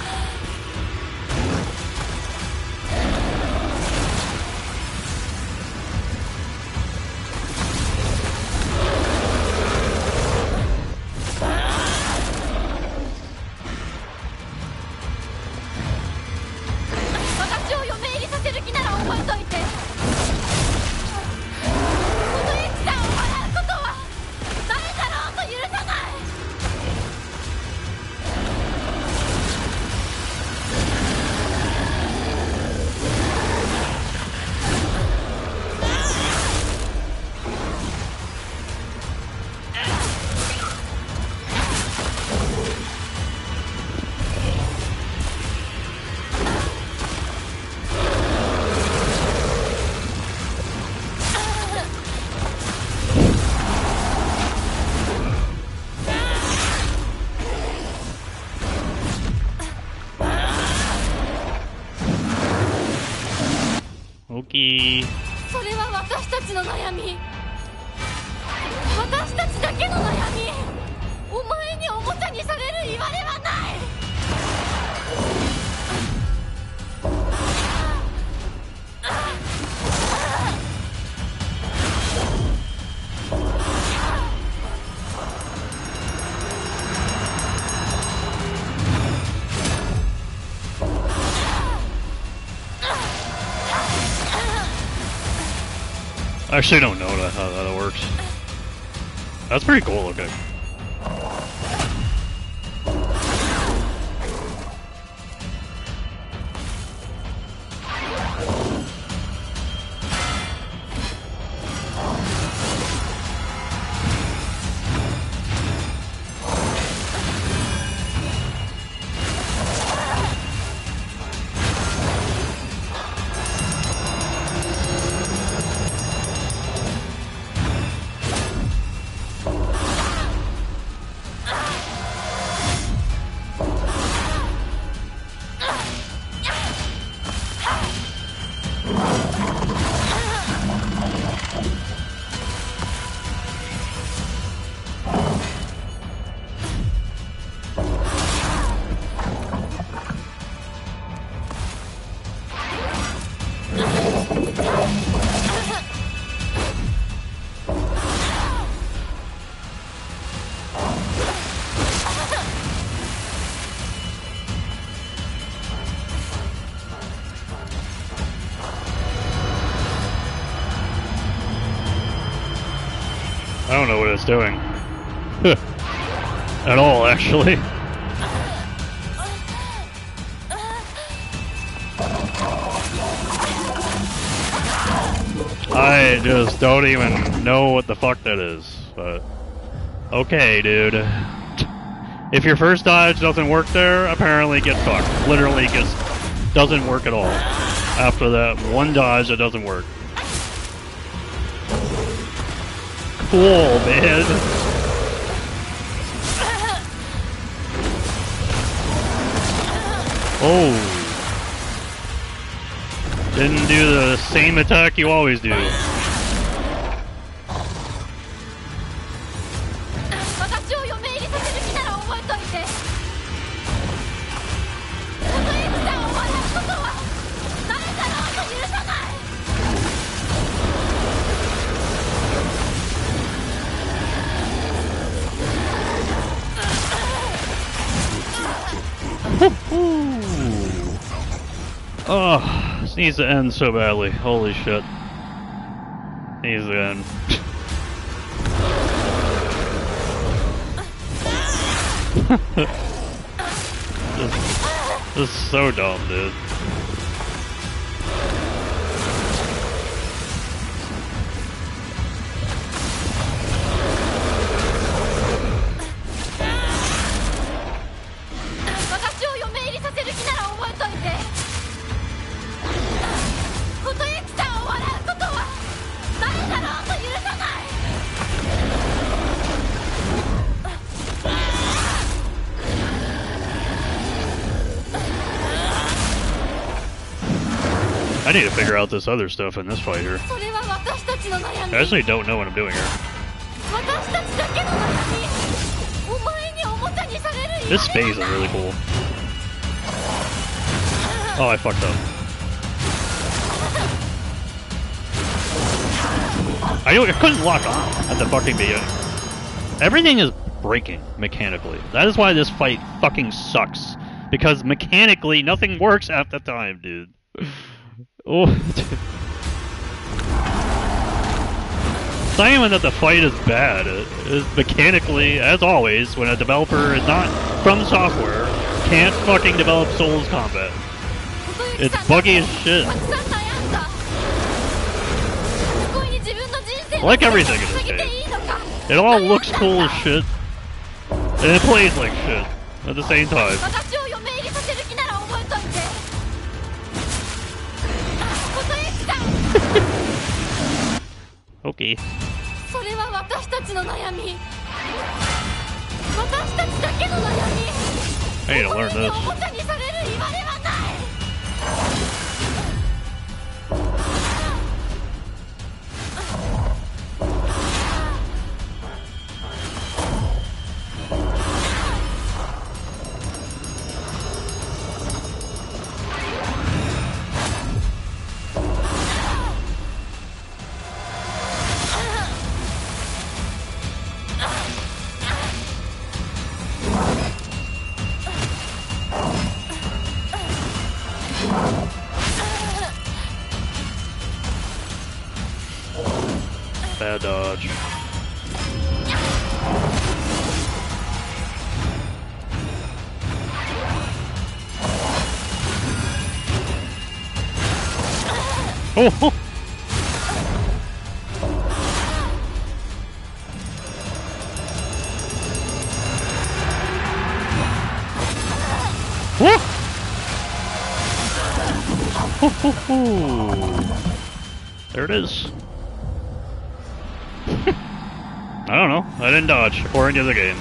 それは私たちの悩み。私たちだけの悩み。お前におもちゃにされる言われはない。I actually don't know how that works. That's pretty cool looking. I don't know what it's doing. At all, actually. I just don't even know what the fuck that is, but... Okay, dude. If your first dodge doesn't work there, apparently get fucked. Literally just doesn't work at all. After that one dodge, it doesn't work. Cool, man. Oh. Didn't do the same attack you always do. Oh, this needs to end so badly. Holy shit. Needs to end. This is so dumb, dude. I need to figure out this other stuff in this fight here. I actually don't know what I'm doing here. This space is really cool. Oh, I fucked up. I couldn't lock on at the fucking beginning. Everything is breaking mechanically. That is why this fight fucking sucks. Because mechanically, nothing works half the time, dude. Oh, dude. It's not even that the fight is bad. It is mechanically, as always, when a developer is not from software, can't fucking develop Souls combat. It's buggy as shit. I like everything in this game. It all looks cool as shit, and it plays like shit at the same time. Okay. I need to learn this. Bad dodge. Oh! Woo! There it is. I don't know. I didn't dodge or any other game.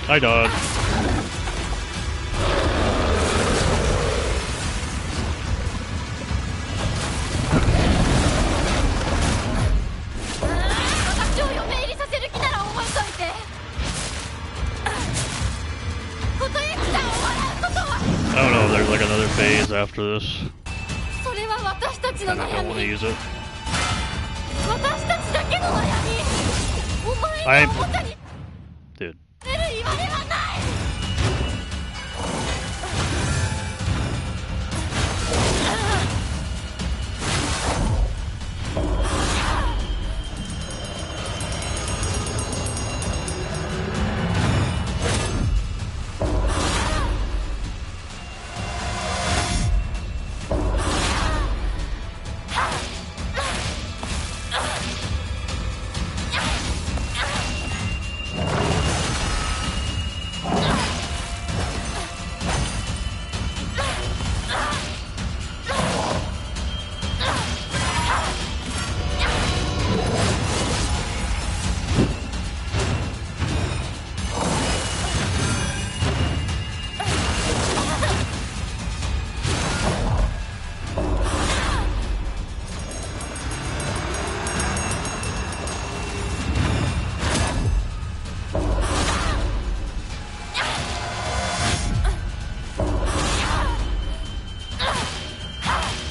I dodged. I don't know if there's like another phase after this. And I don't want to use it. Dude.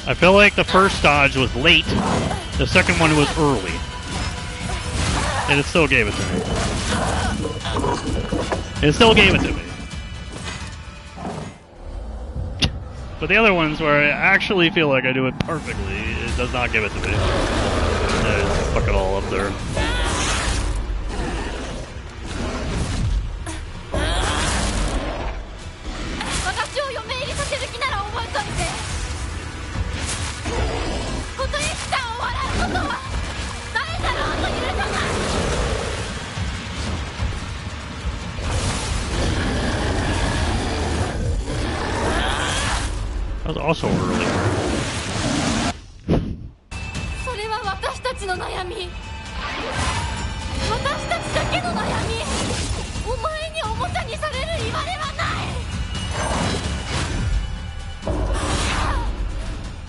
I feel like the first dodge was late, the second one was early. And it still gave it to me. It still gave it to me. But the other ones where I actually feel like I do it perfectly, it does not give it to me. I just fuck it all up there. That was also early.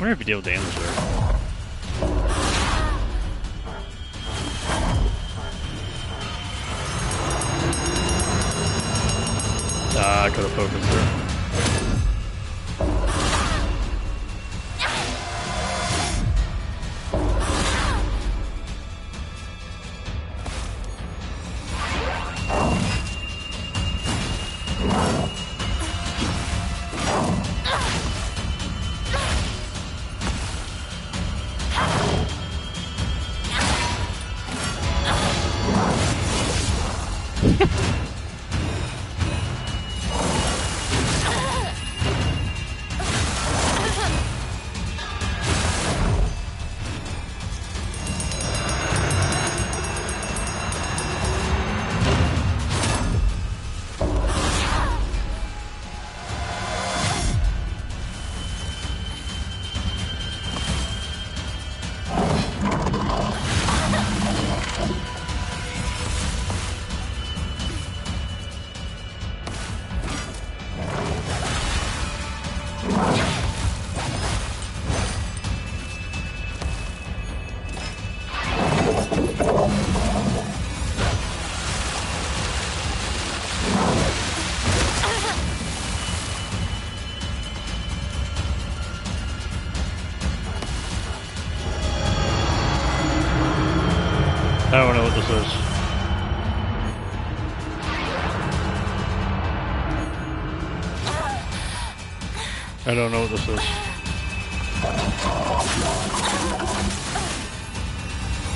wonder if you deal damage there. Ah, I could have focused there. I don't know what this is. I don't know what this is.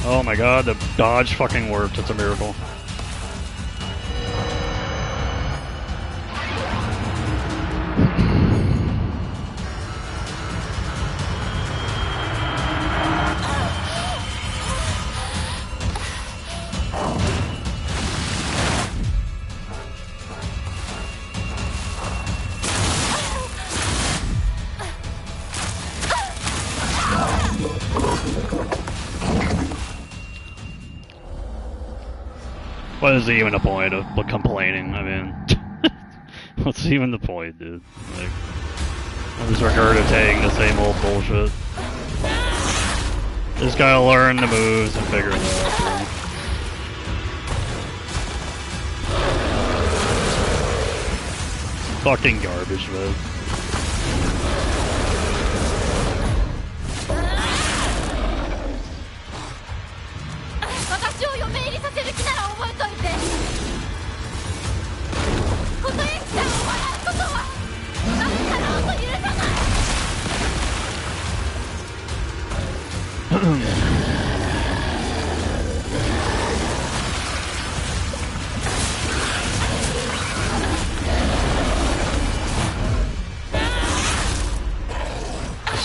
Oh my god, the dodge fucking worked. It's a miracle. What is even the point of complaining? I mean, what's even the point, dude? Like, I'm just regurgitating the same old bullshit. Just gotta learn the moves and figure it out, dude. Fucking garbage, man.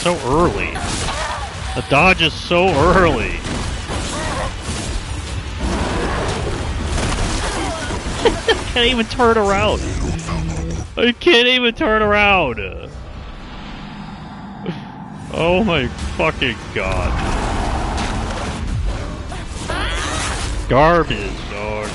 So early. The dodge is so early. I can't even turn around. I can't even turn around. Oh my fucking god. Garbage, dog.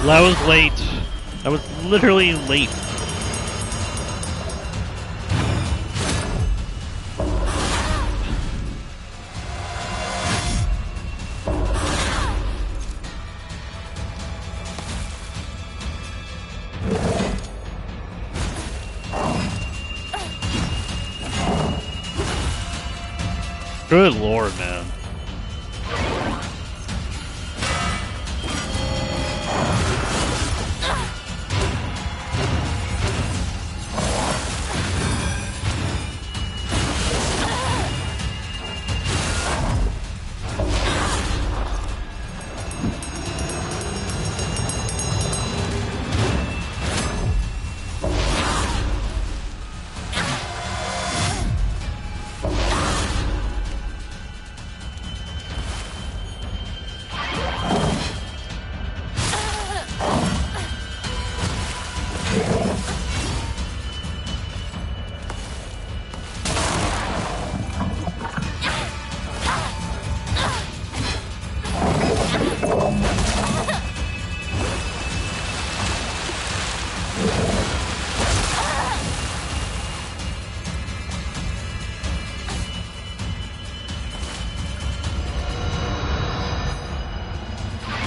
I was late. I was literally late. Good lord, man.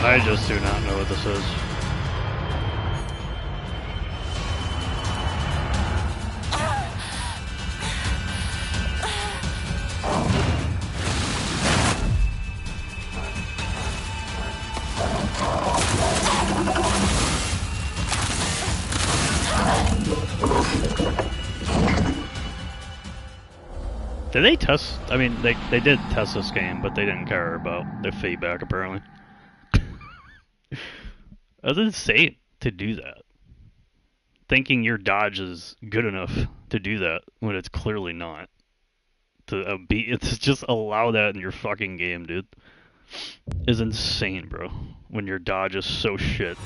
I just do not know what this is. Did they test? I mean, they did test this game, but they didn't care about the feedback, apparently. That's insane to do that. Thinking your dodge is good enough to do that when it's clearly not. It's just allow that in your fucking game, dude. Is insane, bro. When your dodge is so shit.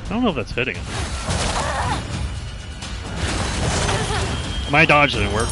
I don't know if that's hitting it. My dodge didn't work.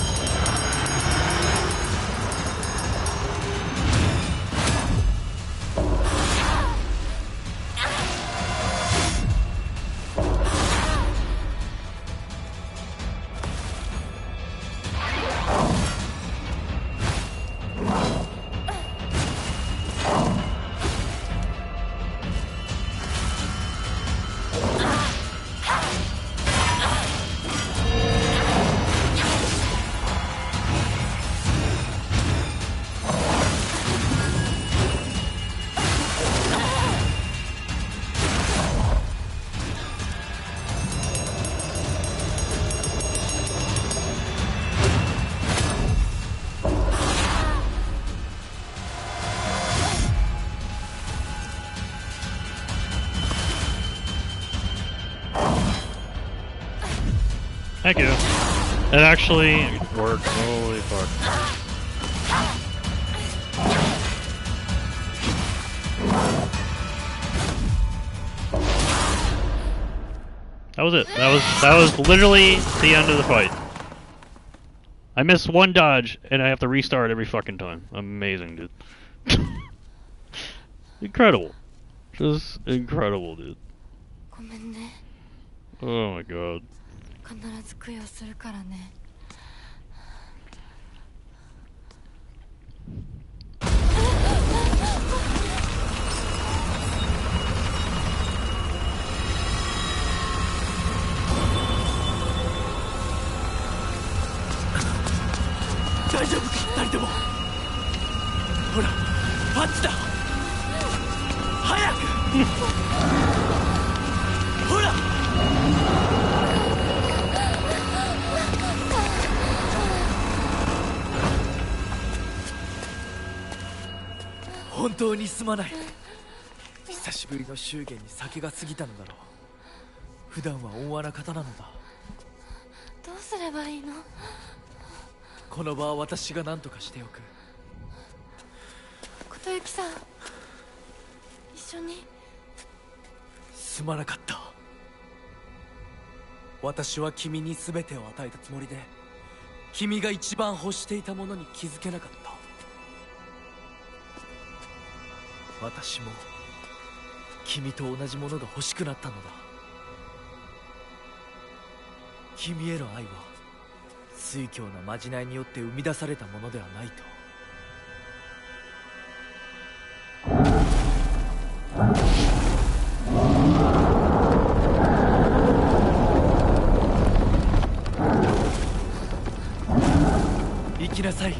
Thank you. It actually worked. Holy fuck. That was it. That was literally the end of the fight. I missed one dodge and I have to restart every fucking time. Amazing, dude. Incredible. Just incredible, dude. Oh my god. 必ず供養するからね。大丈夫か、二人とも。ほら、あっちだ。早く。ほら。本当にすまない。久しぶりの祝言に酒が過ぎたのだろう。普段は温和な方なのだ。どうすればいいの？この場は私が何とかしておく。琴雪さん、一緒に。すまなかった。私は君に全てを与えたつもりで、君が一番欲していたものに気づけなかった。私も君と同じものが欲しくなったのだ。君への愛は酔狂なまじないによって生み出されたものではないと。きなさい。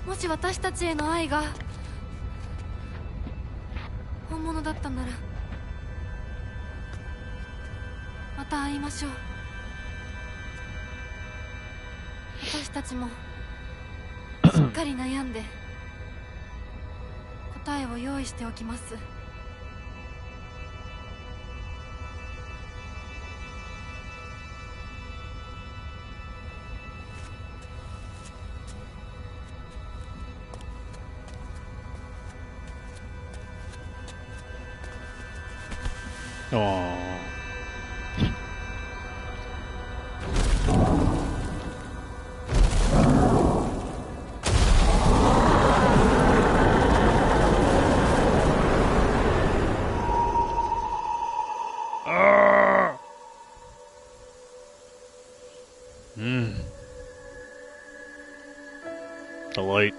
もし私たちへの愛が本物だったならまた会いましょう。私たちもしっかり悩んで答えを用意しておきます。Aww. The light.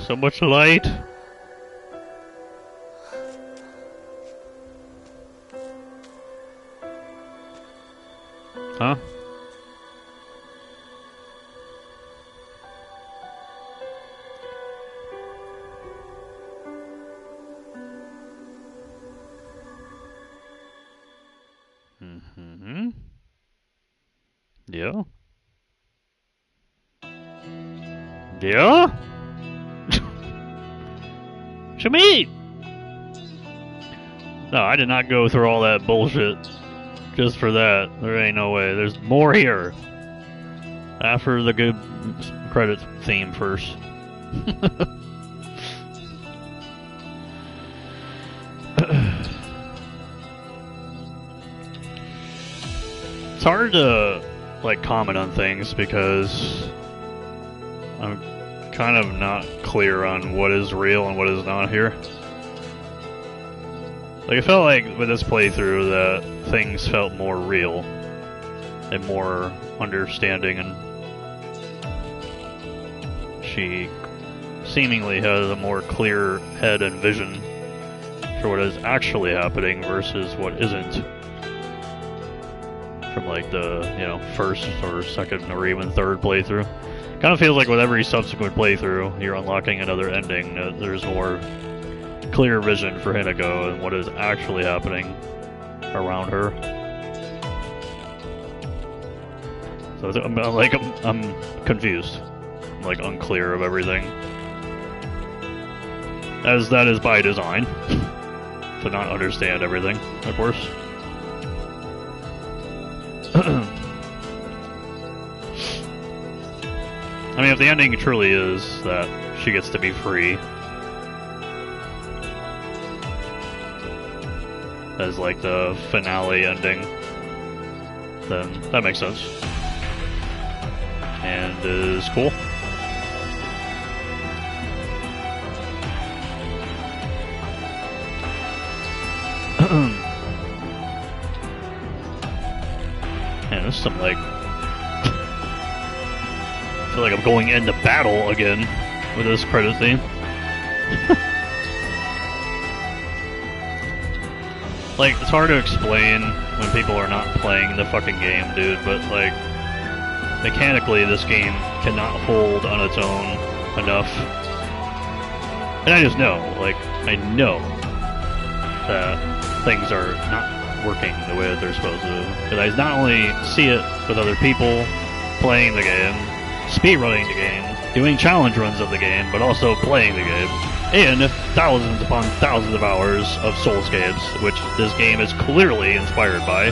So much light. Huh? Mm-hmm. Yeah. Yeah? Shami! No, I did not go through all that bullshit just for that. There ain't no way. There's more here. After the good credits theme first. It's hard to like comment on things because I'm kind of not clear on what is real and what is not here. Like, I felt like with this playthrough that things felt more real and more understanding, and she seemingly has a more clear head and vision for what is actually happening versus what isn't. From like the, you know, first or second or even third playthrough. Kind of feels like with every subsequent playthrough, you're unlocking another ending. There's more clear vision for Hinako and what is actually happening around her. So I'm confused. I'm like unclear of everything. As that is by design. To not understand everything, of course. I mean, if the ending truly is that she gets to be free, as like the finale ending, then that makes sense. And is cool. Man, this is some like... I feel like I'm going into battle again with this credit theme. Like, it's hard to explain when people are not playing the fucking game, dude, but like, mechanically this game cannot hold on its own enough. And I just know, like, I know that things are not working the way that they're supposed to. Because I not only see it with other people playing the game, speedrunning the game, doing challenge runs of the game, but also playing the game, and thousands upon thousands of hours of Souls games, which this game is clearly inspired by,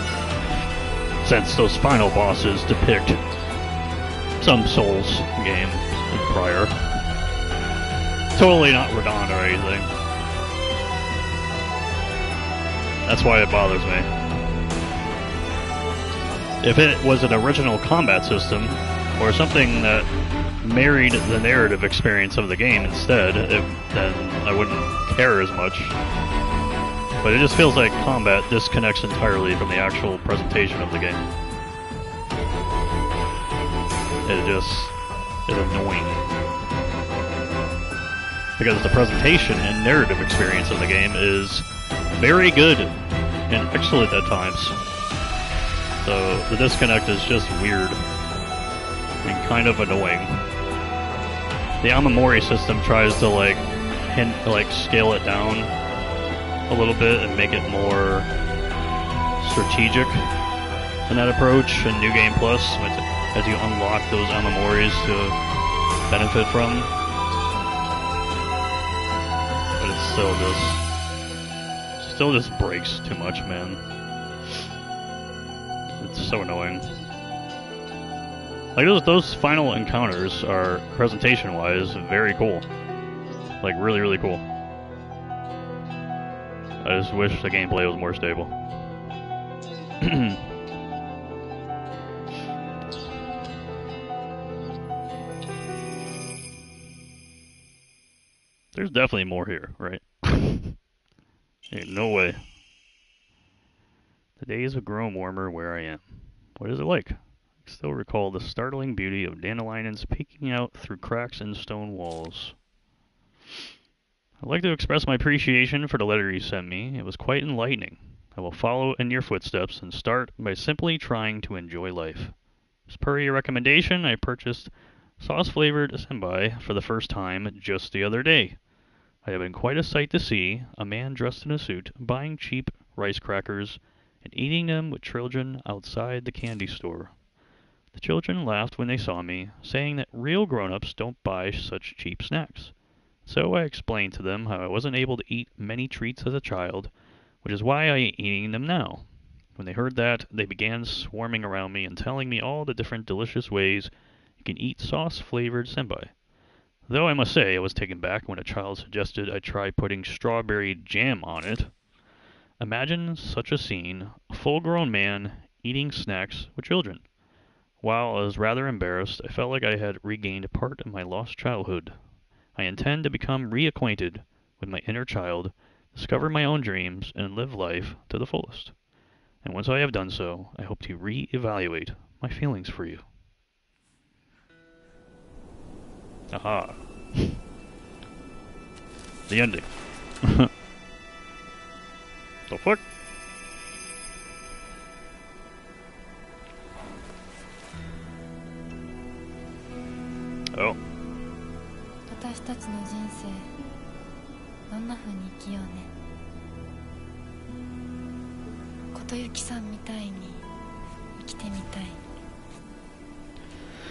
since those final bosses depict some Souls game prior. Totally not redundant or anything. That's why it bothers me. If it was an original combat system, or something that married the narrative experience of the game instead, then I wouldn't care as much. But it just feels like combat disconnects entirely from the actual presentation of the game. It just is annoying. because the presentation and narrative experience of the game is very good and excellent at times. So the disconnect is just weird and kind of annoying. The Amamori system tries to scale it down a little bit and make it more strategic in that approach in New Game Plus, as you unlock those Amamoris to benefit from. But it still just breaks too much, man. It's so annoying. Like those final encounters are, presentation-wise, very cool. Like really, really cool. I just wish the gameplay was more stable. There's definitely more here, right? Ain't no way. The days have grown warmer where I am. What is it like? I still recall the startling beauty of dandelions peeking out through cracks in stone walls. I'd like to express my appreciation for the letter you sent me. It was quite enlightening. I will follow in your footsteps and start by simply trying to enjoy life. As per your recommendation, I purchased sauce-flavored senpai for the first time just the other day. I have been quite a sight to see, a man dressed in a suit, buying cheap rice crackers and eating them with children outside the candy store. The children laughed when they saw me, saying that real grown-ups don't buy such cheap snacks. So I explained to them how I wasn't able to eat many treats as a child, which is why I am eating them now. When they heard that, they began swarming around me and telling me all the different delicious ways you can eat sauce-flavored senpai. Though I must say I was taken back when a child suggested I try putting strawberry jam on it. Imagine such a scene, a full-grown man eating snacks with children. While I was rather embarrassed, I felt like I had regained part of my lost childhood. I intend to become reacquainted with my inner child, discover my own dreams, and live life to the fullest. And once I have done so, I hope to re-evaluate my feelings for you. Aha. The ending. The fuck? Oh. 私たちの人生どんな風に生きようね。琴雪さんみたいに生きてみたい。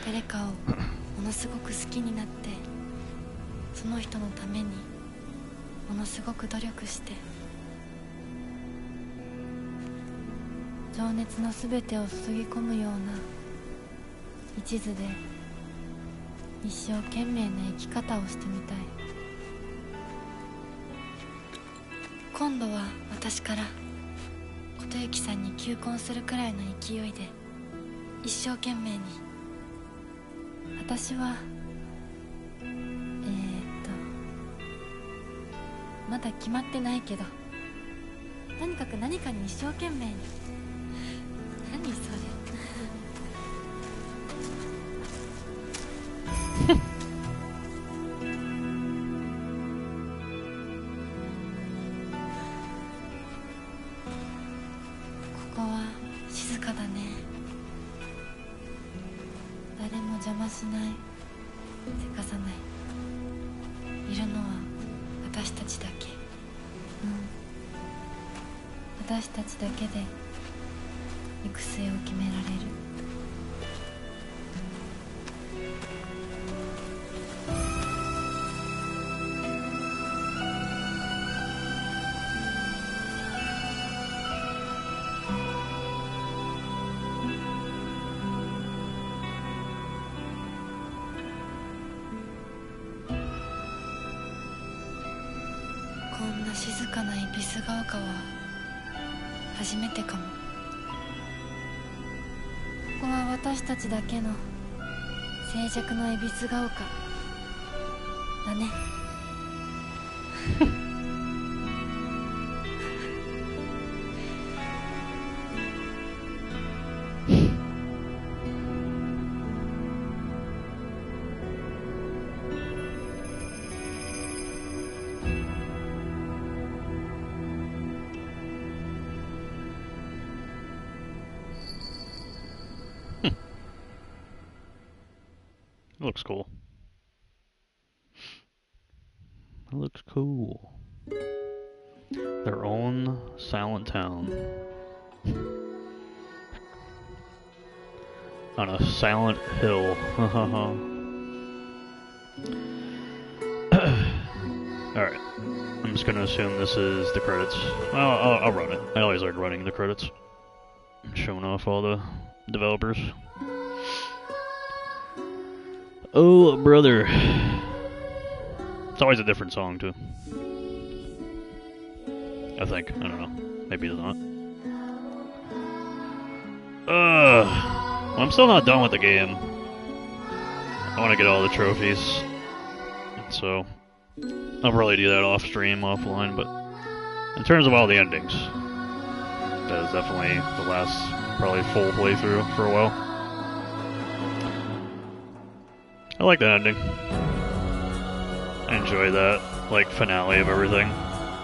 誰かをものすごく好きになって、その人のためにものすごく努力して、情熱のすべてを注ぎ込むような一途で一生懸命な生き方をしてみたい。今度は私から琴雪さんに求婚するくらいの勢いで一生懸命に。私はまだ決まってないけど、とにかく何かに一生懸命に。何それ。ここは静かだね。誰も邪魔しない、せかさない。いるのは私たちだけ。私たちだけで行く末を決められる。こんな静かな恵比寿ヶ丘は初めてかも。ここは私たちだけの静寂の恵比寿ヶ丘だね。Looks cool. It looks cool. Their own silent town. On a silent hill. Alright. I'm just gonna assume this is the credits. Well, I'll run it. I always like running the credits. Showing off all the developers. Oh, brother. It's always a different song, too. I think. I don't know. Maybe it's not. Well, I'm still not done with the game. I want to get all the trophies. So, I'll probably do that off stream, offline, but in terms of all the endings, that is definitely the last, probably full playthrough for a while. I like that ending. I enjoy that, like, finale of everything.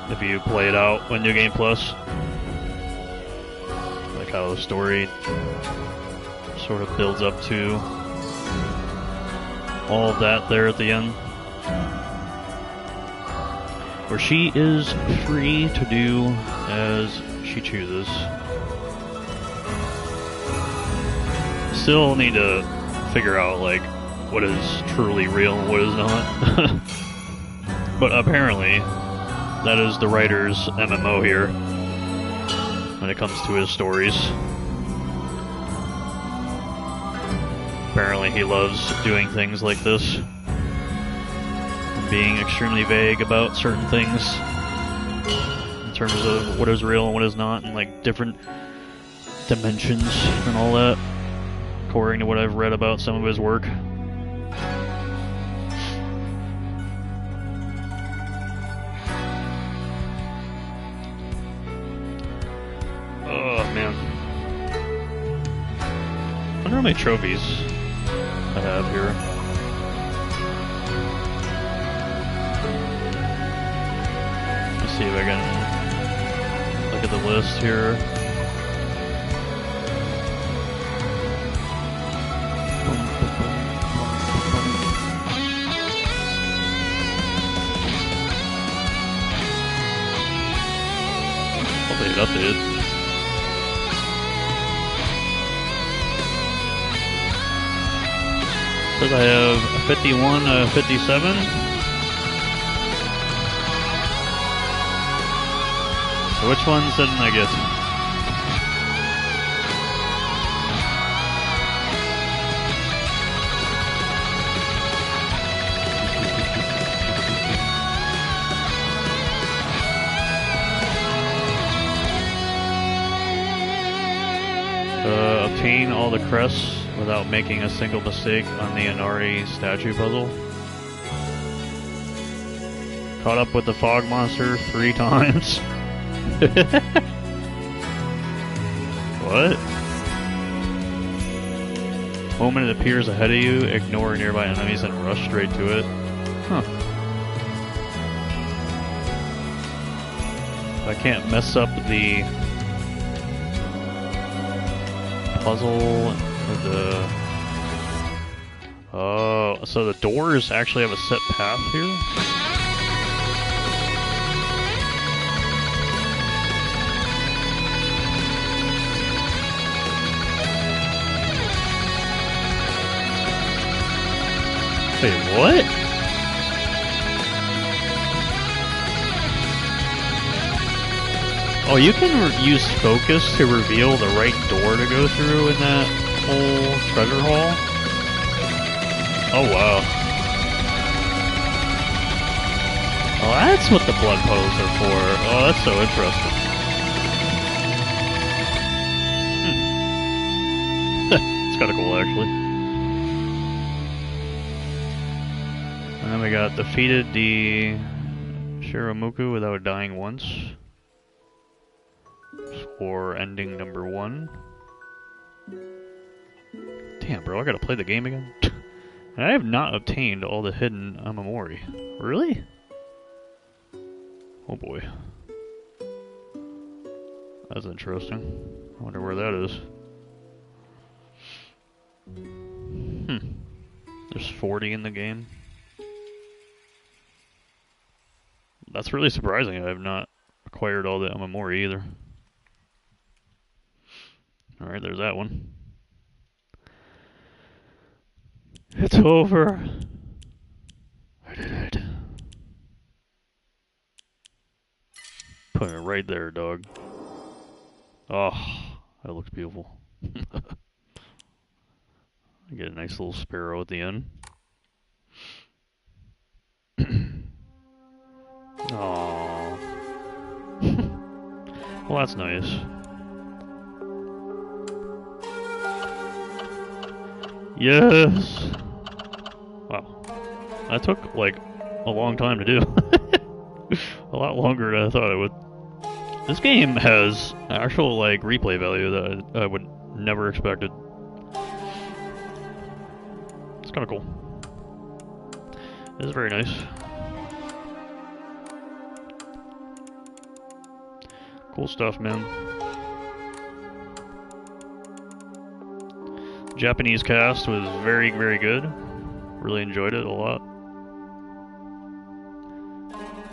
If you play it out with New Game Plus. Like how the story sort of builds up to all of that there at the end. Where she is free to do as she chooses. Still need to figure out, like, what is truly real and what is not. But apparently, that is the writer's MMO here when it comes to his stories. Apparently he loves doing things like this. Being extremely vague about certain things. In terms of what is real and what is not, and like different dimensions and all that. According to what I've read about some of his work. I wonder how many trophies I have here. Let's see if I can look at the list here. Hopefully it updated. Says I have 51, 57. So which ones didn't I get? Obtain all the crests without making a single mistake on the Inari statue puzzle. Caught up with the fog monster 3 times. What? Moment it appears ahead of you, ignore nearby enemies and rush straight to it. Huh. I can't mess up the puzzle. Oh, so the doors actually have a set path here? Wait, what? Oh, you can use focus to reveal the right door to go through in that whole treasure hall? Oh, wow. Oh, that's what the blood puddles are for. Oh, that's so interesting. It's kind of cool, actually. And then we got defeated the Shiramuku without dying once. For ending number 1. Damn, bro, I gotta play the game again? I have not obtained all the hidden Amamori. Really? Oh boy. That's interesting. I wonder where that is. There's 40 in the game. That's really surprising. I have not acquired all the Amamori either. Alright, there's that one. It's over. I did it. Put it right there, dog. Oh, that looks beautiful. I get a nice little sparrow at the end. Aww. Well, that's nice. Yes! Wow. That took, like, a long time to do. A lot longer than I thought it would. This game has actual, like, replay value that I would never expected. It's kind of cool. It is very nice. Cool stuff, man. Japanese cast was very, very good. Really enjoyed it a lot.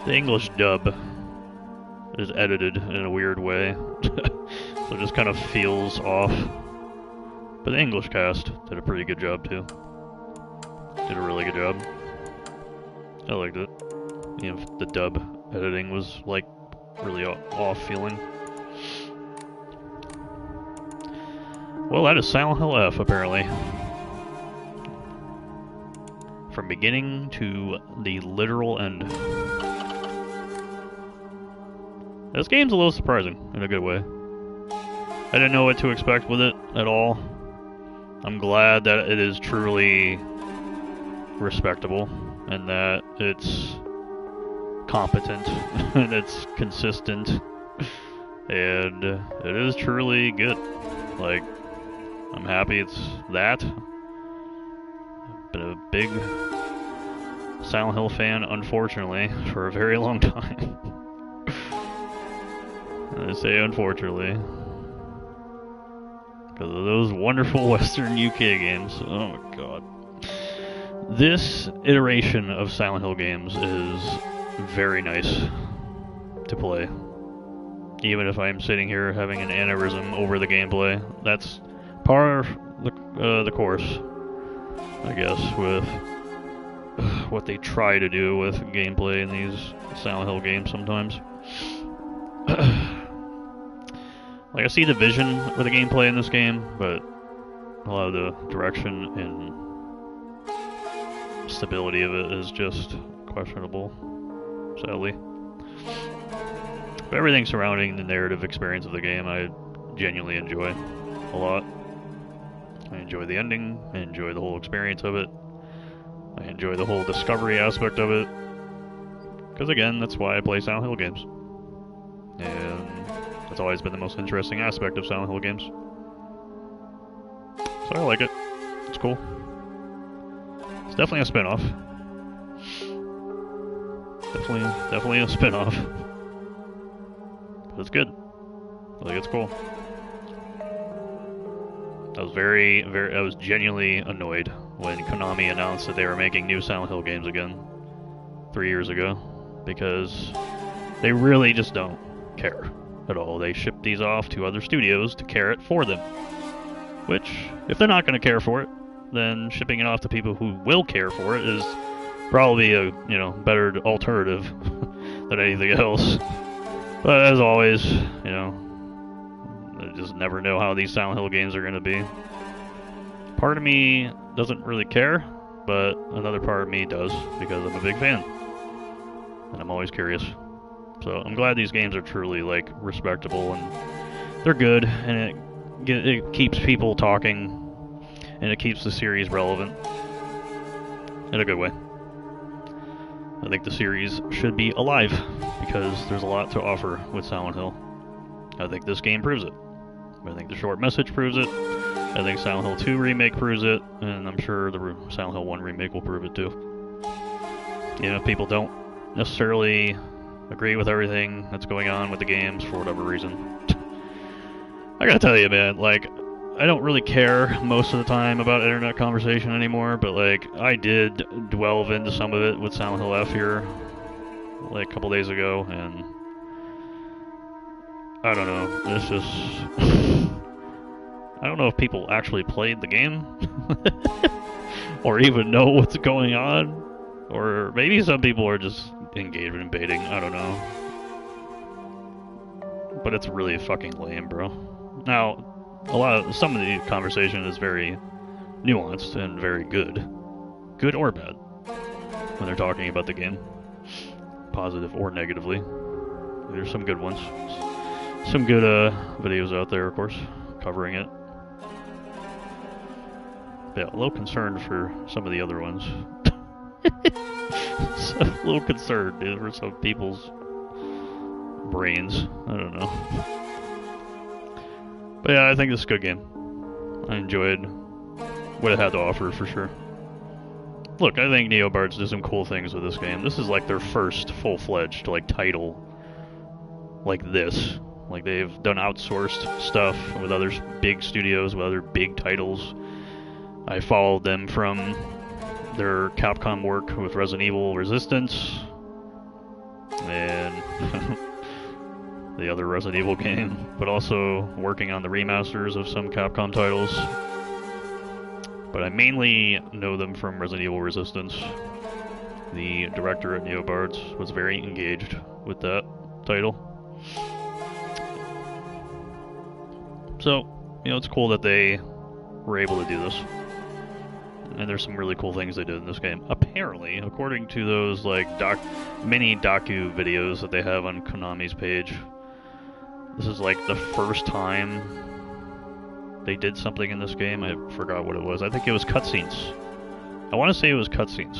The English dub is edited in a weird way, so it just kind of feels off. But the English cast did a pretty good job too. Did a really good job. I liked it. You know, the dub editing was like really off feeling. Well, that is Silent Hill F, apparently. From beginning to the literal end. This game's a little surprising, in a good way. I didn't know what to expect with it at all. I'm glad that it is truly respectable, and that it's competent, and it's consistent, and it is truly good. Like, I'm happy it's that. I've been a big Silent Hill fan, unfortunately, for a very long time. I say unfortunately, because of those wonderful Western UK games. Oh my god. This iteration of Silent Hill games is very nice to play. Even if I'm sitting here having an aneurysm over the gameplay, that's par the course, I guess, with what they try to do with gameplay in these Silent Hill games sometimes. Like, I see the vision for the gameplay in this game, but a lot of the direction and stability of it is just questionable, sadly. But everything surrounding the narrative experience of the game I genuinely enjoy a lot. I enjoy the ending, I enjoy the whole experience of it, I enjoy the whole discovery aspect of it, because again, that's why I play Silent Hill games. And that's always been the most interesting aspect of Silent Hill games. So I like it. It's cool. It's definitely a spin-off. Definitely a spin-off. But it's good. I think it's cool. I was genuinely annoyed when Konami announced that they were making new Silent Hill games again 3 years ago, because they really just don't care at all. They ship these off to other studios to care it for them. Which, if they're not going to care for it, then shipping it off to people who will care for it is probably a, you know, better alternative than anything else. But as always, you know, I just never know how these Silent Hill games are going to be. Part of me doesn't really care, but another part of me does, because I'm a big fan. And I'm always curious. So I'm glad these games are truly, like, respectable, and they're good, and it keeps people talking, and it keeps the series relevant in a good way. I think the series should be alive, because there's a lot to offer with Silent Hill. I think this game proves it. I think the short message proves it. I think Silent Hill 2 Remake proves it, and I'm sure the Silent Hill 1 Remake will prove it too. You know, if people don't necessarily agree with everything that's going on with the games for whatever reason, I gotta tell you, man, like, I don't really care most of the time about internet conversation anymore, but like I did delve into some of it with Silent Hill F here like a couple days ago, and I don't know, it's just I don't know if people actually played the game or even know what's going on, or maybe some people are just engaged in baiting, I don't know. But it's really fucking lame, bro. Now, some of the conversation is very nuanced and very good. Good or bad. When they're talking about the game. Positive or negatively. There's some good ones. Some good videos out there, of course, covering it. Yeah, a little concerned for some of the other ones. So, a little concerned, dude, for some people's brains. I don't know. But yeah, I think this is a good game. I enjoyed what it had to offer for sure. Look, I think Neobards did some cool things with this game. This is like their first full-fledged like title like this. Like they've done outsourced stuff with other big studios, with other big titles. I followed them from their Capcom work with Resident Evil Resistance and the other Resident Evil game, but also working on the remasters of some Capcom titles. But I mainly know them from Resident Evil Resistance. The director at Neobards was very engaged with that title. So, you know, it's cool that they were able to do this. And there's some really cool things they did in this game. Apparently, according to those like mini docu videos that they have on Konami's page, this is like the first time they did something in this game. I forgot what it was. I think it was cutscenes. I want to say it was cutscenes.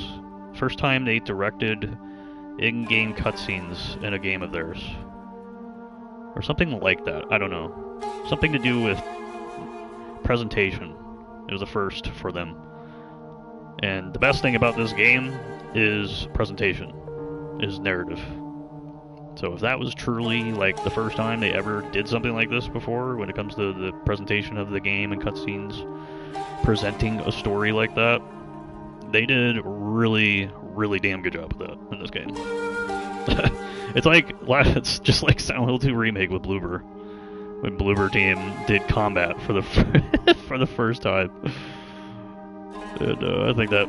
First time they directed in-game cutscenes in a game of theirs. Or something like that. I don't know. Something to do with presentation. It was the first for them. And the best thing about this game is presentation, is narrative. So if that was truly like the first time they ever did something like this before, when it comes to the presentation of the game and cutscenes, presenting a story like that, they did really, really damn good job with that in this game. It's just like Silent Hill 2 Remake with Bloober, when Bloober Team did combat for the for the first time. And I think that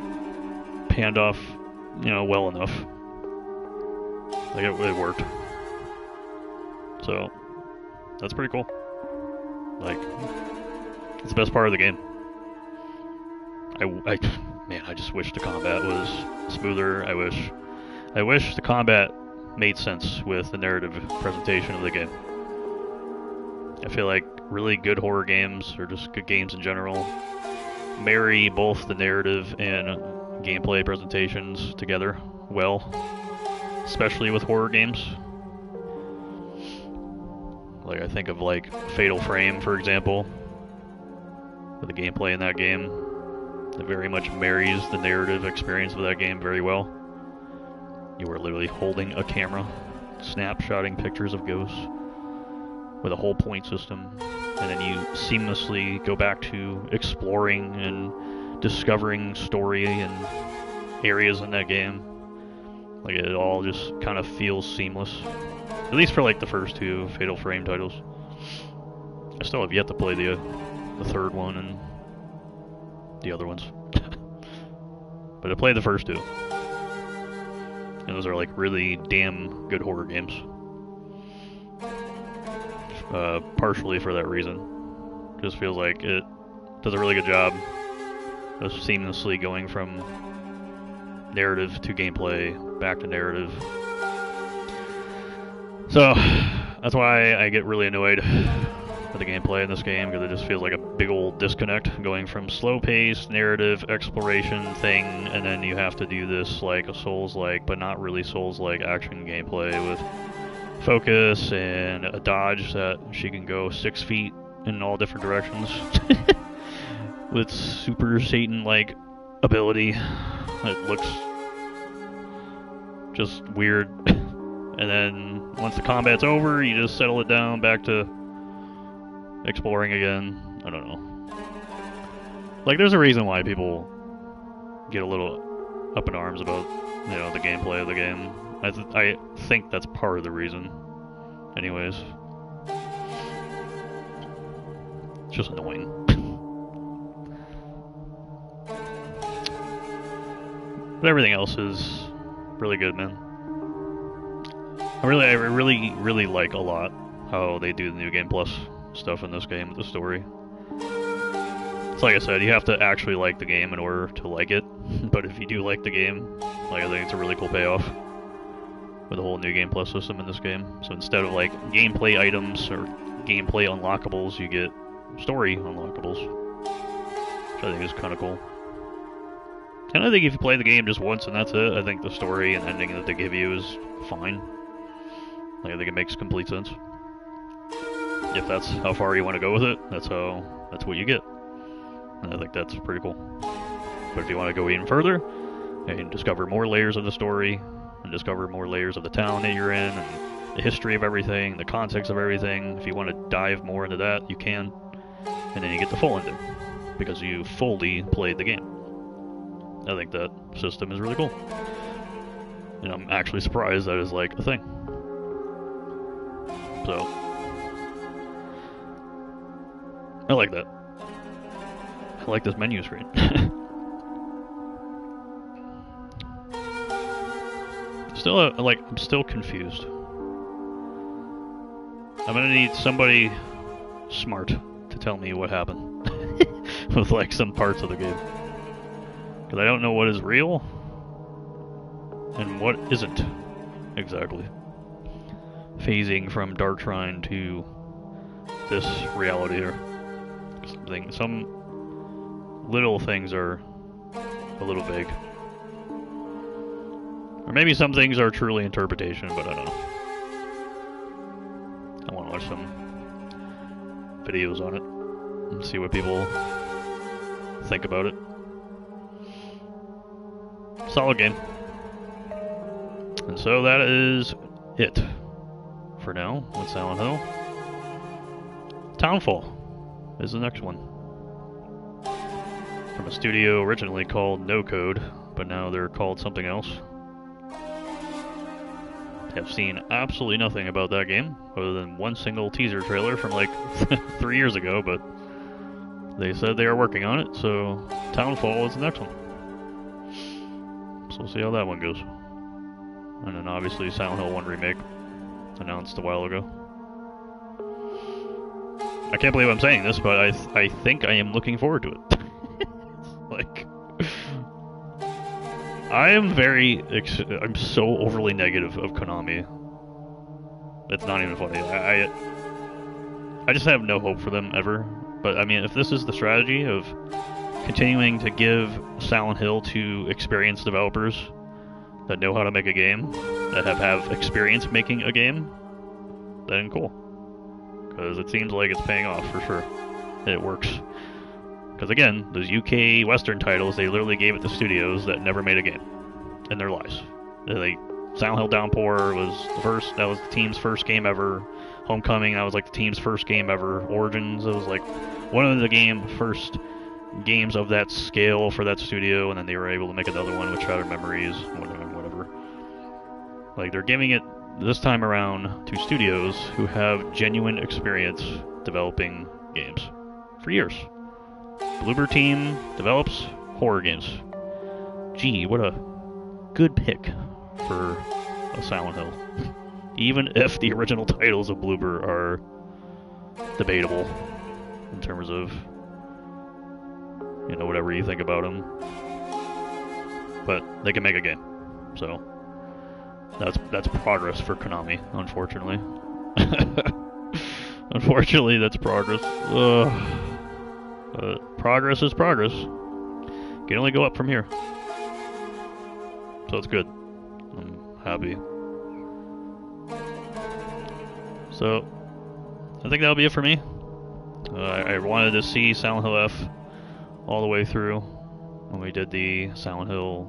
panned off, you know, well enough. Like it worked. So that's pretty cool. Like, it's the best part of the game. Man, I just wish the combat was smoother. I wish the combat made sense with the narrative presentation of the game. I feel like really good horror games, or just good games in general, marry both the narrative and gameplay presentations together well, especially with horror games. Like I think of like Fatal Frame, for example, with the gameplay in that game. It very much marries the narrative experience of that game very well. You are literally holding a camera, snapshotting pictures of ghosts with a whole point system, and then you seamlessly go back to exploring and discovering story and areas in that game. Like it all just kind of feels seamless. At least for like the first two Fatal Frame titles. I still have yet to play the third one and the other ones. But I played the first two. And those are like really damn good horror games. Partially for that reason. Just feels like it does a really good job of seamlessly going from narrative to gameplay, back to narrative. So, that's why I get really annoyed with the gameplay in this game, because it just feels like a big old disconnect, going from slow-paced narrative exploration thing, and then you have to do this like a Souls-like, but not really Souls-like action gameplay with focus and a dodge that she can go 6 feet in all different directions with super Satan-like ability that looks just weird. And then once the combat's over, you just settle it down back to exploring again. I don't know. like, there's a reason why people get a little up in arms about, you know, the gameplay of the game. I think that's part of the reason. Anyways. It's just annoying. But everything else is really good, man. I really like a lot how they do the New Game Plus stuff in this game with the story. It's like I said, you have to actually like the game in order to like it. But if you do like the game, like, I think it's a really cool payoff with the whole New Game Plus system in this game. So instead of like gameplay items or gameplay unlockables, you get story unlockables, which I think is kind of cool. And I think if you play the game just once and that's it, I think the story and ending that they give you is fine. Like, I think it makes complete sense. If that's how far you want to go with it, that's what you get. And I think that's pretty cool. But if you want to go even further, and discover more layers of the story, and discover more layers of the town that you're in, and the history of everything, the context of everything, if you want to dive more into that, you can. And then you get the full ending, because you fully played the game. I think that system is really cool. And I'm actually surprised that is like a thing. So, I like that. I like this menu screen. I'm still confused. I'm gonna need somebody smart to tell me what happened with like some parts of the game. Because I don't know what is real and what isn't exactly. Phasing from Dark Shrine to this reality here. Some little things are a little vague. Or maybe some things are truly interpretation, but I don't know. I want to watch some videos on it and see what people think about it. Solid game. And so that is it for now with Silent Hill. Townfall is the next one. From a studio originally called No Code, but now they're called something else. Have seen absolutely nothing about that game, other than one single teaser trailer from like 3 years ago, but they said they are working on it, so Townfall is the next one. So we'll see how that one goes. And then obviously Silent Hill 1 Remake, announced a while ago. I can't believe I'm saying this, but I think I am looking forward to it. Like, I'm so overly negative of Konami. It's not even funny. I just have no hope for them ever. But I mean, if this is the strategy of continuing to give Silent Hill to experienced developers that know how to make a game, that have experience making a game, then cool. Because it seems like it's paying off for sure. It works. Because again, those UK Western titles, they literally gave it to studios that never made a game in their lives. Silent Hill Downpour was that was the team's first game ever. Homecoming, that was like the team's first game ever. Origins, it was like one of the first games of that scale for that studio, and then they were able to make another one with Shattered Memories, whatever. Like, they're giving it this time around to studios who have genuine experience developing games for years. Bloober Team develops horror games. Gee, what a good pick for a Silent Hill. Even if the original titles of Bloober are debatable in terms of, whatever you think about them. But they can make a game. So that's progress for Konami, unfortunately. Unfortunately, that's progress. Progress is progress. Can only go up from here. So it's good. I'm happy. So, I think that'll be it for me. I wanted to see Silent Hill F all the way through when we did the Silent Hill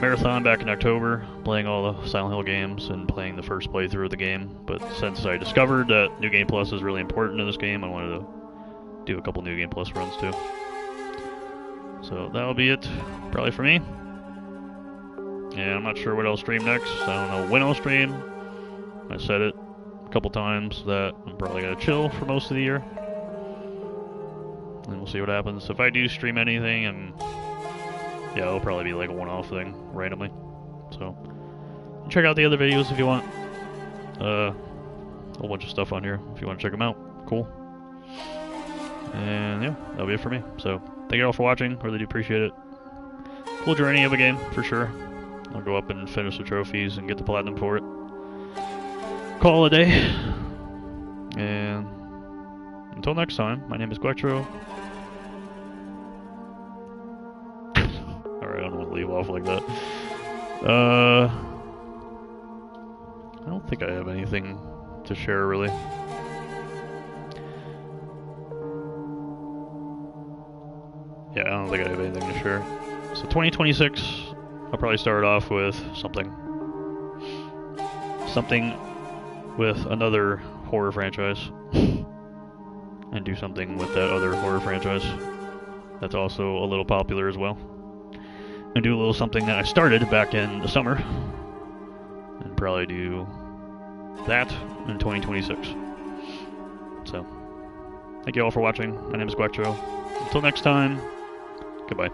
marathon back in October, playing all the Silent Hill games and playing the first playthrough of the game. But since I discovered that New Game Plus is really important in this game, I wanted to do a couple New Game Plus runs too. So that'll be it, probably for me. And I'm not sure what I'll stream next. I don't know when I'll stream. I said it a couple times that I'm probably gonna chill for most of the year. And we'll see what happens. If I do stream anything, and yeah, it'll probably be like a one-off thing, randomly. So, check out the other videos if you want. A whole bunch of stuff on here if you want to check them out. Cool. And yeah, that'll be it for me. So, thank you all for watching. Really do appreciate it. Cool journey of a game, for sure. I'll go up and finish the trophies and get the platinum for it. Call it a day. And until next time, my name is Gwektro. Alright, I don't want to leave off like that. I don't think I have anything to share, really. Yeah, I don't think I have anything to share. So 2026, I'll probably start off with something. Something with another horror franchise. And do something with that other horror franchise that's also a little popular as well. And do a little something that I started back in the summer. And probably do that in 2026. So, thank you all for watching. My name is Gwektro. Until next time, goodbye.